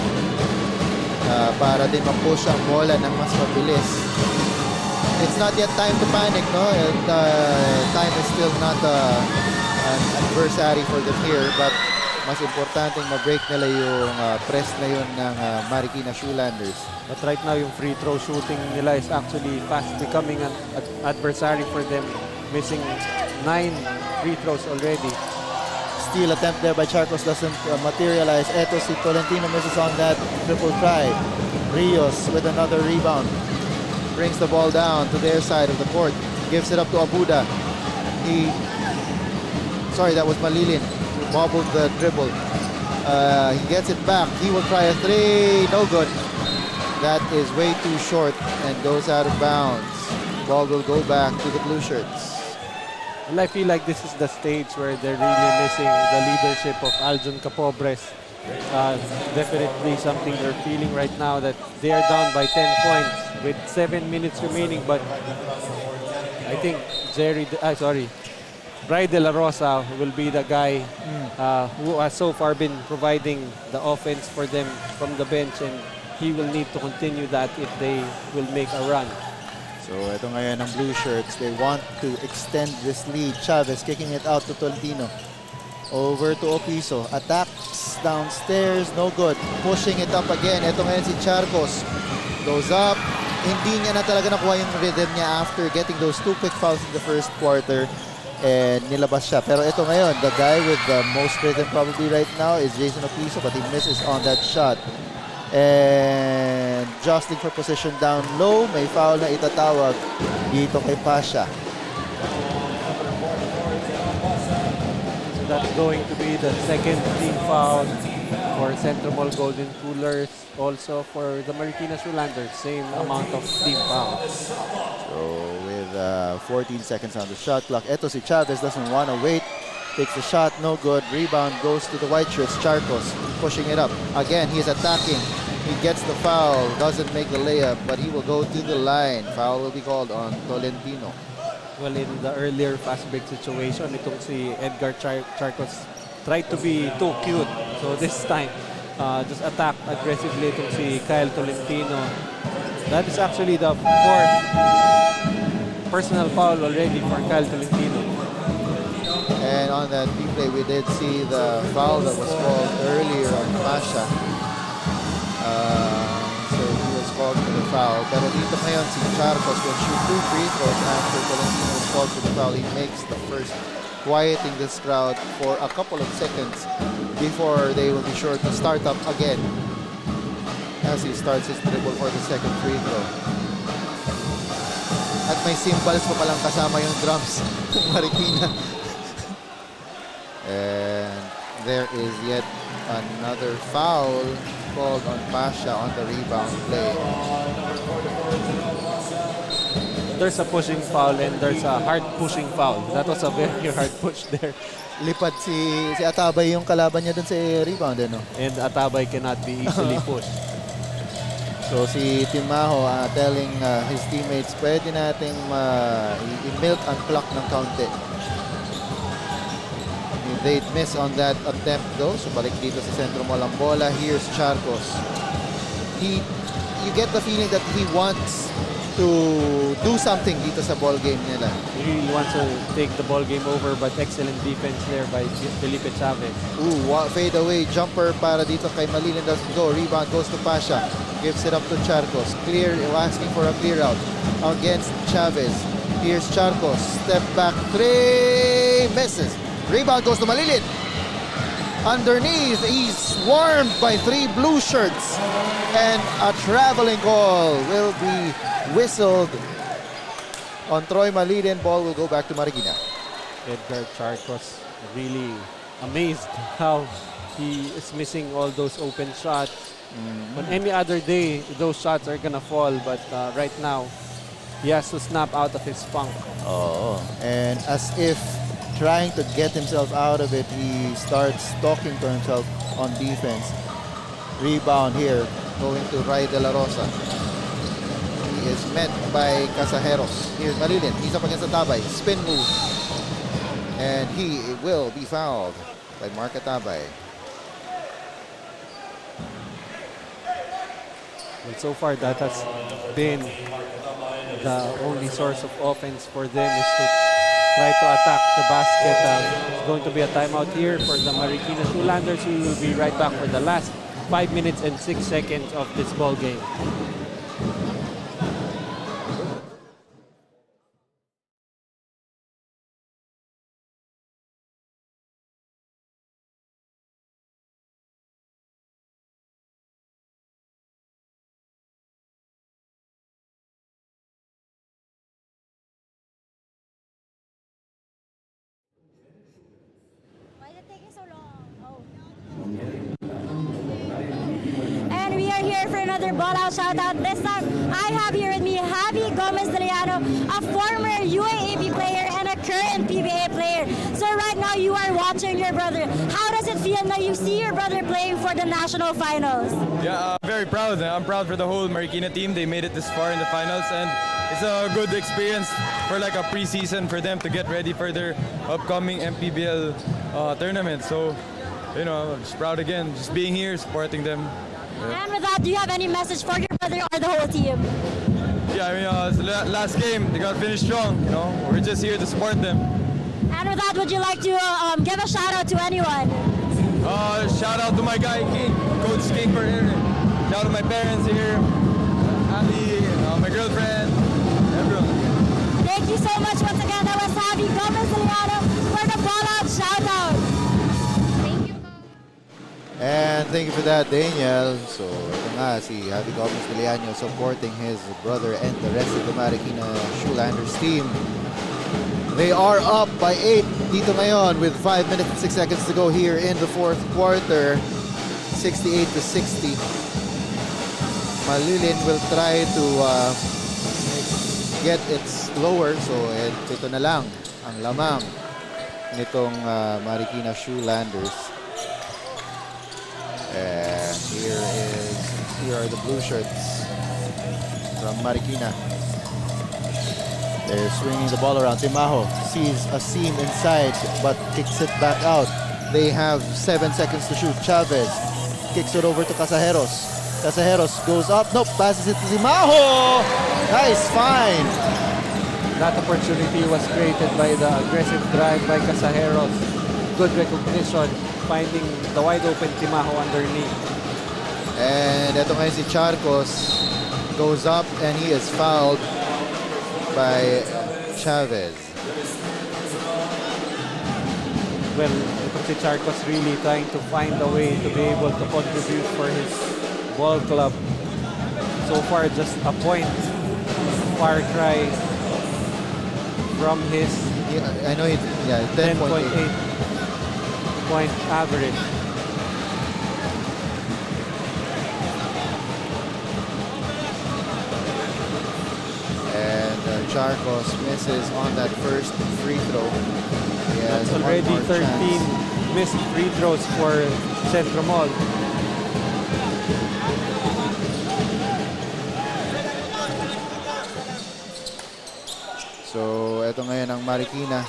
para din ma-push ang bola ng mas mabilis. It's not yet time to panic, no? Time is still not an adversary for them here, but mas importanteng ma-break nila yung press na yun ng Marikina Shoelanders. But right now, yung free throw shooting nila is actually fast becoming an adversary for them, missing 9 free throws already. Steal attempt there by Charcos doesn't materialize. Eto si Tolentino misses on that triple try. Rios with another rebound. Brings the ball down to their side of the court. Gives it up to Abuda. Sorry, that was Malilin. Who bobbled the dribble. He gets it back. He will try a 3. No good. That is way too short and goes out of bounds. Ball will go back to the blue shirts. And I feel like this is the stage where they're really missing the leadership of Aljon Capobres. Definitely something they're feeling right now, that they are down by 10 points with 7 minutes remaining. But I think Bry De La Rosa will be the guy who has so far been providing the offense for them from the bench, and he will need to continue that if they will make a run. So ito ngayon ang blue shirts. They want to extend this lead. Chavez kicking it out to Tolentino. Over to Opiso. Attacks downstairs. No good. Pushing it up again. Ito ngayon si Charcos. Goes up. Hindi niya na talaga nakuha yung rhythm niya after getting those 2 quick fouls in the first quarter. And nilabas siya. Pero ito ngayon, the guy with the most rhythm probably right now is Jason Opiso, but he misses on that shot. And jostling for position down low. May foul na itatawag dito kay Pasha. So that's going to be the second team foul for XentroMall Golden Coolers. Also for the Marikina Shoelanders, same amount of team fouls. So with 14 seconds on the shot clock, eto si Chavez doesn't want to wait. Takes the shot, no good. Rebound goes to the white shirts. Charcos pushing it up. Again, he's attacking. He gets the foul, doesn't make the layup, but he will go to the line. Foul will be called on Tolentino. Well, in the earlier fast break situation, itong si Edgar Charcos tried to be too cute. So this time, just attack aggressively itong si Kyle Tolentino. That is actually the 4th personal foul already for Kyle Tolentino. And on that replay, we did see the foul that was called earlier on Pasha. So he was called for the foul. Pero dito ngayon, si Charcos will shoot 2 free throws after Tolentino was called for the foul. He makes the first, quieting this crowd for a couple of seconds before they will be sure to start up again as he starts his dribble for the second free throw. At may cymbals pa palang kasama yung drums ng Marikina. And there is yet another foul called on Pasha on the rebound play. There's a pushing foul and there's a hard pushing foul. That was a very hard push there. Lipad si Atabay yung kalaban niya dun sa rebound, no? And Atabay cannot be easily pushed. So si Timaho telling his teammates, pwede nating i-milk and pluck ng kaunti. They miss on that attempt though. So balik dito sa XentroMall ang bola. Here's Charcos. You get the feeling that he wants to do something dito sa ball game nila. He really wants to take the ball game over, but excellent defense there by Felipe Chavez. Fade away jumper para dito kay Malilin, doesn't go. Rebound goes to Pasha. Gives it up to Charcos. Clear, asking for a clear out against Chavez. Here's Charcos. Step back 3. Misses. Rebound goes to Malilin. Underneath, he's swarmed by 3 blue shirts. And a traveling call will be whistled on Troy Malilin. Ball will go back to Marikina. Edgar Charcos really amazed how he is missing all those open shots. On any other day, those shots are gonna fall. But right now, he has to snap out of his funk. Oh, and as if trying to get himself out of it, he starts talking to himself on defense. Rebound here, going to Ray De La Rosa. He is met by Casajeros. Here's Marilyn, he's up against Atabay. Spin move. And he will be fouled by Mark Atabay. And so far, that has been the only source of offense for them, is to try to attack the basket. It's going to be a timeout here for the Marikina Shoelanders. We will be right back for the last 5 minutes and 6 seconds of this ball game. Why is it taking so long? And we are here for another ball-out shout-out. This time, I have here with me Javi Gomez-Deliano, a former UAAP player and a current PBA player. So right now, you are watching your brother. How does it feel now you see your brother playing for the national finals? Yeah, very proud. I'm proud for the whole Marikina team. They made it this far in the finals, and it's a good experience for like a preseason for them to get ready for their upcoming MPBL tournament. So, you know, I'm just proud again, just being here, supporting them. Yeah. And with that, do you have any message for your brother or the whole team? Yeah, I mean, it's the last game. They got to finish strong. You know, we're just here to support them. And with that, would you like to give a shout out to anyone? Shout out to my guy, King, Coach King for here. Shout out to my parents here, Ali, my girlfriend, everyone. Thank you so much once again. That was Javi Gomez-Liliano for the Ballout shoutout. Thank you. And thank you for that, Daniel. So, ito nga si Javi Gomez-Liliano supporting his brother and the rest of the Marikina Shoelanders team. They are up by 8 dito ngayon with 5 minutes and 6 seconds to go here in the fourth quarter. 68-60. Malilin will try to get it slower. So ito na lang ang lamang nitong Marikina Shoelanders. And here are the blue shirts from Marikina. They're swinging the ball around. Timaho sees a seam inside but kicks it back out. They have 7 seconds to shoot. Chavez kicks it over to Casajeros. Casajeros goes up. Nope, passes it to Timaho. Nice find. That opportunity was created by the aggressive drive by Casajeros. Good recognition, finding the wide open Timaho underneath. And ito ngayon si Charcos goes up and he is fouled by Chavez. Well, itong si Charcos really trying to find a way to be able to contribute for his ball club. So far, just a point. Far cry from his I know 10.8 point average. And Charcos misses on that first free throw. That's already 13 missed free throws for XentroMall. So, ito ngayon ang Marikina.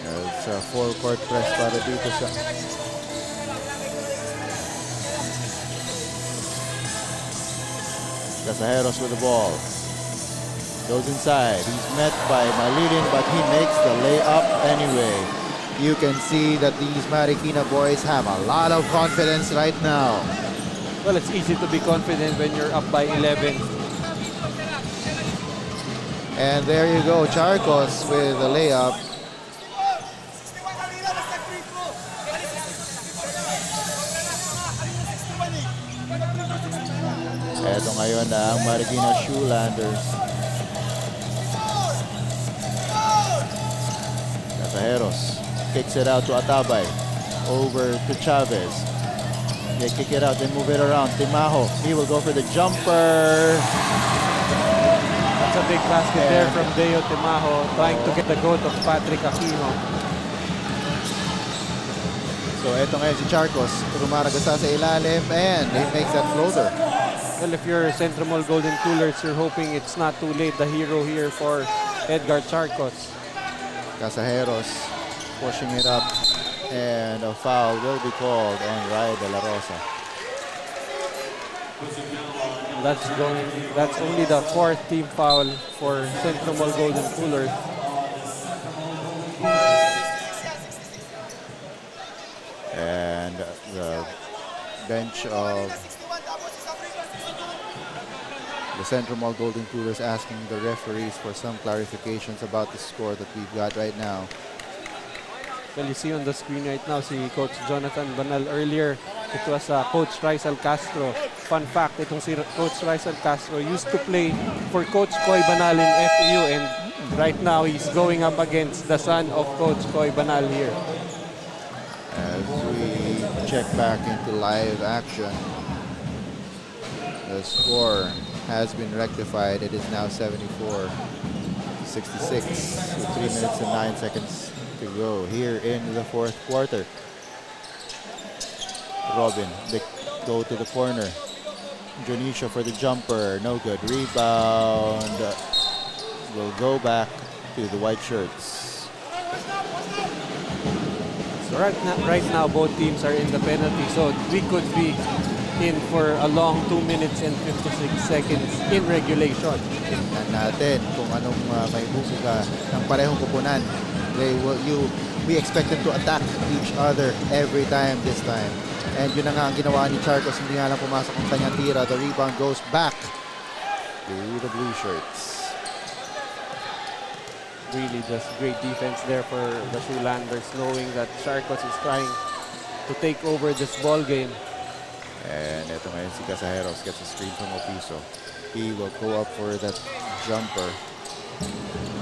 It's a full court press para dito sa Casajeros with the ball. Goes inside. He's met by Malilin, but he makes the layup anyway. You can see that these Marikina boys have a lot of confidence right now. Well, it's easy to be confident when you're up by 11. And there you go, Charcos with the layup. Ito ngayon ang Marikina Shoelanders. Casajeros kicks it out to Atabay. Over to Chavez. They kick it out, they move it around. Timaho, he will go for the jumper. That's a big basket there from Deo Timaho, trying to get the goal of Patrick Aquino. So eto ngayon si Charcos, rumaragasa sa ilalim and he makes that floater. Well, if you're XentroMall Golden Coolers, you're hoping it's not too late. The hero here for Edgar Charcos. Casajeros pushing it up and a foul will be called on Ray De La Rosa. That's only the 4th team foul for XentroMall Golden Coolers. And the bench of the XentroMall Golden Coolers asking the referees for some clarifications about the score that we've got right now. Well, you see on the screen right now, si Coach Jonathan Banal earlier. It was Coach Rizal Castro. Fun fact, itong si Coach Rizal Castro used to play for Coach Koy Banal in FEU, and right now he's going up against the son of Coach Koy Banal here. As we check back into live action, the score has been rectified. It is now 74-66 with 3 minutes and 9 seconds to go here in the fourth quarter. Robin, they go to the corner. Jonicio for the jumper, no good. Rebound will go back to the white shirts. So right now, both teams are in the penalty, so we could be in for a long 2 minutes and 56 seconds in regulation. Tingnan natin kung anong may buka ng parehong kupunan. We expect them to attack each other every time this time. And yun na nga ang ginawa ni Charcos. Hindi nga lang pumasok ang kanyang tira. The rebound goes back to the blue shirts. Really just great defense there for the Shoelanders, knowing that Charcos is trying to take over this ball game. And ito ngayon si Casajeros gets a screen from Opiso. He will go up for that jumper.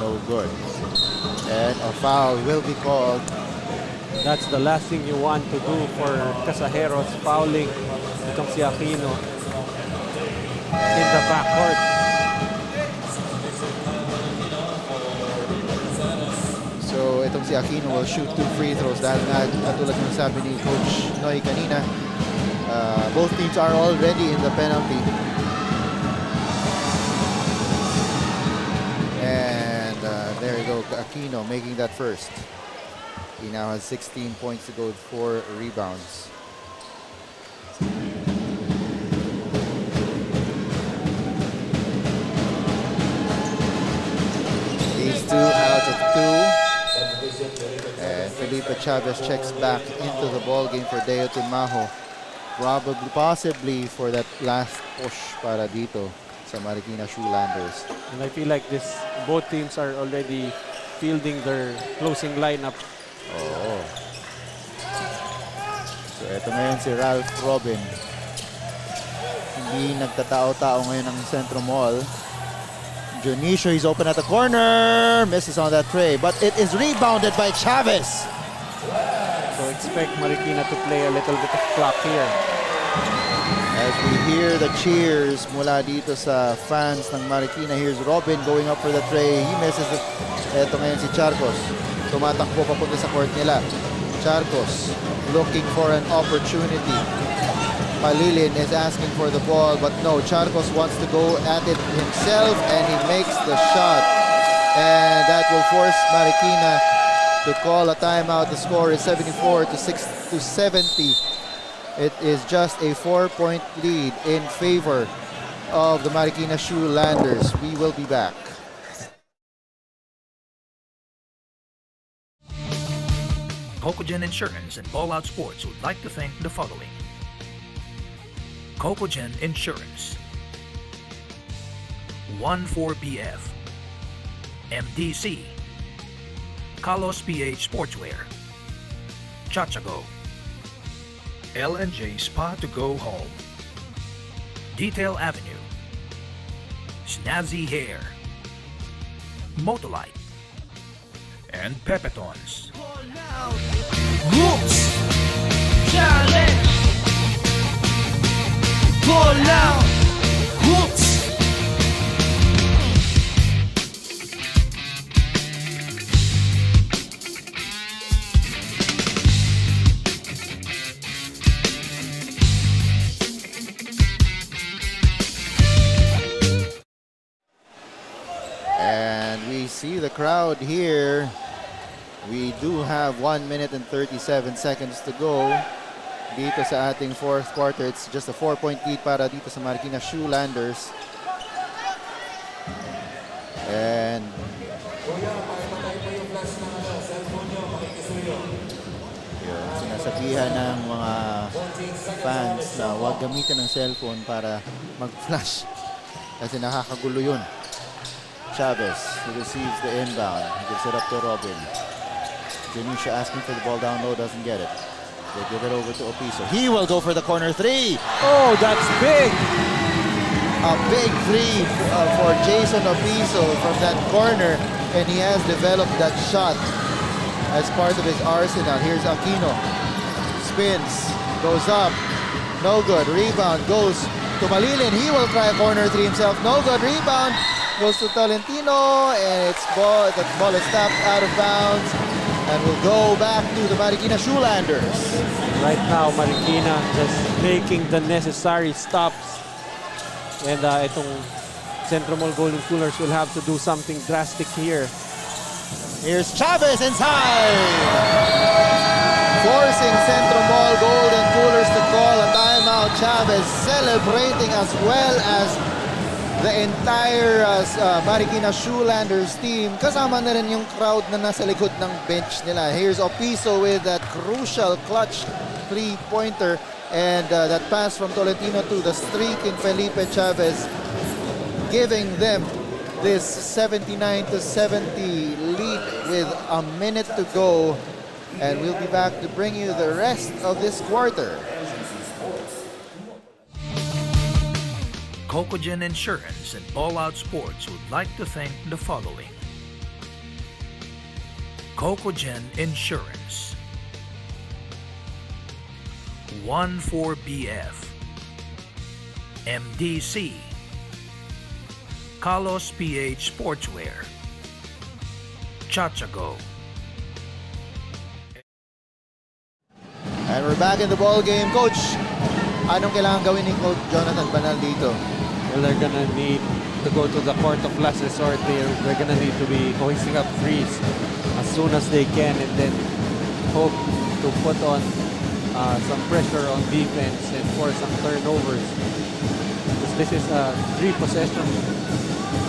No good. And a foul will be called. That's the last thing you want to do for Casajeros, fouling itong si Aquino in the backcourt. So itong si Aquino will shoot 2 free throws dahil nga katulad ng sabi ni Coach Noy kanina, both teams are already in the penalty. And there you go, Aquino making that first. He now has 16 points to go with 4 rebounds. These two out of 2. And Felipe Chavez checks back into the ball game for Deo Timajo. Possibly for that last push para dito sa Marikina Shoelanders. And I feel like both teams are already fielding their closing lineup. Oo. So ito ngayon si Ralph Robin. Hindi nagtatao-tao ngayon ang XentroMall. Dionisio is open at the corner. Misses on that tray, but it is rebounded by Chavez. So expect Marikina to play a little bit of clock here. As we hear the cheers mula dito sa fans ng Marikina, here's Robin going up for the tray. He misses it. Ito ngayon si Charcos. Tumatakbo papunta sa court nila. Charcos looking for an opportunity. Palilin is asking for the ball, but no, Charcos wants to go at it himself, and he makes the shot. And that will force Marikina to call a timeout. The score is 74 to 70. It is just a 4-point lead in favor of the Marikina Shoelanders. We will be back. Cocogen Insurance and Ballout Sports would like to thank the following. Cocogen Insurance, 14BF, MDC, Carlos PH Sportswear, Chachago, L&J Spa to Go Home, Detail Avenue, Snazzy Hair, Motolite, and Pepetons. Hoops Challenge Ballout Hoops. And we see the crowd here. We do have 1 minute and 37 seconds to go dito sa ating fourth quarter. It's just a 4-point lead para dito sa Marikina Shoelanders. And yun, sinasabihan ng mga fans na huwag gamitin ng cellphone para mag-flash kasi nakakagulo yun. Chavez, he receives the inbound. He gives it up to Robin. Dionisio asking for the ball down low, doesn't get it. They give it over to Opiso. He will go for the corner 3. Oh, that's big! A big 3 for Jason Opiso from that corner, and he has developed that shot as part of his arsenal. Here's Aquino. Spins, goes up, no good. Rebound goes to Malilin. He will try a corner 3 himself. No good. Rebound goes to Tolentino, and that ball is tapped out of bounds. And we'll go back to the Marikina Shoelanders. Right now, Marikina just making the necessary stops. And itong XentroMall Golden Coolers will have to do something drastic here. Here's Chavez inside! Forcing XentroMall Golden Coolers to call a timeout. Chavez celebrating as well as the entire Marikina Shoelanders team. Kasama na rin yung crowd na nasa likod ng bench nila. Here's Opiso with that crucial clutch three-pointer. And that pass from Tolentino to the streaking Felipe Chavez, giving them this 79-70 lead with a minute to go. And we'll be back to bring you the rest of this quarter. Cocogen Insurance and Ballout Sports would like to thank the following. Cocogen Insurance, 14BF, MDC, Carlos PH Sportswear, Chachago. And we're back in the ball game. Coach, anong kailangan gawin ni Coach Jonathan Banal dito? Well, they're gonna need to go to the court of last resort. They're gonna need to be hoisting up threes as soon as they can, and then hope to put on some pressure on defense and force some turnovers. Because this is a 3-possession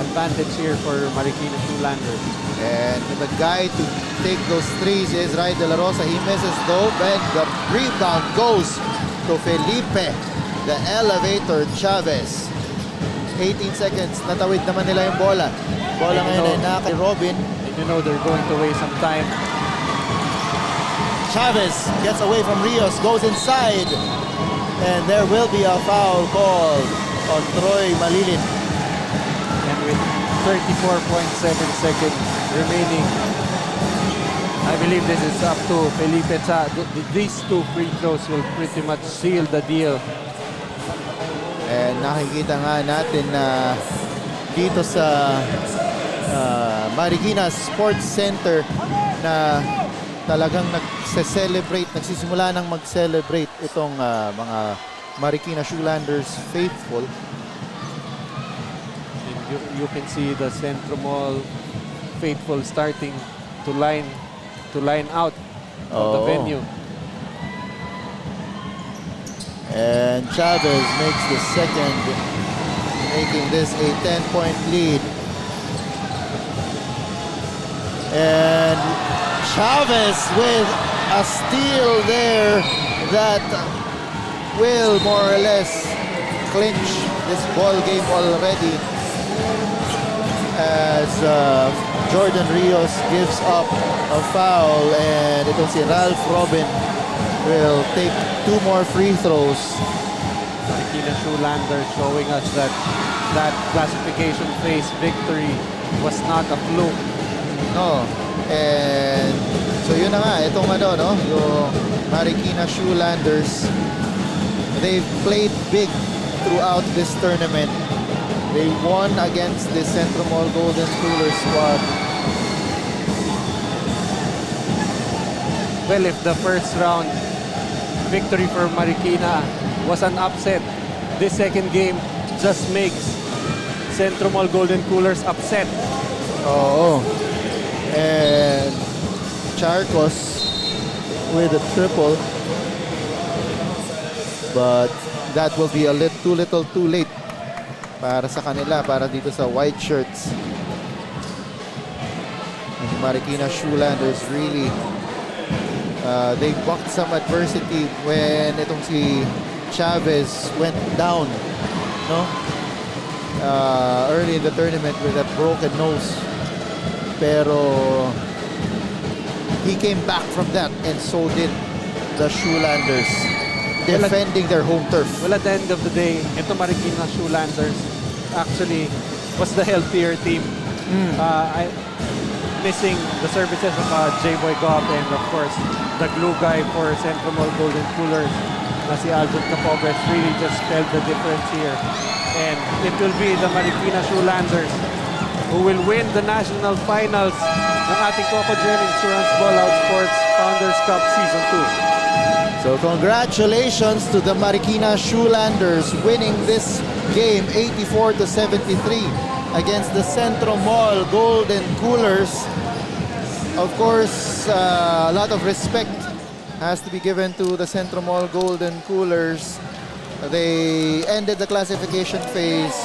advantage here for Marikina Shoelanders. And the guy to take those threes is Ray De La Rosa. He misses though, and the rebound goes to Felipe, the elevator Chavez. 18 seconds, natawid naman nila yung bola. Bola ngayon ay na kay Robin. And you know they're going to waste some time. Chavez gets away from Rios, goes inside. And there will be a foul call on Troy Malilin. And with 34.7 seconds remaining, I believe this is up to Felipe Cha. These two free throws will pretty much seal the deal. And nakikita nga natin na dito sa Marikina Sports Center na talagang nagsisimula ng mag-celebrate itong mga Marikina Shoelanders faithful. You can see the CentroMall faithful starting to line out of the venue. And Chavez makes the second, making this a 10-point lead. And Chavez with a steal there that will more or less clinch this ball game already, as Jordan Rios gives up a foul, and it'll see Ralph Robin will take 2 more free throws. Marikina Shoelanders showing us that that classification phase victory was not a fluke. No. And so yun na nga, itong yung Marikina Shoelanders, they've played big throughout this tournament. They won against the CentroMall Golden Cooler squad. Well, if the first round victory for Marikina was an upset, this second game just makes CentroMall Golden Coolers upset. Oo. And Charcos with a triple. But that will be a too little too late para sa kanila, para dito sa white shirts. And the Marikina Shoelanders really they bucked some adversity when itong si Chavez went down, no? Early in the tournament with that broken nose. Pero he came back from that, and so did the Shoelanders, defending their home turf. Well, at the end of the day, ito Marikina Shoelanders actually was the healthier team. Missing the services of J-Boy Goff, and of course the glue guy for CentroMall Golden Coolers, na si Alvin Capobres, really just spelled the difference here. And it will be the Marikina Shoelanders who will win the national finals ng ating Cocogen Insurance Ballout Sports Founders Cup Season 2. So congratulations to the Marikina Shoelanders winning this game 84-73 against the CentroMall Golden Coolers. Of course, a lot of respect has to be given to the CentroMall Golden Coolers They ended the classification phase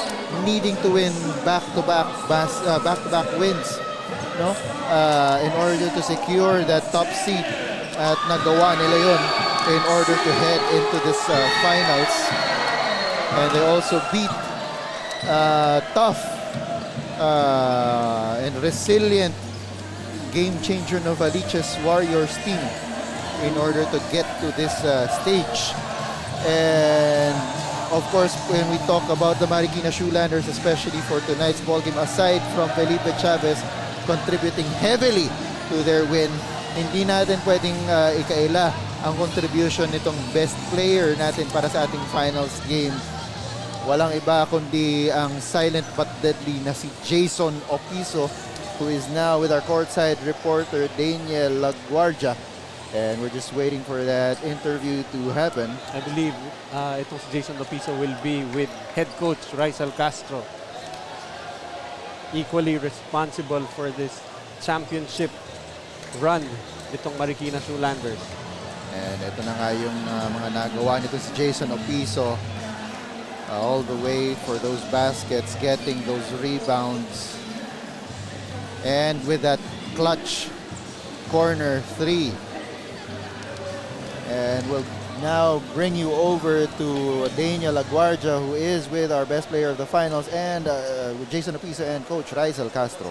needing to win back-to-back wins, no? In order to secure that top seed. At nagawa nila yun in order to head into this finals. And they also beat tough and resilient game changer Novaliches Warriors team in order to get to this stage. And of course, when we talk about the Marikina Shoelanders, especially for tonight's ball game, aside from Felipe Chavez contributing heavily to their win, hindi natin pwedeng ikaila ang contribution nitong best player natin para sa ating finals game. Walang iba kundi ang silent but deadly na si Jason Opiso, who is now with our courtside reporter Daniel Laguardia. And we're just waiting for that interview to happen. I believe itong si Jason Opiso will be with head coach Rizal Castro. Equally responsible for this championship run itong Marikina Shoelanders. And ito na nga yung mga nagawa nito si Jason Opiso. All the way for those baskets, getting those rebounds. And with that clutch corner three. And we'll now bring you over to Daniel Laguardia, who is with our best player of the finals, and with Jason Opiso and coach Rizal Castro.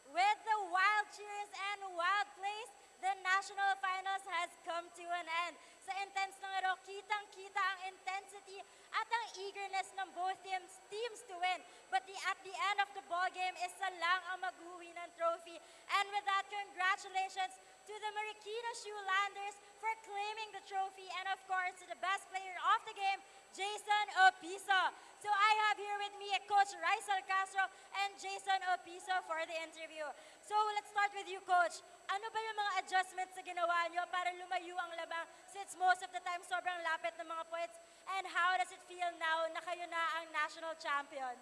With the wild cheers and wild plays, the national finals has come to an end. Sa intense ng aro, kitang-kita ang intensity at ang eagerness ng both teams to win. But at the end of the ball game, isa lang ang maghuwi ng trophy. And with that, congratulations to the Marikina Shoelanders for claiming the trophy, and of course to the best player of the game, Jason Opiso. So I have here with me Coach Rizal Castro and Jason Opiso for the interview. So let's start with you, Coach. Ano ba yung mga adjustments na ginawa nyo para lumayo ang labang, since most of the time sobrang lapit ng mga points? And how does it feel now na kayo na ang national champions?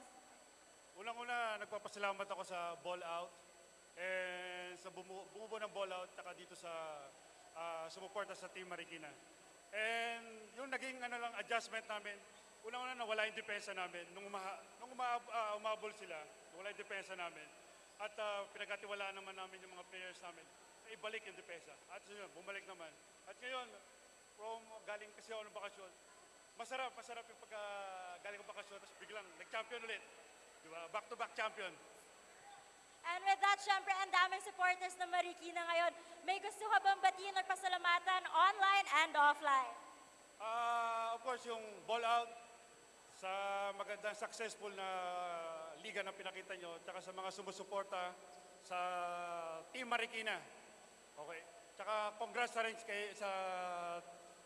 Unang-una, nagpapasalamat ako sa Ballout and sa bumubuo ng Ballout taka dito sa sumuporta sa Team Marikina. And yung naging adjustment namin, unang-una nawala yung depensa namin. Nung umabol sila, nawala yung depensa namin. At pinagkatiwalaan naman namin yung mga players namin na ibalik yung depensa. At yun, bumalik naman. At ngayon, galing kasi ako ng bakasyon, masarap yung pagka galing ng bakasyon, tapos biglang nag-champion ulit. Diba? Back-to-back champion. And with that, syempre, ang daming supporters ng Marikina ngayon. May gusto ka bang batiin at pasalamatan online and offline? Of course, yung Ballout sa magandang successful na liga na pinakita nyo, tsaka sa mga sumusuporta sa Team Marikina. Okay. Tsaka congrats na rin sa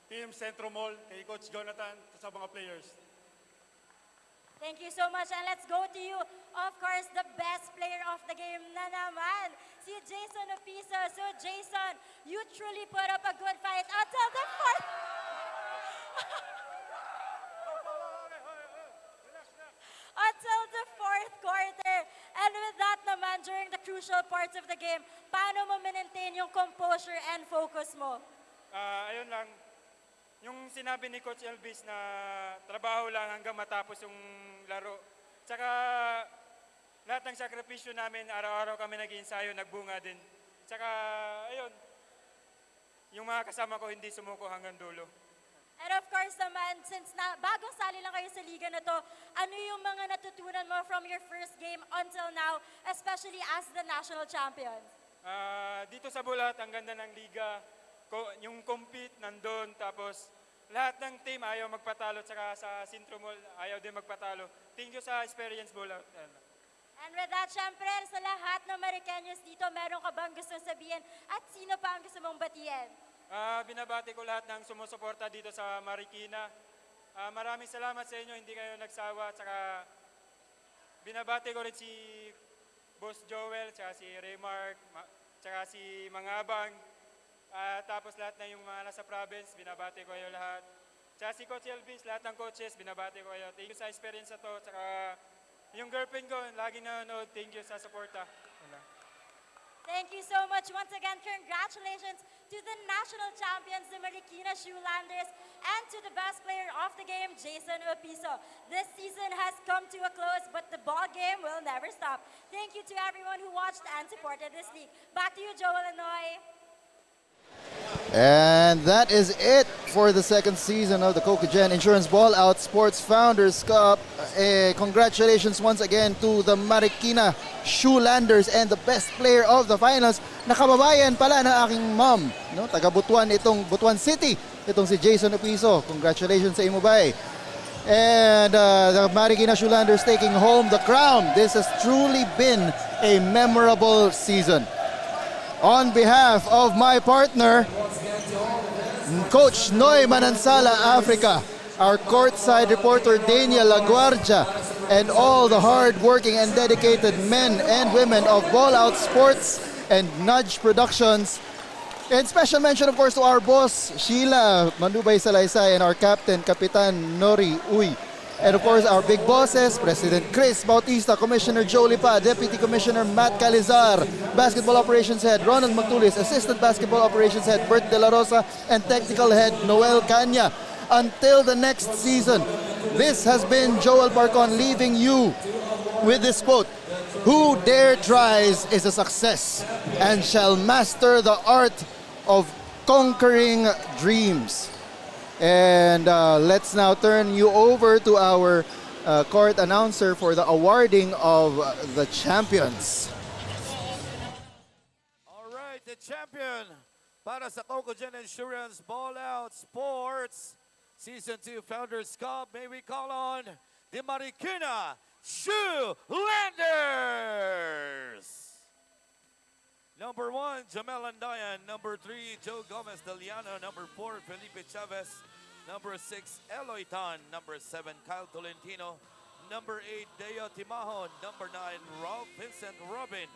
Team XentroMall, kay Coach Jonathan, sa mga players. Thank you so much, and let's go to you. Of course, the best player of the game na naman, si Jason Opiso. So Jason, you truly put up a good fight until the fourth. Until the fourth quarter. And with that naman, during the crucial parts of the game, paano mo maintain yung composure and focus mo? Ayun lang, yung sinabi ni Coach Elvis na trabaho lang hanggang matapos yung laro. Tsaka lahat ng sakripisyo namin, araw-araw kami nag-iensayo, nagbunga din. Tsaka ayun, yung mga kasama ko hindi sumuko hanggang dulo. And of course naman, since bagong sali lang kayo sa liga na to, ano yung mga natutunan mo from your first game until now, especially as the national champions? Dito sa Ballout, ang ganda ng liga, yung compete nandun, tapos lahat ng team ayaw magpatalo, tsaka sa XentroMall ayaw din magpatalo. Thank you sa experience, Ballout. And with that, syempre, sa lahat ng Maricanos dito, meron ka bang gustong sabihin at sino pa ang gusto mong batiin? Binabati ko lahat ng sumusuporta dito sa Marikina. Maraming salamat sa inyo, hindi kayo nagsawa. Tsaka binabati ko rin si Boss Joel, tsaka si Raymark, tsaka si Mangabang. Tapos lahat na yung mga nasa province, binabati ko kayo lahat. Tsaka si Coach Elvis, lahat ng coaches, binabati ko kayo. Thank you sa experience na to. Tsaka yung girlfriend ko, lagi nanonood, thank you sa suporta. Thank you so much. Once again, congratulations to the national champions, the Marikina Shoelanders, and to the best player of the game, Jason Opiso. This season has come to a close, but the ball game will never stop. Thank you to everyone who watched and supported this league. Back to you, Joel and Noy. And that is it for the second season of the Cocogen Insurance Ballout Sports Founders Cup. Congratulations once again to the Marikina Shoelanders and the best player of the finals. Nakababayan pala ng aking mom, no? Taga Butuan itong Butuan City. Itong si Jason Opiso. Congratulations sa imo bay. And the Marikina Shoelanders taking home the crown. This has truly been a memorable season. On behalf of my partner, Coach Noy Manansala, Africa, our courtside reporter Daniel Laguardia, and all the hard-working and dedicated men and women of Ballout Sports and Nudge Productions. And special mention, of course, to our boss, Sheila Manubay Salaysay, and our captain, Kapitan Nori Uy. And of course, our big bosses, President Chris Bautista, Commissioner Joe Lipa, Deputy Commissioner Matt Calizar, Basketball Operations Head Ronald Magtulis, Assistant Basketball Operations Head Bert De La Rosa, and Technical Head Noel Canya. Until the next season, this has been Joel Parcon leaving you with this quote: "Who dare tries is a success and shall master the art of conquering dreams." And let's now turn you over to our court announcer for the awarding of the champions. All right, the champion para sa Cocogen Insurance Ballout Sports Season 2 Founders Cup. May we call on the Marikina Shoelanders. Number 1, Jamel Andayan. Number 3, Joe Gomez Deliano. Number 4, Felipe Chavez. Number 6, Eloy Tan. Number 7, Kyle Tolentino. Number 8, Deo Timahon. Number 9, Ralph Vincent Robin.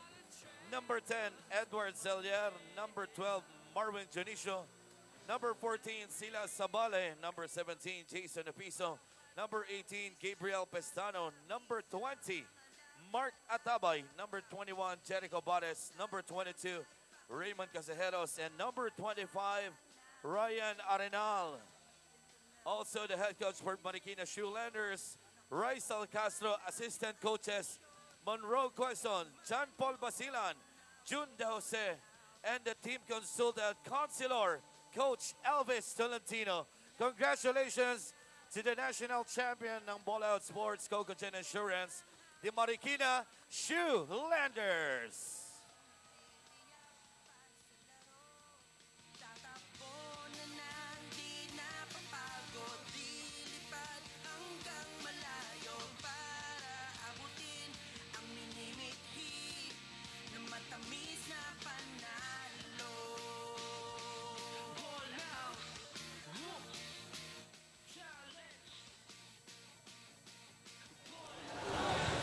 Number 10, Edward Zelier. Number 12, Marvin Janicio. Number 14, Sila Sabale. Number 17, Jason Opiso. Number 18, Gabriel Pestano. Number 20, Mark Atabay. Number 21, Jericho Bates. Number 22, Raymond Casejeros. And number 25, Ryan Arenal. Also, the head coach for Marikina Shoelanders, Raisal Castro. Assistant coaches, Monroe Quezon, John Paul Basilan, June De Jose, and the team consultant, Counselor, Coach Elvis Tolentino. Congratulations to the national champion ng Ballout Sports Cocogen Insurance, the Marikina Shoelanders.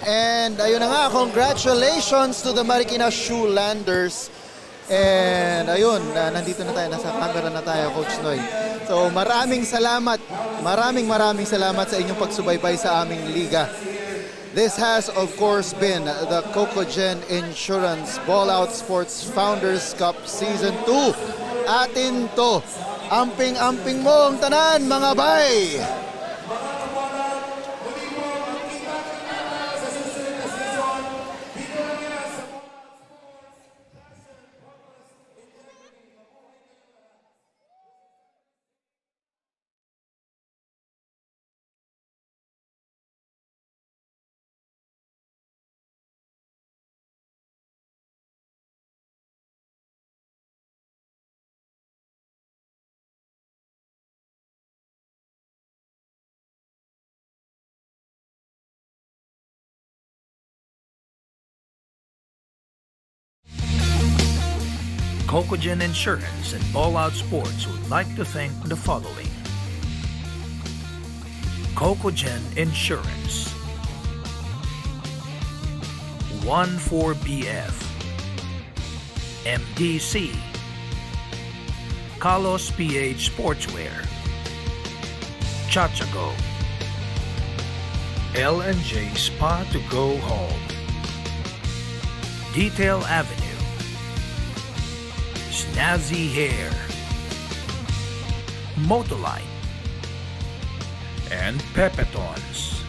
And ayun na nga, congratulations to the Marikina Shoelanders. And ayun, nandito na tayo, nasa camera na tayo, Coach Noy. So maraming salamat sa inyong pagsubaybay sa aming liga. This has of course been the Cocogen Insurance Ballout Sports Founders Cup Season 2. Atin to. Amping-amping mo ang tanan, mga bay! Cocogen Insurance and Ballout Sports would like to thank the following: Cocogen Insurance, 14BF, MDC, Carlos PH Sportswear, Chachago, L&J Spa to Go Home, Detail Avenue, Snazzy Hair, Motolite, and Pepetons.